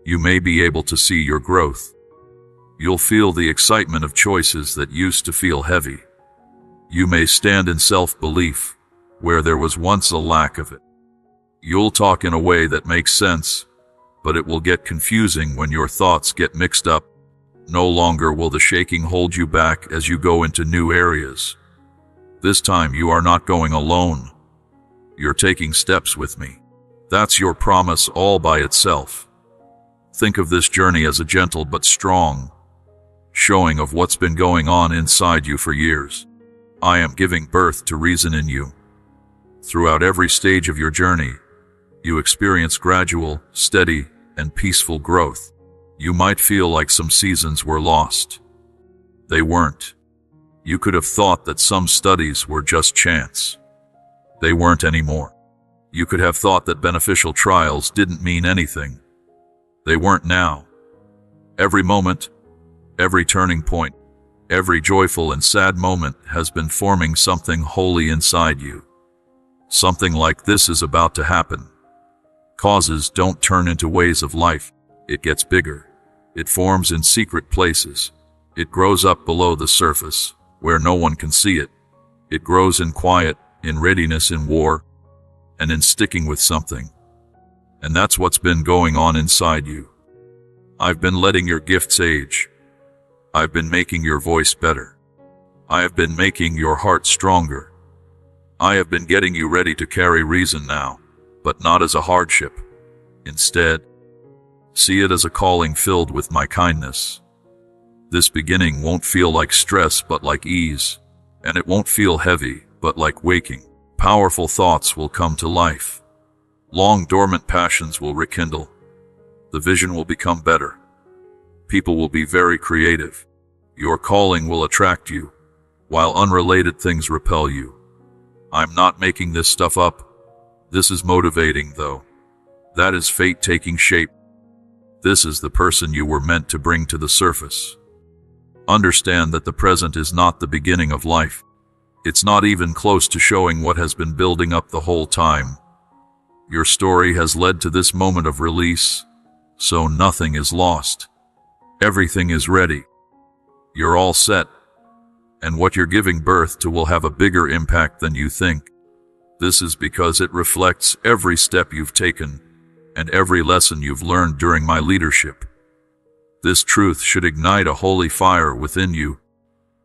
You may be able to see your growth. You'll feel the excitement of choices that used to feel heavy. You may stand in self-belief where there was once a lack of it. You'll talk in a way that makes sense, but it will get confusing when your thoughts get mixed up. No longer will the shaking hold you back as you go into new areas. This time you are not going alone. You're taking steps with me. That's your promise all by itself. Think of this journey as a gentle but strong showing of what's been going on inside you for years. I am giving birth to reason in you. Throughout every stage of your journey, you experience gradual, steady, and peaceful growth. You might feel like some seasons were lost. They weren't. You could have thought that some studies were just chance. They weren't anymore. You could have thought that beneficial trials didn't mean anything. They weren't now. Every moment, every turning point, every joyful and sad moment has been forming something holy inside you. Something like this is about to happen. Causes don't turn into ways of life. It gets bigger. It forms in secret places. It grows up below the surface, where no one can see it. It grows in quiet, in readiness, in war, and in sticking with something. And that's what's been going on inside you. I've been letting your gifts age. I've been making your voice better. I have been making your heart stronger. I have been getting you ready to carry reason now, but not as a hardship. Instead, see it as a calling filled with my kindness. This beginning won't feel like stress but like ease, and it won't feel heavy but like waking. Powerful thoughts will come to life. Long dormant passions will rekindle. The vision will become better. People will be very creative. Your calling will attract you, while unrelated things repel you. I'm not making this stuff up. This is motivating, though. That is fate taking shape. This is the person you were meant to bring to the surface. Understand that the present is not the beginning of life. It's not even close to showing what has been building up the whole time. Your story has led to this moment of release, so nothing is lost. Everything is ready. You're all set. And what you're giving birth to will have a bigger impact than you think. This is because it reflects every step you've taken and every lesson you've learned during my leadership. This truth should ignite a holy fire within you,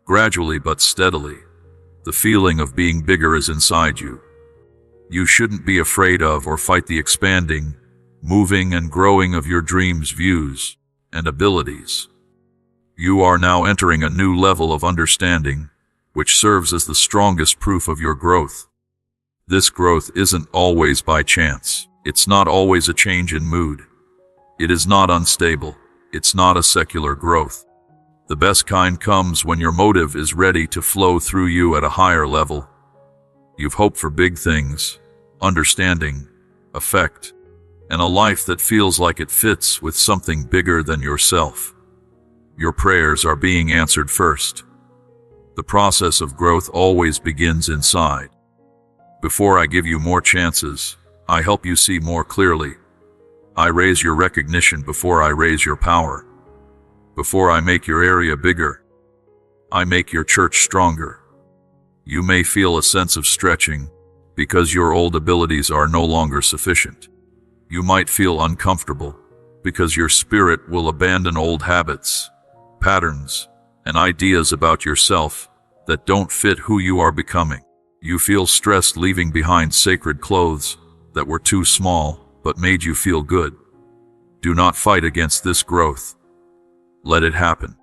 gradually but steadily. The feeling of being bigger is inside you. You shouldn't be afraid of or fight the expanding, moving and growing of your dreams, views, and abilities. You are now entering a new level of understanding, which serves as the strongest proof of your growth. This growth isn't always by chance. It's not always a change in mood. It is not unstable. It's not a secular growth. The best kind comes when your motive is ready to flow through you at a higher level. You've hoped for big things, understanding, effect, and a life that feels like it fits with something bigger than yourself. Your prayers are being answered first. The process of growth always begins inside. Before I give you more chances, I help you see more clearly. I raise your recognition before I raise your power. Before I make your area bigger, I make your church stronger. You may feel a sense of stretching because your old abilities are no longer sufficient. You might feel uncomfortable because your spirit will abandon old habits, patterns, and ideas about yourself that don't fit who you are becoming. You feel stressed leaving behind sacred clothes, that were too small but made you feel good. Do not fight against this growth. Let it happen.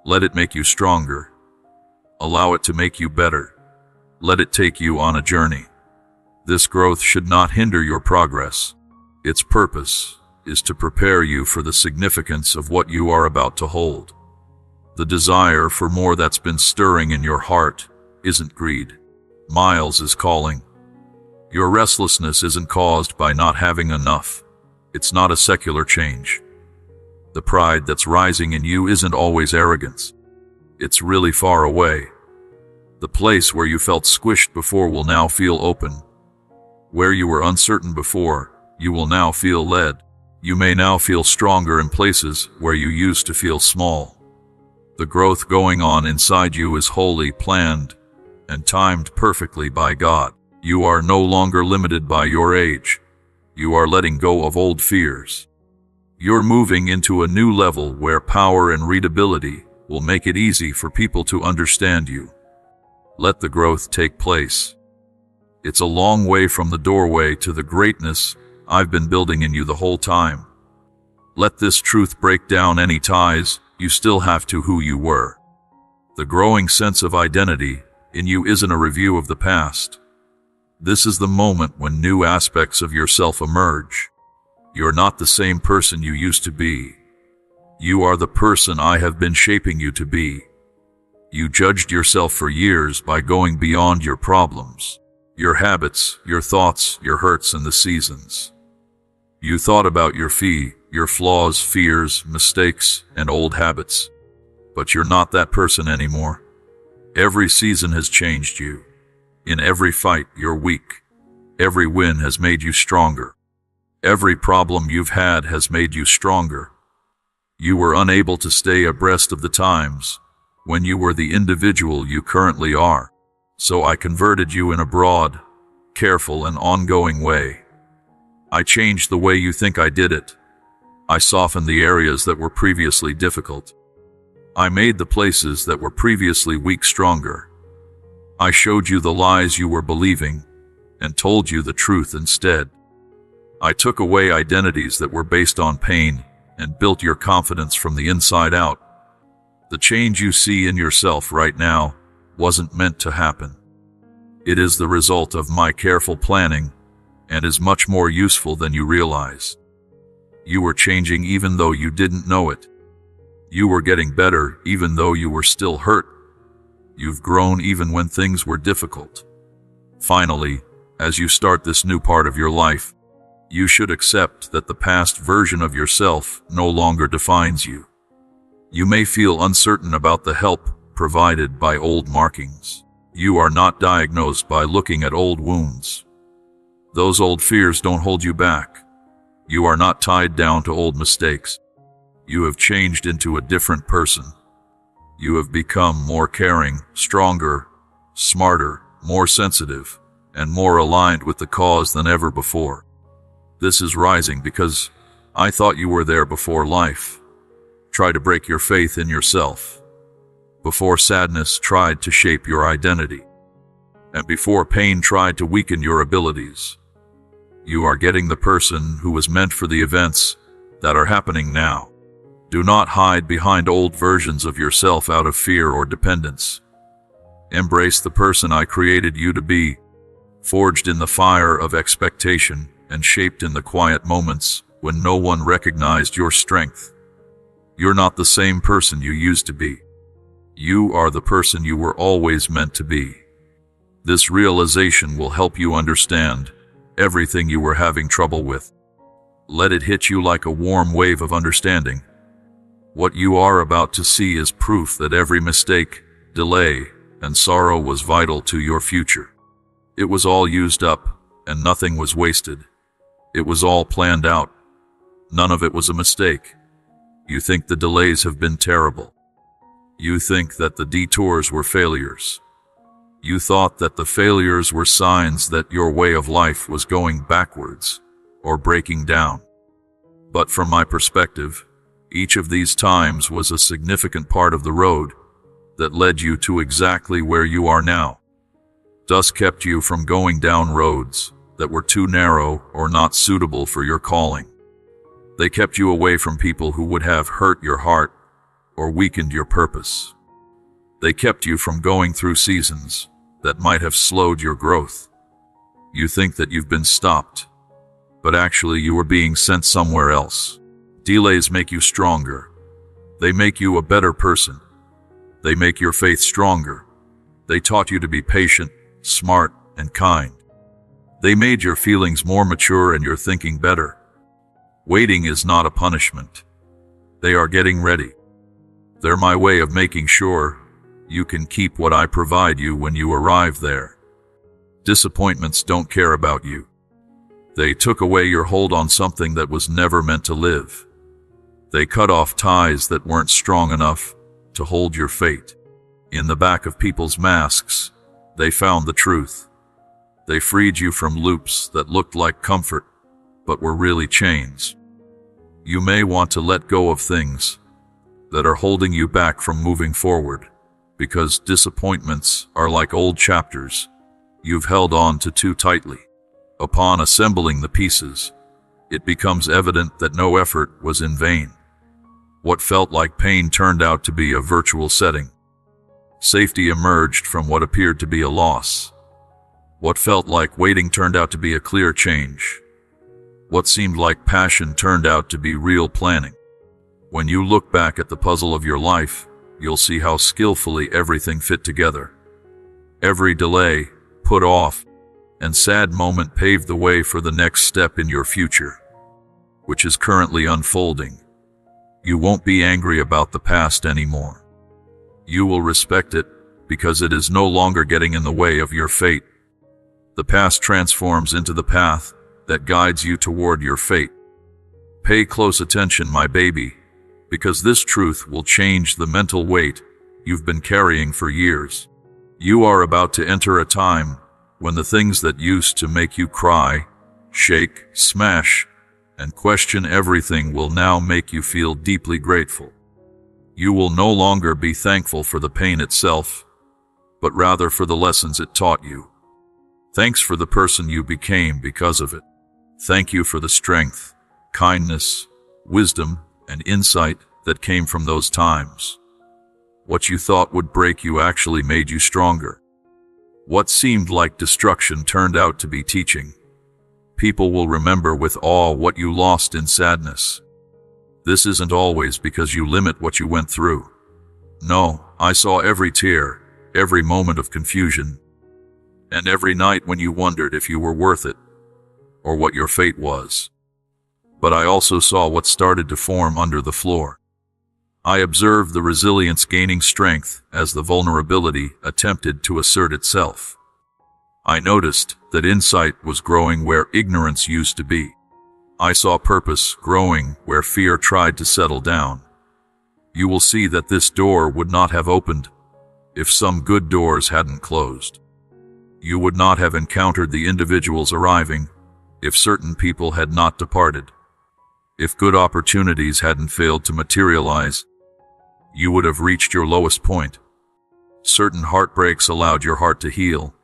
Let it make you stronger. Allow it to make you better. Let it take you on a journey. This growth should not hinder your progress. Its purpose is to prepare you for the significance of what you are about to hold. The desire for more that's been stirring in your heart isn't greed. Miles is calling. Your restlessness isn't caused by not having enough. It's not a secular change. The pride that's rising in you isn't always arrogance. It's really far away. The place where you felt squished before will now feel open. Where you were uncertain before, you will now feel led. You may now feel stronger in places where you used to feel small. The growth going on inside you is wholly planned and timed perfectly by God. You are no longer limited by your age. You are letting go of old fears. You're moving into a new level where power and readability will make it easy for people to understand you. Let the growth take place. It's a long way from the doorway to the greatness I've been building in you the whole time. Let this truth break down any ties you still have to who you were. The growing sense of identity in you isn't a review of the past. This is the moment when new aspects of yourself emerge. You're not the same person you used to be. You are the person I have been shaping you to be. You judged yourself for years by going beyond your problems, your habits, your thoughts, your hurts, and the seasons. You thought about your flaws, fears, mistakes, and old habits. But you're not that person anymore. Every season has changed you. In every fight, you're weak. Every win has made you stronger. Every problem you've had has made you stronger. You were unable to stay abreast of the times when you were the individual you currently are. So I converted you in a broad, careful, and ongoing way. I changed the way you think I did it. I softened the areas that were previously difficult. I made the places that were previously weak stronger. I showed you the lies you were believing and told you the truth instead. I took away identities that were based on pain and built your confidence from the inside out. The change you see in yourself right now wasn't meant to happen. It is the result of my careful planning and is much more useful than you realize. You were changing even though you didn't know it. You were getting better even though you were still hurt. You've grown even when things were difficult. Finally, as you start this new part of your life, you should accept that the past version of yourself no longer defines you. You may feel uncertain about the help provided by old markings. You are not diagnosed by looking at old wounds. Those old fears don't hold you back. You are not tied down to old mistakes. You have changed into a different person. You have become more caring, stronger, smarter, more sensitive, and more aligned with the cause than ever before. This is rising because I thought you were there before life tried to break your faith in yourself, before sadness tried to shape your identity, and before pain tried to weaken your abilities. You are getting the person who was meant for the events that are happening now. Do not hide behind old versions of yourself out of fear or dependence. Embrace the person I created you to be, forged in the fire of expectation and shaped in the quiet moments when no one recognized your strength. You're not the same person you used to be. You are the person you were always meant to be. This realization will help you understand everything you were having trouble with. Let it hit you like a warm wave of understanding. What you are about to see is proof that every mistake, delay, and sorrow was vital to your future. It was all used up, and nothing was wasted. It was all planned out. None of it was a mistake. You think the delays have been terrible. You think that the detours were failures. You thought that the failures were signs that your way of life was going backwards or breaking down. But from my perspective, each of these times was a significant part of the road that led you to exactly where you are now. Dust kept you from going down roads that were too narrow or not suitable for your calling. They kept you away from people who would have hurt your heart or weakened your purpose. They kept you from going through seasons that might have slowed your growth. You think that you've been stopped, but actually you were being sent somewhere else. Delays make you stronger. They make you a better person. They make your faith stronger. They taught you to be patient, smart, and kind. They made your feelings more mature and your thinking better. Waiting is not a punishment. They are getting ready. They're my way of making sure you can keep what I provide you when you arrive there. Disappointments don't care about you. They took away your hold on something that was never meant to live. They cut off ties that weren't strong enough to hold your fate. In the back of people's masks, they found the truth. They freed you from loops that looked like comfort, but were really chains. You may want to let go of things that are holding you back from moving forward, because disappointments are like old chapters you've held on to too tightly. Upon assembling the pieces, it becomes evident that no effort was in vain. What felt like pain turned out to be a virtual setting. Safety emerged from what appeared to be a loss. What felt like waiting turned out to be a clear change. What seemed like passion turned out to be real planning. When you look back at the puzzle of your life, you'll see how skillfully everything fit together. Every delay, put off, and sad moment paved the way for the next step in your future, which is currently unfolding. You won't be angry about the past anymore. You will respect it because it is no longer getting in the way of your fate. The past transforms into the path that guides you toward your fate. Pay close attention, my baby, because this truth will change the mental weight you've been carrying for years. You are about to enter a time when the things that used to make you cry, shake, smash, and question everything will now make you feel deeply grateful. You will no longer be thankful for the pain itself, but rather for the lessons it taught you. Thanks for the person you became because of it. Thank you for the strength, kindness, wisdom, and insight that came from those times. What you thought would break you actually made you stronger. What seemed like destruction turned out to be teaching. People will remember with awe what you lost in sadness. This isn't always because you limit what you went through. No, I saw every tear, every moment of confusion, and every night when you wondered if you were worth it, or what your fate was. But I also saw what started to form under the floor. I observed the resilience gaining strength as the vulnerability attempted to assert itself. I noticed that insight was growing where ignorance used to be. I saw purpose growing where fear tried to settle down. You will see that this door would not have opened if some good doors hadn't closed. You would not have encountered the individuals arriving if certain people had not departed. If good opportunities hadn't failed to materialize, you would have reached your lowest point. Certain heartbreaks allowed your heart to heal.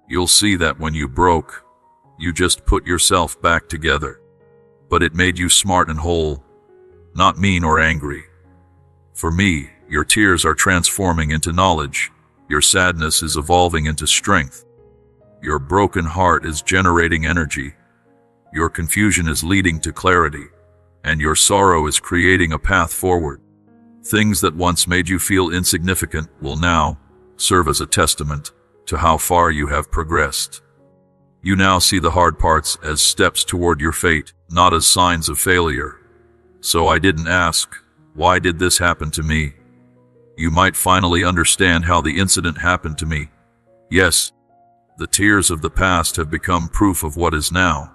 You'll see that when you broke, you just put yourself back together. But it made you smart and whole, not mean or angry. For me, your tears are transforming into knowledge. Your sadness is evolving into strength. Your broken heart is generating energy. Your confusion is leading to clarity, and your sorrow is creating a path forward. Things that once made you feel insignificant will now serve as a testament to how far you have progressed. You now see the hard parts as steps toward your fate, not as signs of failure. So I didn't ask, why did this happen to me? You might finally understand how the incident happened to me. Yes, the tears of the past have become proof of what is now.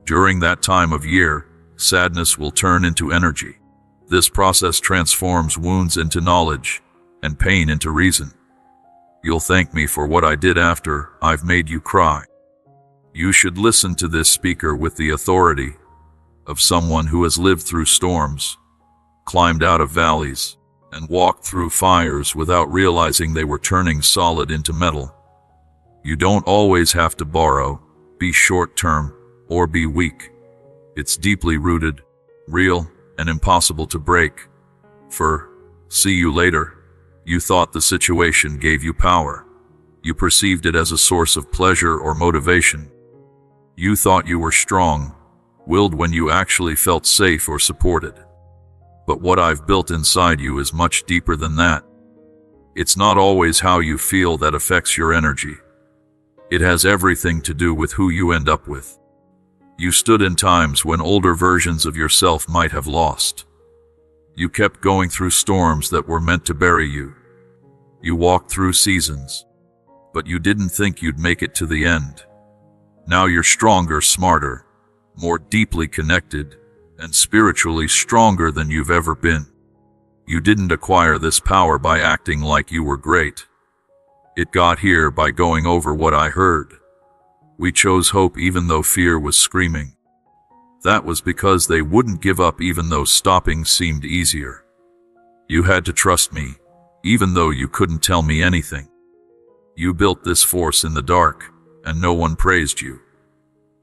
During that time of year, sadness will turn into energy. This process transforms wounds into knowledge and pain into reason. You'll thank me for what I did after I've made you cry. You should listen to this speaker with the authority of someone who has lived through storms, climbed out of valleys, and walked through fires without realizing they were turning solid into metal. You don't always have to borrow, be short-term or be weak. It's deeply rooted, real, and impossible to break. For, see you later, you thought the situation gave you power. You perceived it as a source of pleasure or motivation. You thought you were strong, willed when you actually felt safe or supported. But what I've built inside you is much deeper than that. It's not always how you feel that affects your energy. It has everything to do with who you end up with. You stood in times when older versions of yourself might have lost. You kept going through storms that were meant to bury you. You walked through seasons, but you didn't think you'd make it to the end. Now you're stronger, smarter, more deeply connected, and spiritually stronger than you've ever been. You didn't acquire this power by acting like you were great. It got here by going over what I heard. We chose hope even though fear was screaming. That was because they wouldn't give up even though stopping seemed easier. You had to trust me, even though you couldn't tell me anything. You built this force in the dark, and no one praised you.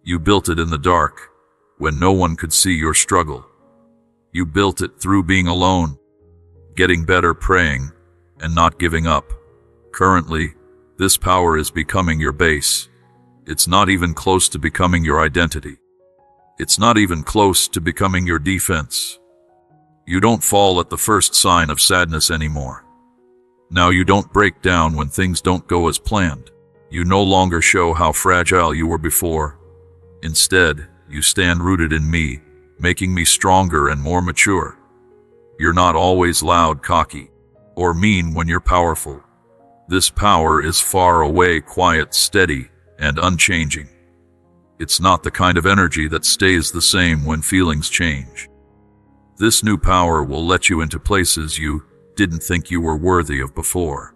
You built it in the dark, when no one could see your struggle. You built it through being alone, getting better, praying, and not giving up. Currently, this power is becoming your base. It's not even close to becoming your identity. It's not even close to becoming your defense. You don't fall at the first sign of sadness anymore. Now you don't break down when things don't go as planned. You no longer show how fragile you were before. Instead, you stand rooted in me, making me stronger and more mature. You're not always loud, cocky, or mean when you're powerful. This power is far away, quiet, steady, and unchanging. It's not the kind of energy that stays the same when feelings change. This new power will let you into places you didn't think you were worthy of before.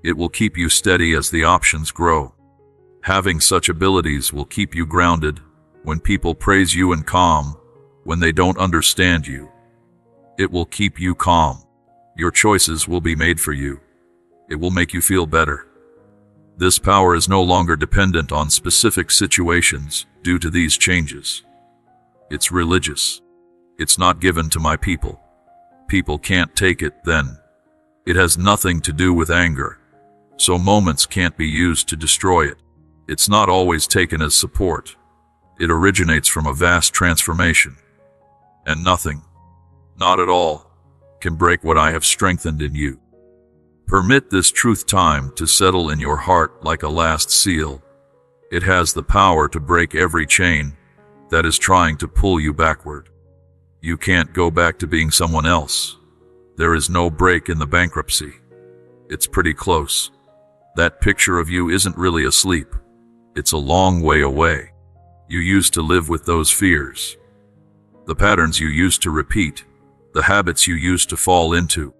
It will keep you steady as the options grow. Having such abilities will keep you grounded when people praise you, and calm when they don't understand you. It will keep you calm. Your choices will be made for you. It will make you feel better. This power is no longer dependent on specific situations due to these changes. It's religious. It's not given to my people. People can't take it then. It has nothing to do with anger, so moments can't be used to destroy it. It's not always taken as support. It originates from a vast transformation. And nothing, not at all, can break what I have strengthened in you. Permit this truth time to settle in your heart like a last seal. It has the power to break every chain that is trying to pull you backward. You can't go back to being someone else. There is no break in the bankruptcy. It's pretty close. That picture of you isn't really asleep. It's a long way away. You used to live with those fears. The patterns you used to repeat, the habits you used to fall into,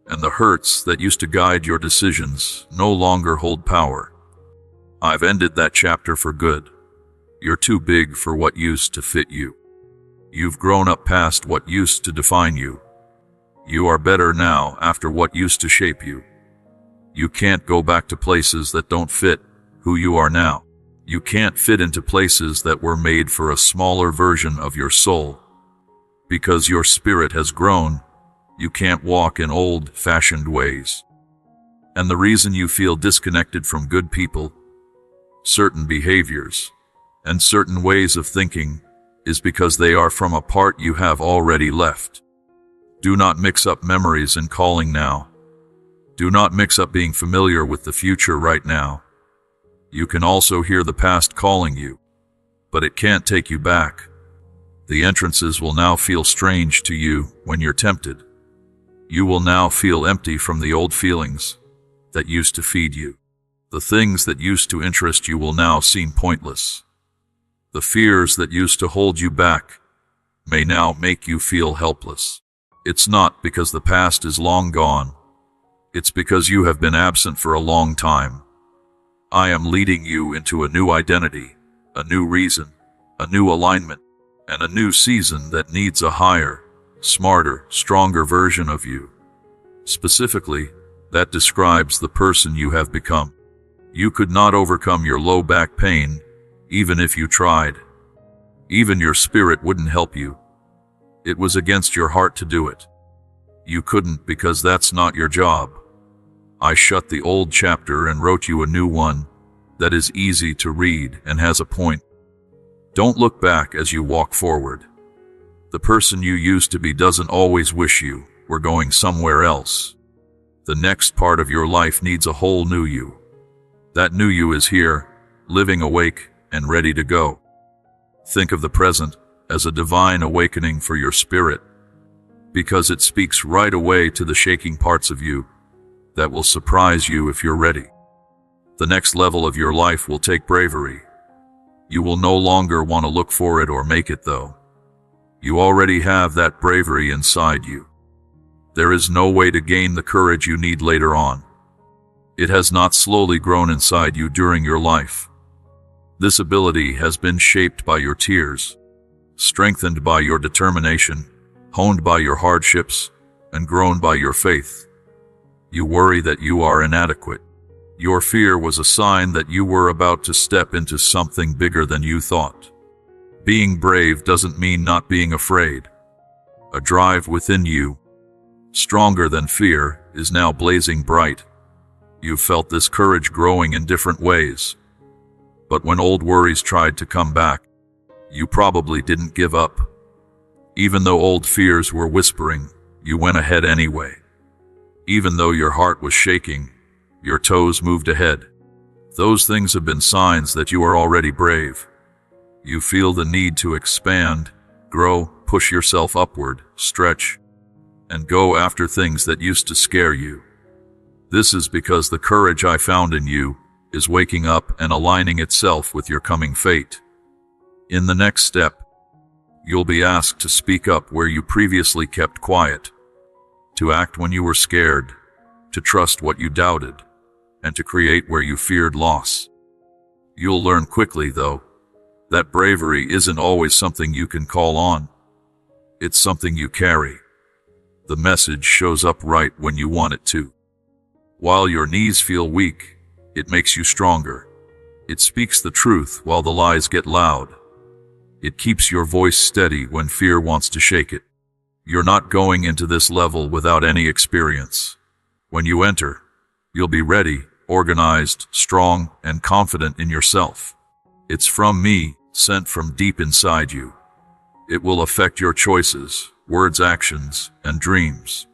and the hurts that used to guide your decisions no longer hold power. I've ended that chapter for good. You're too big for what used to fit you. You've grown up past what used to define you. You are better now after what used to shape you. You can't go back to places that don't fit who you are now. You can't fit into places that were made for a smaller version of your soul. Because your spirit has grown, you can't walk in old-fashioned ways. And the reason you feel disconnected from good people, certain behaviors, and certain ways of thinking is because they are from a part you have already left. Do not mix up memories and calling now. Do not mix up being familiar with the future right now. You can also hear the past calling you, but it can't take you back. The entrances will now feel strange to you when you're tempted. You will now feel empty from the old feelings that used to feed you. The things that used to interest you will now seem pointless. The fears that used to hold you back may now make you feel helpless. It's not because the past is long gone. It's because you have been absent for a long time. I am leading you into a new identity, a new reason, a new alignment, and a new season that needs a higher, smarter, stronger version of you. Specifically, that describes the person you have become. You could not overcome your low back pain even if you tried. Even your spirit wouldn't help you. It was against your heart to do it. You couldn't because that's not your job. I shut the old chapter and wrote you a new one that is easy to read and has a point. Don't look back as you walk forward. The person you used to be doesn't always wish you were going somewhere else. The next part of your life needs a whole new you. That new you is here, living awake and ready to go. Think of the present as a divine awakening for your spirit, because it speaks right away to the shaking parts of you that will surprise you if you're ready. The next level of your life will take bravery. You will no longer want to look for it or make it, though. You already have that bravery inside you. There is no way to gain the courage you need later on. It has not slowly grown inside you during your life. This ability has been shaped by your tears, strengthened by your determination, honed by your hardships, and grown by your faith. You worry that you are inadequate. Your fear was a sign that you were about to step into something bigger than you thought. Being brave doesn't mean not being afraid. A drive within you, stronger than fear, is now blazing bright. You've felt this courage growing in different ways. But when old worries tried to come back, you probably didn't give up. Even though old fears were whispering, you went ahead anyway. Even though your heart was shaking, your toes moved ahead. Those things have been signs that you are already brave. You feel the need to expand, grow, push yourself upward, stretch, and go after things that used to scare you. This is because the courage I found in you is waking up and aligning itself with your coming fate. In the next step, you'll be asked to speak up where you previously kept quiet, to act when you were scared, to trust what you doubted, and to create where you feared loss. You'll learn quickly, though, that bravery isn't always something you can call on. It's something you carry. The message shows up right when you want it to. While your knees feel weak, it makes you stronger. It speaks the truth while the lies get loud. It keeps your voice steady when fear wants to shake it. You're not going into this level without any experience. When you enter, you'll be ready, organized, strong, and confident in yourself. It's from me, sent from deep inside you. It will affect your choices, words, actions, and dreams.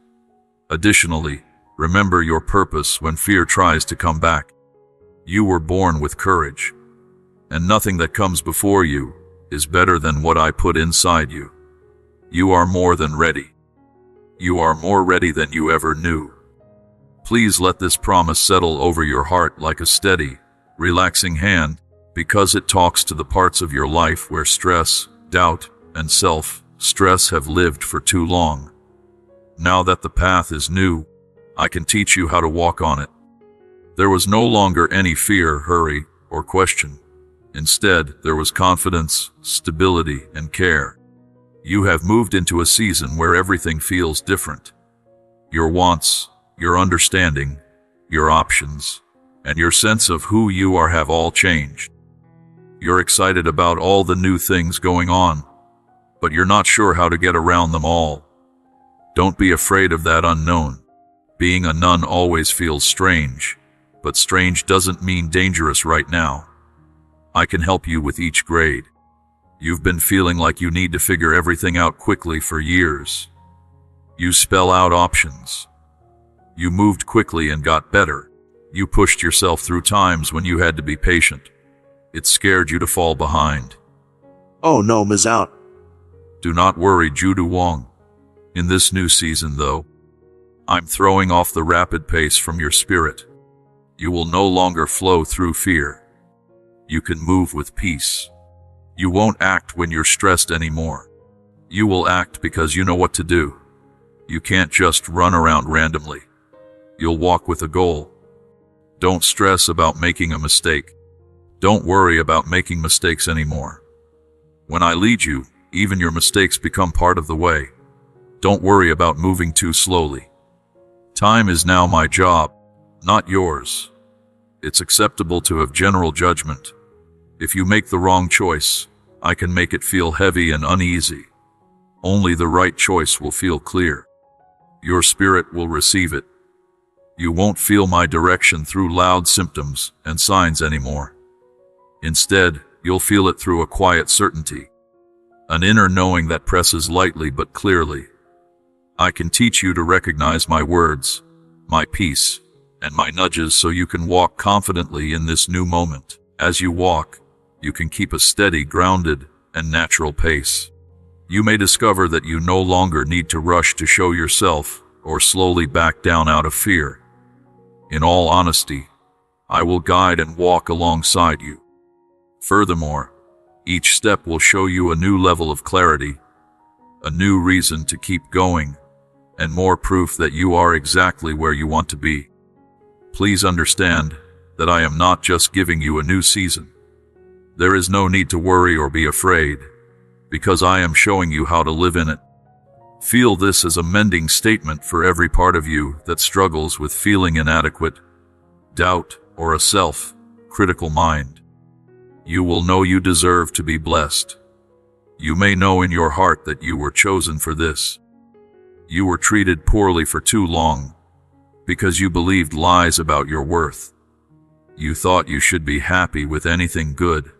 Additionally, remember your purpose when fear tries to come back. You were born with courage, and nothing that comes before you is better than what I put inside you. You are more than ready. You are more ready than you ever knew. Please let this promise settle over your heart like a steady, relaxing hand, because it talks to the parts of your life where stress, doubt, and self-stress have lived for too long. Now that the path is new, I can teach you how to walk on it. There was no longer any fear, hurry, or question. Instead, there was confidence, stability, and care. You have moved into a season where everything feels different. Your wants, your understanding, your options, and your sense of who you are have all changed. You're excited about all the new things going on, but you're not sure how to get around them all. Don't be afraid of that unknown. Being a nun always feels strange, but strange doesn't mean dangerous right now. I can help you with each grade. You've been feeling like you need to figure everything out quickly for years. You spell out options. You moved quickly and got better. You pushed yourself through times when you had to be patient. It scared you to fall behind. Oh no, Ms. Out. Do not worry, Judu Wong. In this new season, though, I'm throwing off the rapid pace from your spirit. You will no longer flow through fear. You can move with peace. You won't act when you're stressed anymore. You will act because you know what to do. You can't just run around randomly. You'll walk with a goal. Don't stress about making a mistake. Don't worry about making mistakes anymore. When I lead you, even your mistakes become part of the way. Don't worry about moving too slowly. Time is now my job, not yours. It's acceptable to have general judgment. If you make the wrong choice, I can make it feel heavy and uneasy. Only the right choice will feel clear. Your spirit will receive it. You won't feel my direction through loud symptoms and signs anymore. Instead, you'll feel it through a quiet certainty, an inner knowing that presses lightly but clearly. I can teach you to recognize my words, my peace, and my nudges so you can walk confidently in this new moment. As you walk, you can keep a steady, grounded, and natural pace. You may discover that you no longer need to rush to show yourself or slowly back down out of fear. In all honesty, I will guide and walk alongside you. Furthermore, each step will show you a new level of clarity, a new reason to keep going, and more proof that you are exactly where you want to be. Please understand that I am not just giving you a new season. There is no need to worry or be afraid, because I am showing you how to live in it. Feel this as a mending statement for every part of you that struggles with feeling inadequate, doubt, or a self-critical mind. You will know you deserve to be blessed. You may know in your heart that you were chosen for this. You were treated poorly for too long because you believed lies about your worth. You thought you should be happy with anything good,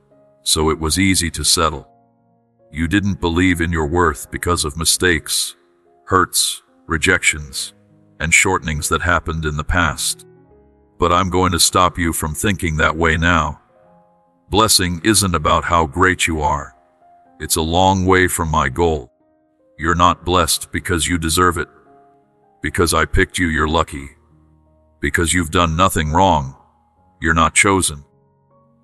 so it was easy to settle. You didn't believe in your worth because of mistakes, hurts, rejections, and shortenings that happened in the past. But I'm going to stop you from thinking that way now. Blessing isn't about how great you are. It's a long way from my goal. You're not blessed because you deserve it. Because I picked you, you're lucky. Because you've done nothing wrong, you're not chosen.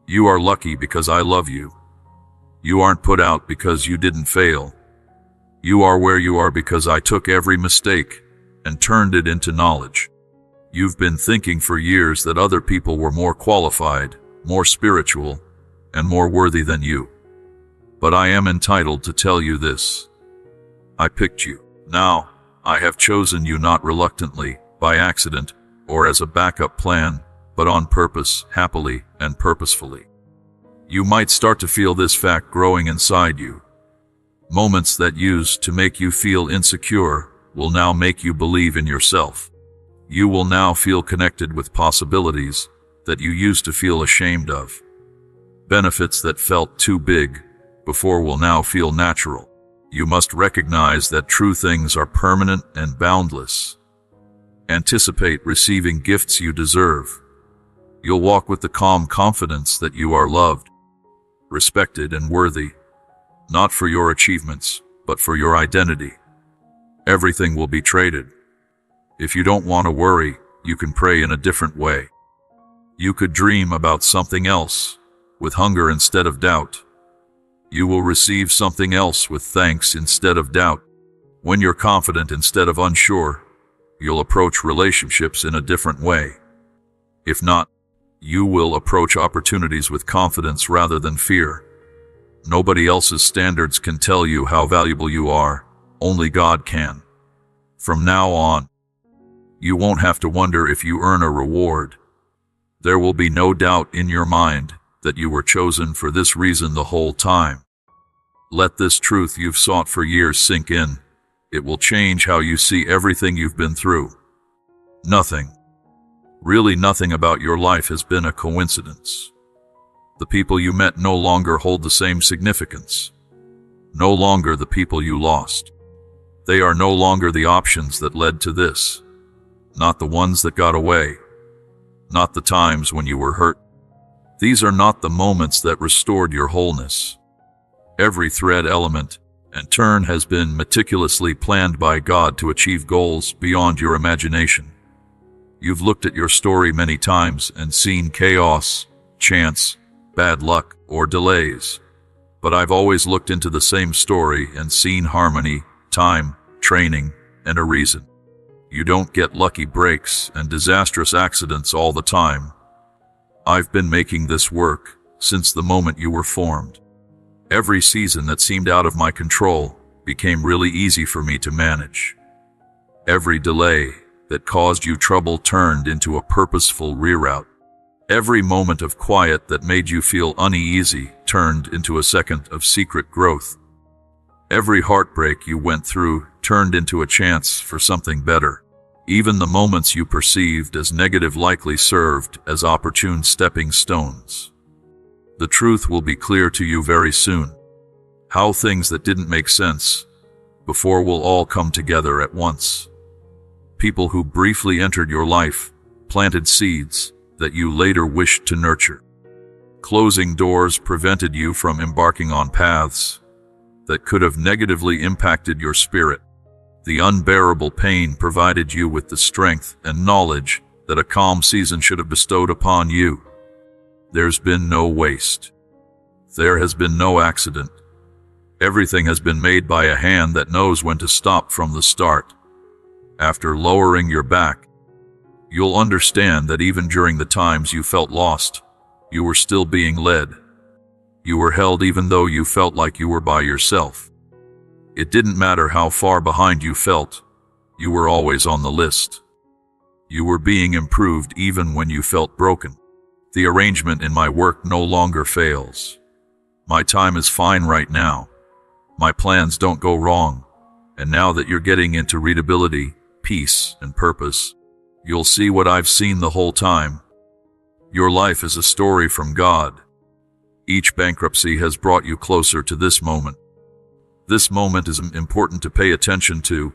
You are lucky because I love you. You aren't put out because you didn't fail. You are where you are because I took every mistake and turned it into knowledge. You've been thinking for years that other people were more qualified, more spiritual, and more worthy than you. But I am entitled to tell you this. I picked you. Now, I have chosen you not reluctantly, by accident, or as a backup plan, but on purpose, happily, and purposefully. You might start to feel this fact growing inside you. Moments that used to make you feel insecure will now make you believe in yourself. You will now feel connected with possibilities that you used to feel ashamed of. Benefits that felt too big before will now feel natural. You must recognize that true things are permanent and boundless. Anticipate receiving gifts you deserve. You'll walk with the calm confidence that you are loved, respected, and worthy, not for your achievements, but for your identity. Everything will be traded. If you don't want to worry, you can pray in a different way. You could dream about something else, with hunger instead of doubt. You will receive something else with thanks instead of doubt. When you're confident instead of unsure, you'll approach relationships in a different way. If not, you will approach opportunities with confidence rather than fear. Nobody else's standards can tell you how valuable you are. Only God can. From now on, you won't have to wonder if you earn a reward. There will be no doubt in your mind that you were chosen for this reason the whole time. Let this truth you've sought for years sink in. It will change how you see everything you've been through. Nothing, really nothing about your life has been a coincidence. The people you met no longer hold the same significance. No longer the people you lost. They are no longer the options that led to this. Not the ones that got away. Not the times when you were hurt. These are not the moments that restored your wholeness. Every thread, element, and turn has been meticulously planned by God to achieve goals beyond your imagination. You've looked at your story many times and seen chaos, chance, bad luck, or delays. But I've always looked into the same story and seen harmony, time, training, and a reason. You don't get lucky breaks and disastrous accidents all the time. I've been making this work since the moment you were formed. Every season that seemed out of my control became really easy for me to manage. Every delay that caused you trouble turned into a purposeful reroute. Every moment of quiet that made you feel uneasy turned into a second of secret growth. Every heartbreak you went through turned into a chance for something better. Even the moments you perceived as negative likely served as opportune stepping stones. The truth will be clear to you very soon. How things that didn't make sense before will all come together at once. People who briefly entered your life planted seeds that you later wished to nurture. Closing doors prevented you from embarking on paths that could have negatively impacted your spirit. The unbearable pain provided you with the strength and knowledge that a calm season should have bestowed upon you. There's been no waste. There has been no accident. Everything has been made by a hand that knows when to stop from the start. After lowering your back, you'll understand that even during the times you felt lost, you were still being led. You were held even though you felt like you were by yourself. It didn't matter how far behind you felt, you were always on the list. You were being improved even when you felt broken. The arrangement in my work no longer fails. My time is fine right now. My plans don't go wrong. And now that you're getting into readability, peace, and purpose, you'll see what I've seen the whole time. Your life is a story from God. Each bankruptcy has brought you closer to this moment. This moment is important to pay attention to,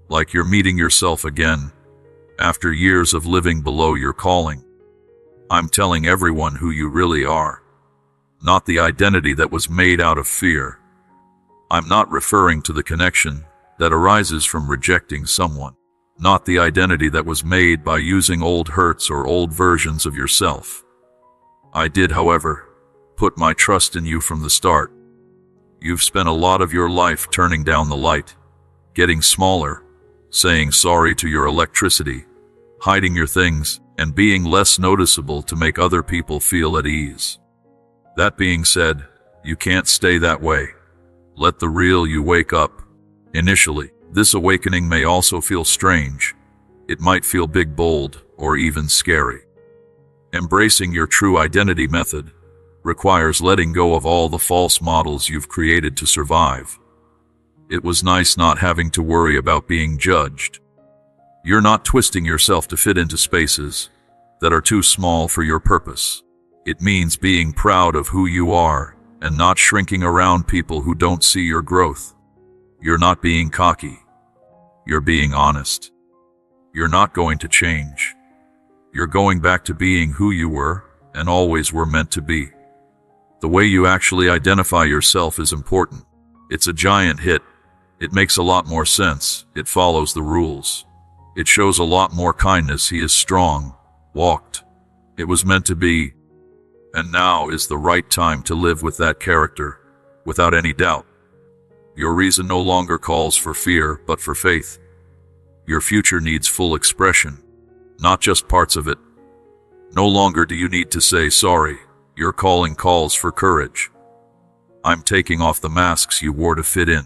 like you're meeting yourself again, after years of living below your calling. I'm telling everyone who you really are, not the identity that was made out of fear. I'm not referring to the connection that arises from rejecting someone, not the identity that was made by using old hurts or old versions of yourself. I did, however, put my trust in you from the start. You've spent a lot of your life turning down the light, getting smaller, saying sorry to your electricity, hiding your things, and being less noticeable to make other people feel at ease. That being said, you can't stay that way. Let the real you wake up. Initially, this awakening may also feel strange. It might feel big, bold, or even scary. Embracing your true identity method requires letting go of all the false models you've created to survive. It was nice not having to worry about being judged. You're not twisting yourself to fit into spaces that are too small for your purpose. It means being proud of who you are and not shrinking around people who don't see your growth. You're not being cocky. You're being honest. You're not going to change. You're going back to being who you were and always were meant to be. The way you actually identify yourself is important. It's a giant hit. It makes a lot more sense. It follows the rules. It shows a lot more kindness. He is strong, walked. It was meant to be. And now is the right time to live with that character, without any doubt. Your reason no longer calls for fear, but for faith. Your future needs full expression, not just parts of it. No longer do you need to say sorry. Your calling calls for courage. I'm taking off the masks you wore to fit in.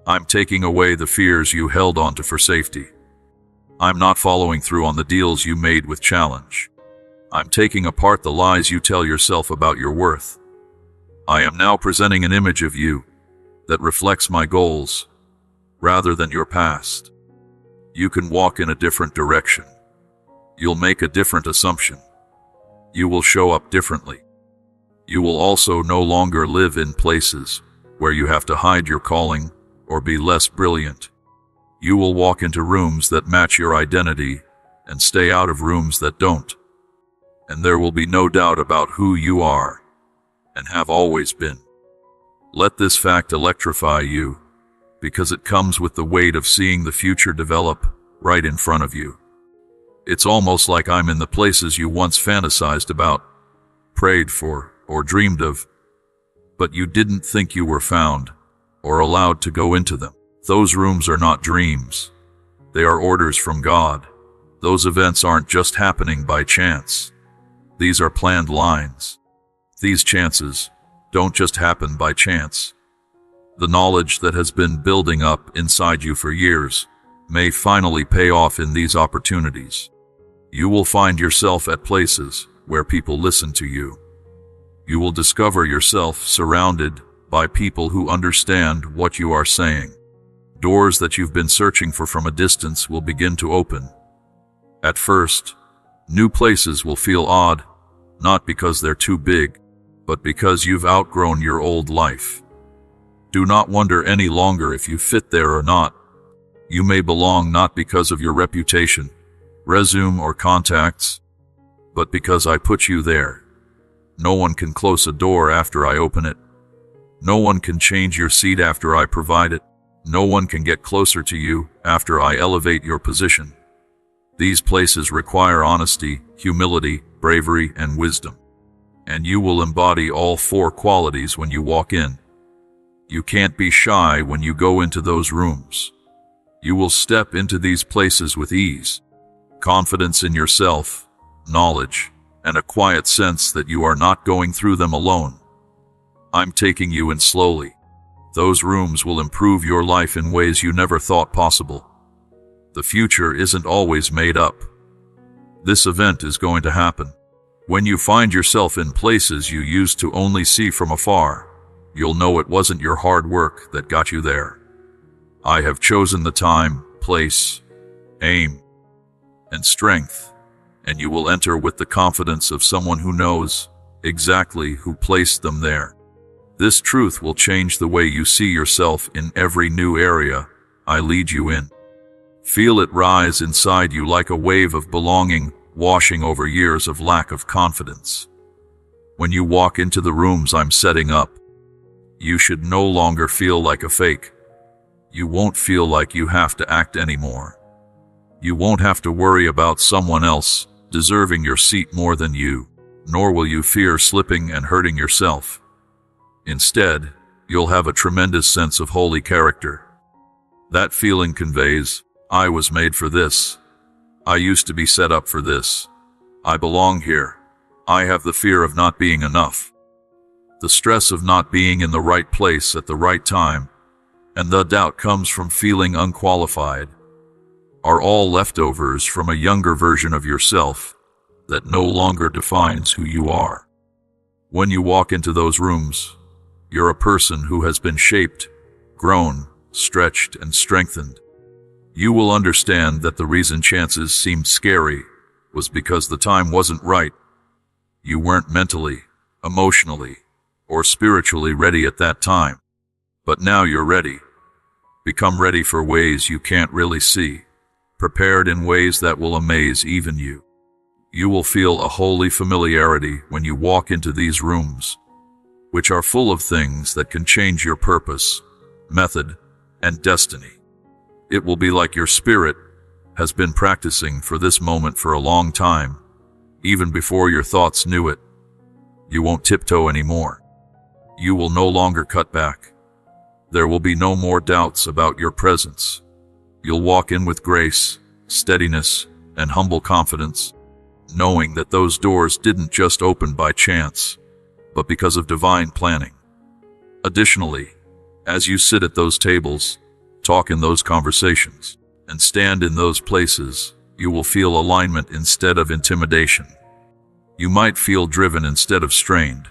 I'm taking away the fears you held onto for safety. I'm not following through on the deals you made with challenge. I'm taking apart the lies you tell yourself about your worth. I am now presenting an image of you that reflects my goals, rather than your past. You can walk in a different direction. You'll make a different assumption. You will show up differently. You will also no longer live in places where you have to hide your calling or be less brilliant. You will walk into rooms that match your identity and stay out of rooms that don't. And there will be no doubt about who you are and have always been. Let this fact electrify you, because it comes with the weight of seeing the future develop right in front of you. It's almost like I'm in the places you once fantasized about, prayed for, or dreamed of, but you didn't think you were found or allowed to go into them. Those rooms are not dreams. They are orders from God. Those events aren't just happening by chance. These are planned lines. These chances don't just happen by chance. The knowledge that has been building up inside you for years may finally pay off in these opportunities. You will find yourself at places where people listen to you. You will discover yourself surrounded by people who understand what you are saying. Doors that you've been searching for from a distance will begin to open. At first, new places will feel odd, not because they're too big, but because you've outgrown your old life. Do not wonder any longer if you fit there or not. You may belong not because of your reputation, resume, or contacts, but because I put you there. No one can close a door after I open it. No one can change your seat after I provide it. No one can get closer to you after I elevate your position. These places require honesty, humility, bravery, and wisdom. And you will embody all four qualities when you walk in. You can't be shy when you go into those rooms. You will step into these places with ease, confidence in yourself, knowledge, and a quiet sense that you are not going through them alone. I'm taking you in slowly. Those rooms will improve your life in ways you never thought possible. The future isn't always made up. This event is going to happen. When you find yourself in places you used to only see from afar, you'll know it wasn't your hard work that got you there. I have chosen the time, place, aim, and strength, and you will enter with the confidence of someone who knows exactly who placed them there. This truth will change the way you see yourself in every new area I lead you in. Feel it rise inside you like a wave of belonging, washing over years of lack of confidence. When you walk into the rooms I'm setting up, you should no longer feel like a fake. You won't feel like you have to act anymore. You won't have to worry about someone else deserving your seat more than you, nor will you fear slipping and hurting yourself. Instead, you'll have a tremendous sense of holy character. That feeling conveys, I was made for this. I used to be set up for this. I belong here. I have the fear of not being enough, the stress of not being in the right place at the right time, and the doubt comes from feeling unqualified, are all leftovers from a younger version of yourself that no longer defines who you are. When you walk into those rooms, you're a person who has been shaped, grown, stretched, and strengthened. You will understand that the reason chances seemed scary was because the time wasn't right. You weren't mentally, emotionally, or spiritually ready at that time. But now you're ready. Become ready for ways you can't really see, prepared in ways that will amaze even you. You will feel a holy familiarity when you walk into these rooms, which are full of things that can change your purpose, method, and destiny. It will be like your spirit has been practicing for this moment for a long time, even before your thoughts knew it. You won't tiptoe anymore. You will no longer cut back. There will be no more doubts about your presence. You'll walk in with grace, steadiness, and humble confidence, knowing that those doors didn't just open by chance, but because of divine planning. Additionally, as you sit at those tables, talk in those conversations, and stand in those places, you will feel alignment instead of intimidation. You might feel driven instead of strained.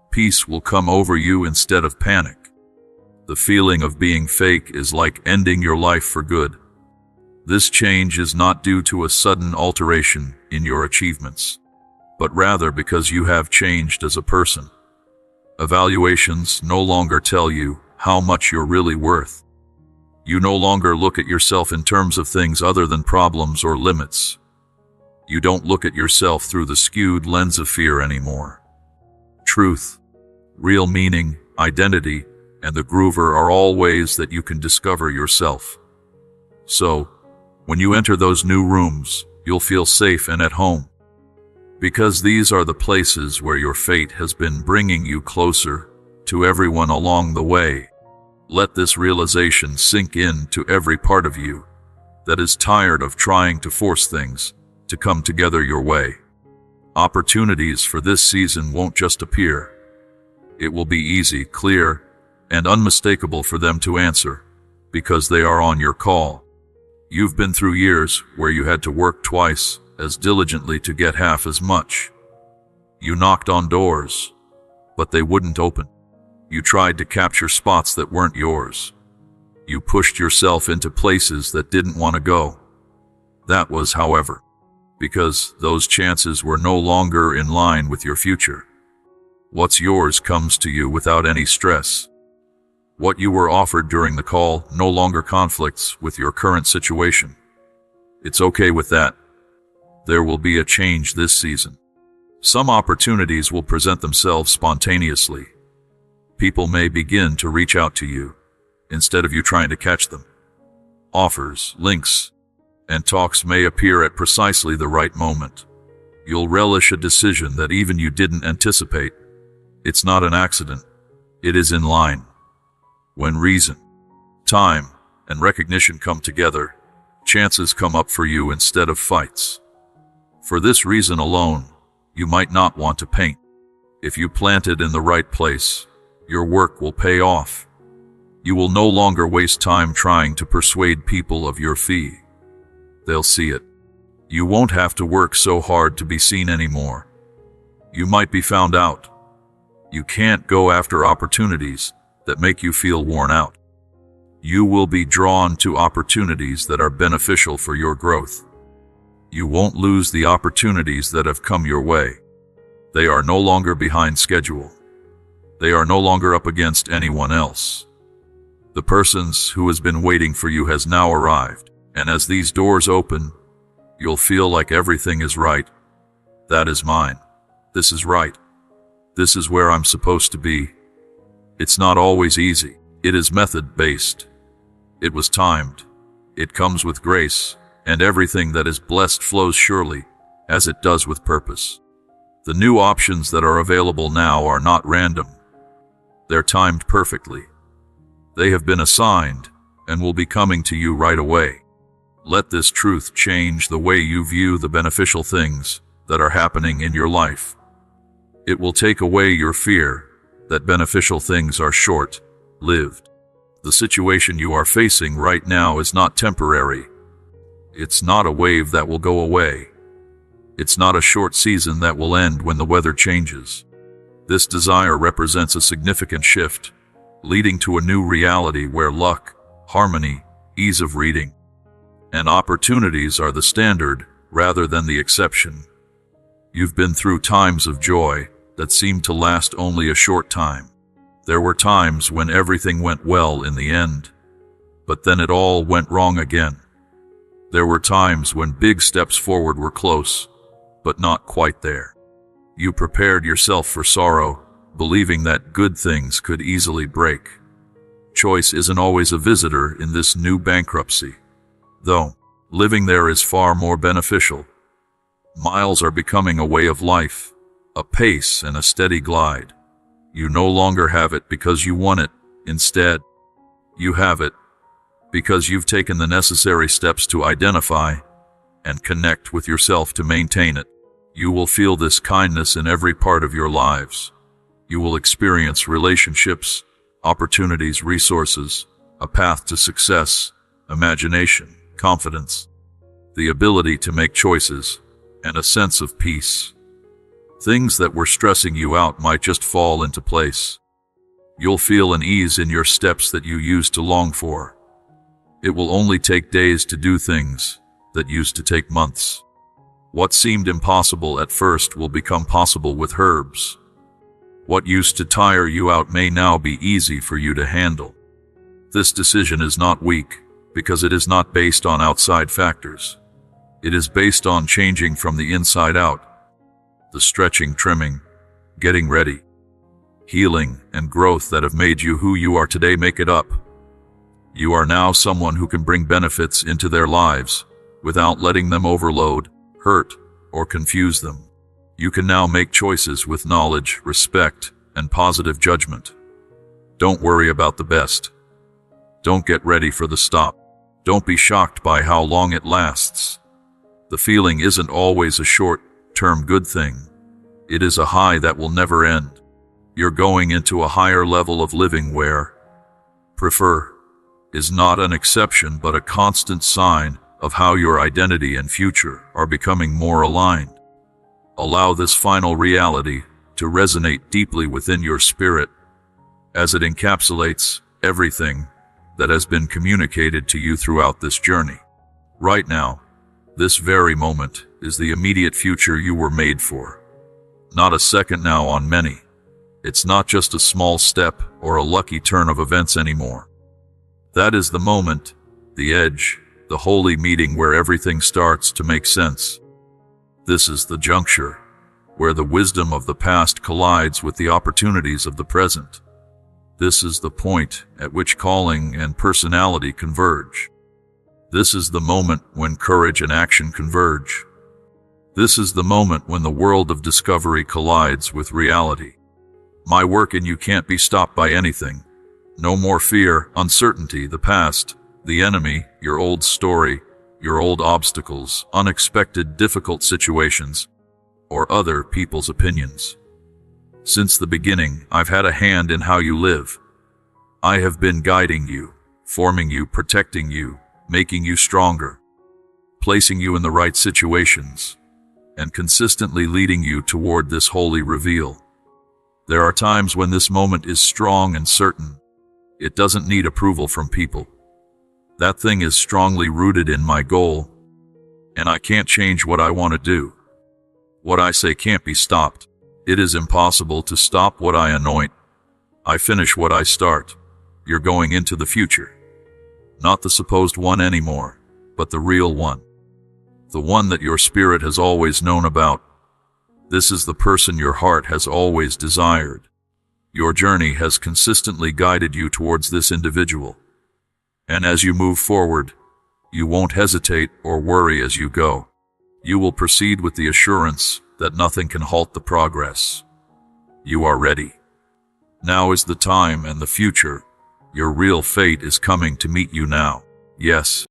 Peace will come over you instead of panic. The feeling of being fake is like ending your life for good. This change is not due to a sudden alteration in your achievements, but rather because you have changed as a person. Evaluations no longer tell you how much you're really worth. You no longer look at yourself in terms of things other than problems or limits. You don't look at yourself through the skewed lens of fear anymore. Truth, real meaning, identity, and the groover are all ways that you can discover yourself. So, when you enter those new rooms, you'll feel safe and at home, because these are the places where your fate has been bringing you closer to everyone along the way. Let this realization sink in to every part of you that is tired of trying to force things to come together your way. Opportunities for this season won't just appear. It will be easy, clear, and unmistakable for them to answer, because they are on your call. You've been through years where you had to work twice as diligently to get half as much. You knocked on doors, but they wouldn't open. You tried to capture spots that weren't yours. You pushed yourself into places that didn't want to go. That was, however, because those chances were no longer in line with your future. What's yours comes to you without any stress. What you were offered during the call no longer conflicts with your current situation. It's okay with that. There will be a change this season. Some opportunities will present themselves spontaneously. People may begin to reach out to you, instead of you trying to catch them. Offers, links, and talks may appear at precisely the right moment. You'll relish a decision that even you didn't anticipate. It's not an accident. It is in line. When reason, time, and recognition come together, chances come up for you instead of fights. For this reason alone, you might not want to paint. If you plant it in the right place, your work will pay off. You will no longer waste time trying to persuade people of your fee. They'll see it. You won't have to work so hard to be seen anymore. You might be found out. You can't go after opportunities that make you feel worn out. You will be drawn to opportunities that are beneficial for your growth. You won't lose the opportunities that have come your way. They are no longer behind schedule. They are no longer up against anyone else. The person who has been waiting for you has now arrived, and as these doors open, you'll feel like everything is right. That is mine. This is right. This is where I'm supposed to be. It's not always easy. It is method-based. It was timed. It comes with grace, and everything that is blessed flows surely, as it does with purpose. The new options that are available now are not random. They're timed perfectly. They have been assigned and will be coming to you right away. Let this truth change the way you view the beneficial things that are happening in your life. It will take away your fear that beneficial things are short-lived. The situation you are facing right now is not temporary. It's not a wave that will go away. It's not a short season that will end when the weather changes. This desire represents a significant shift, leading to a new reality where luck, harmony, ease of reading, and opportunities are the standard rather than the exception. You've been through times of joy that seemed to last only a short time. There were times when everything went well in the end, but then it all went wrong again. There were times when big steps forward were close, but not quite there. You prepared yourself for sorrow, believing that good things could easily break. Choice isn't always a visitor in this new bankruptcy, though living there is far more beneficial. Miles are becoming a way of life, a pace and a steady glide. You no longer have it because you want it. Instead, you have it because you've taken the necessary steps to identify and connect with yourself to maintain it. You will feel this kindness in every part of your lives. You will experience relationships, opportunities, resources, a path to success, imagination, confidence, the ability to make choices, and a sense of peace. Things that were stressing you out might just fall into place. You'll feel an ease in your steps that you used to long for. It will only take days to do things that used to take months. What seemed impossible at first will become possible with herbs. What used to tire you out may now be easy for you to handle. This decision is not weak, because it is not based on outside factors. It is based on changing from the inside out. The stretching, trimming, getting ready, healing, and growth that have made you who you are today make it up. You are now someone who can bring benefits into their lives without letting them overload, hurt, or confuse them. You can now make choices with knowledge, respect, and positive judgment. Don't worry about the best. Don't get ready for the stop. Don't be shocked by how long it lasts. The feeling isn't always a short-term good thing. It is a high that will never end. You're going into a higher level of living where prefer is not an exception but a constant sign of how your identity and future are becoming more aligned. Allow this final reality to resonate deeply within your spirit, as it encapsulates everything that has been communicated to you throughout this journey. Right now, this very moment is the immediate future you were made for. Not a second now on many. It's not just a small step or a lucky turn of events anymore. That is the moment, the edge, the holy meeting where everything starts to make sense. This is the juncture where the wisdom of the past collides with the opportunities of the present. This is the point at which calling and personality converge. This is the moment when courage and action converge. This is the moment when the world of discovery collides with reality. My work in you can't be stopped by anything. No more fear, uncertainty, the past, the enemy, your old story, your old obstacles, unexpected difficult situations, or other people's opinions. Since the beginning, I've had a hand in how you live. I have been guiding you, forming you, protecting you, making you stronger, placing you in the right situations, and consistently leading you toward this holy reveal. There are times when this moment is strong and certain. It doesn't need approval from people. That thing is strongly rooted in my goal, and I can't change what I want to do. What I say can't be stopped. It is impossible to stop what I anoint. I finish what I start. You're going into the future. Not the supposed one anymore, but the real one. The one that your spirit has always known about. This is the person your heart has always desired. Your journey has consistently guided you towards this individual. And as you move forward, you won't hesitate or worry as you go. You will proceed with the assurance that nothing can halt the progress. You are ready. Now is the time and the future. Your real fate is coming to meet you now. Yes,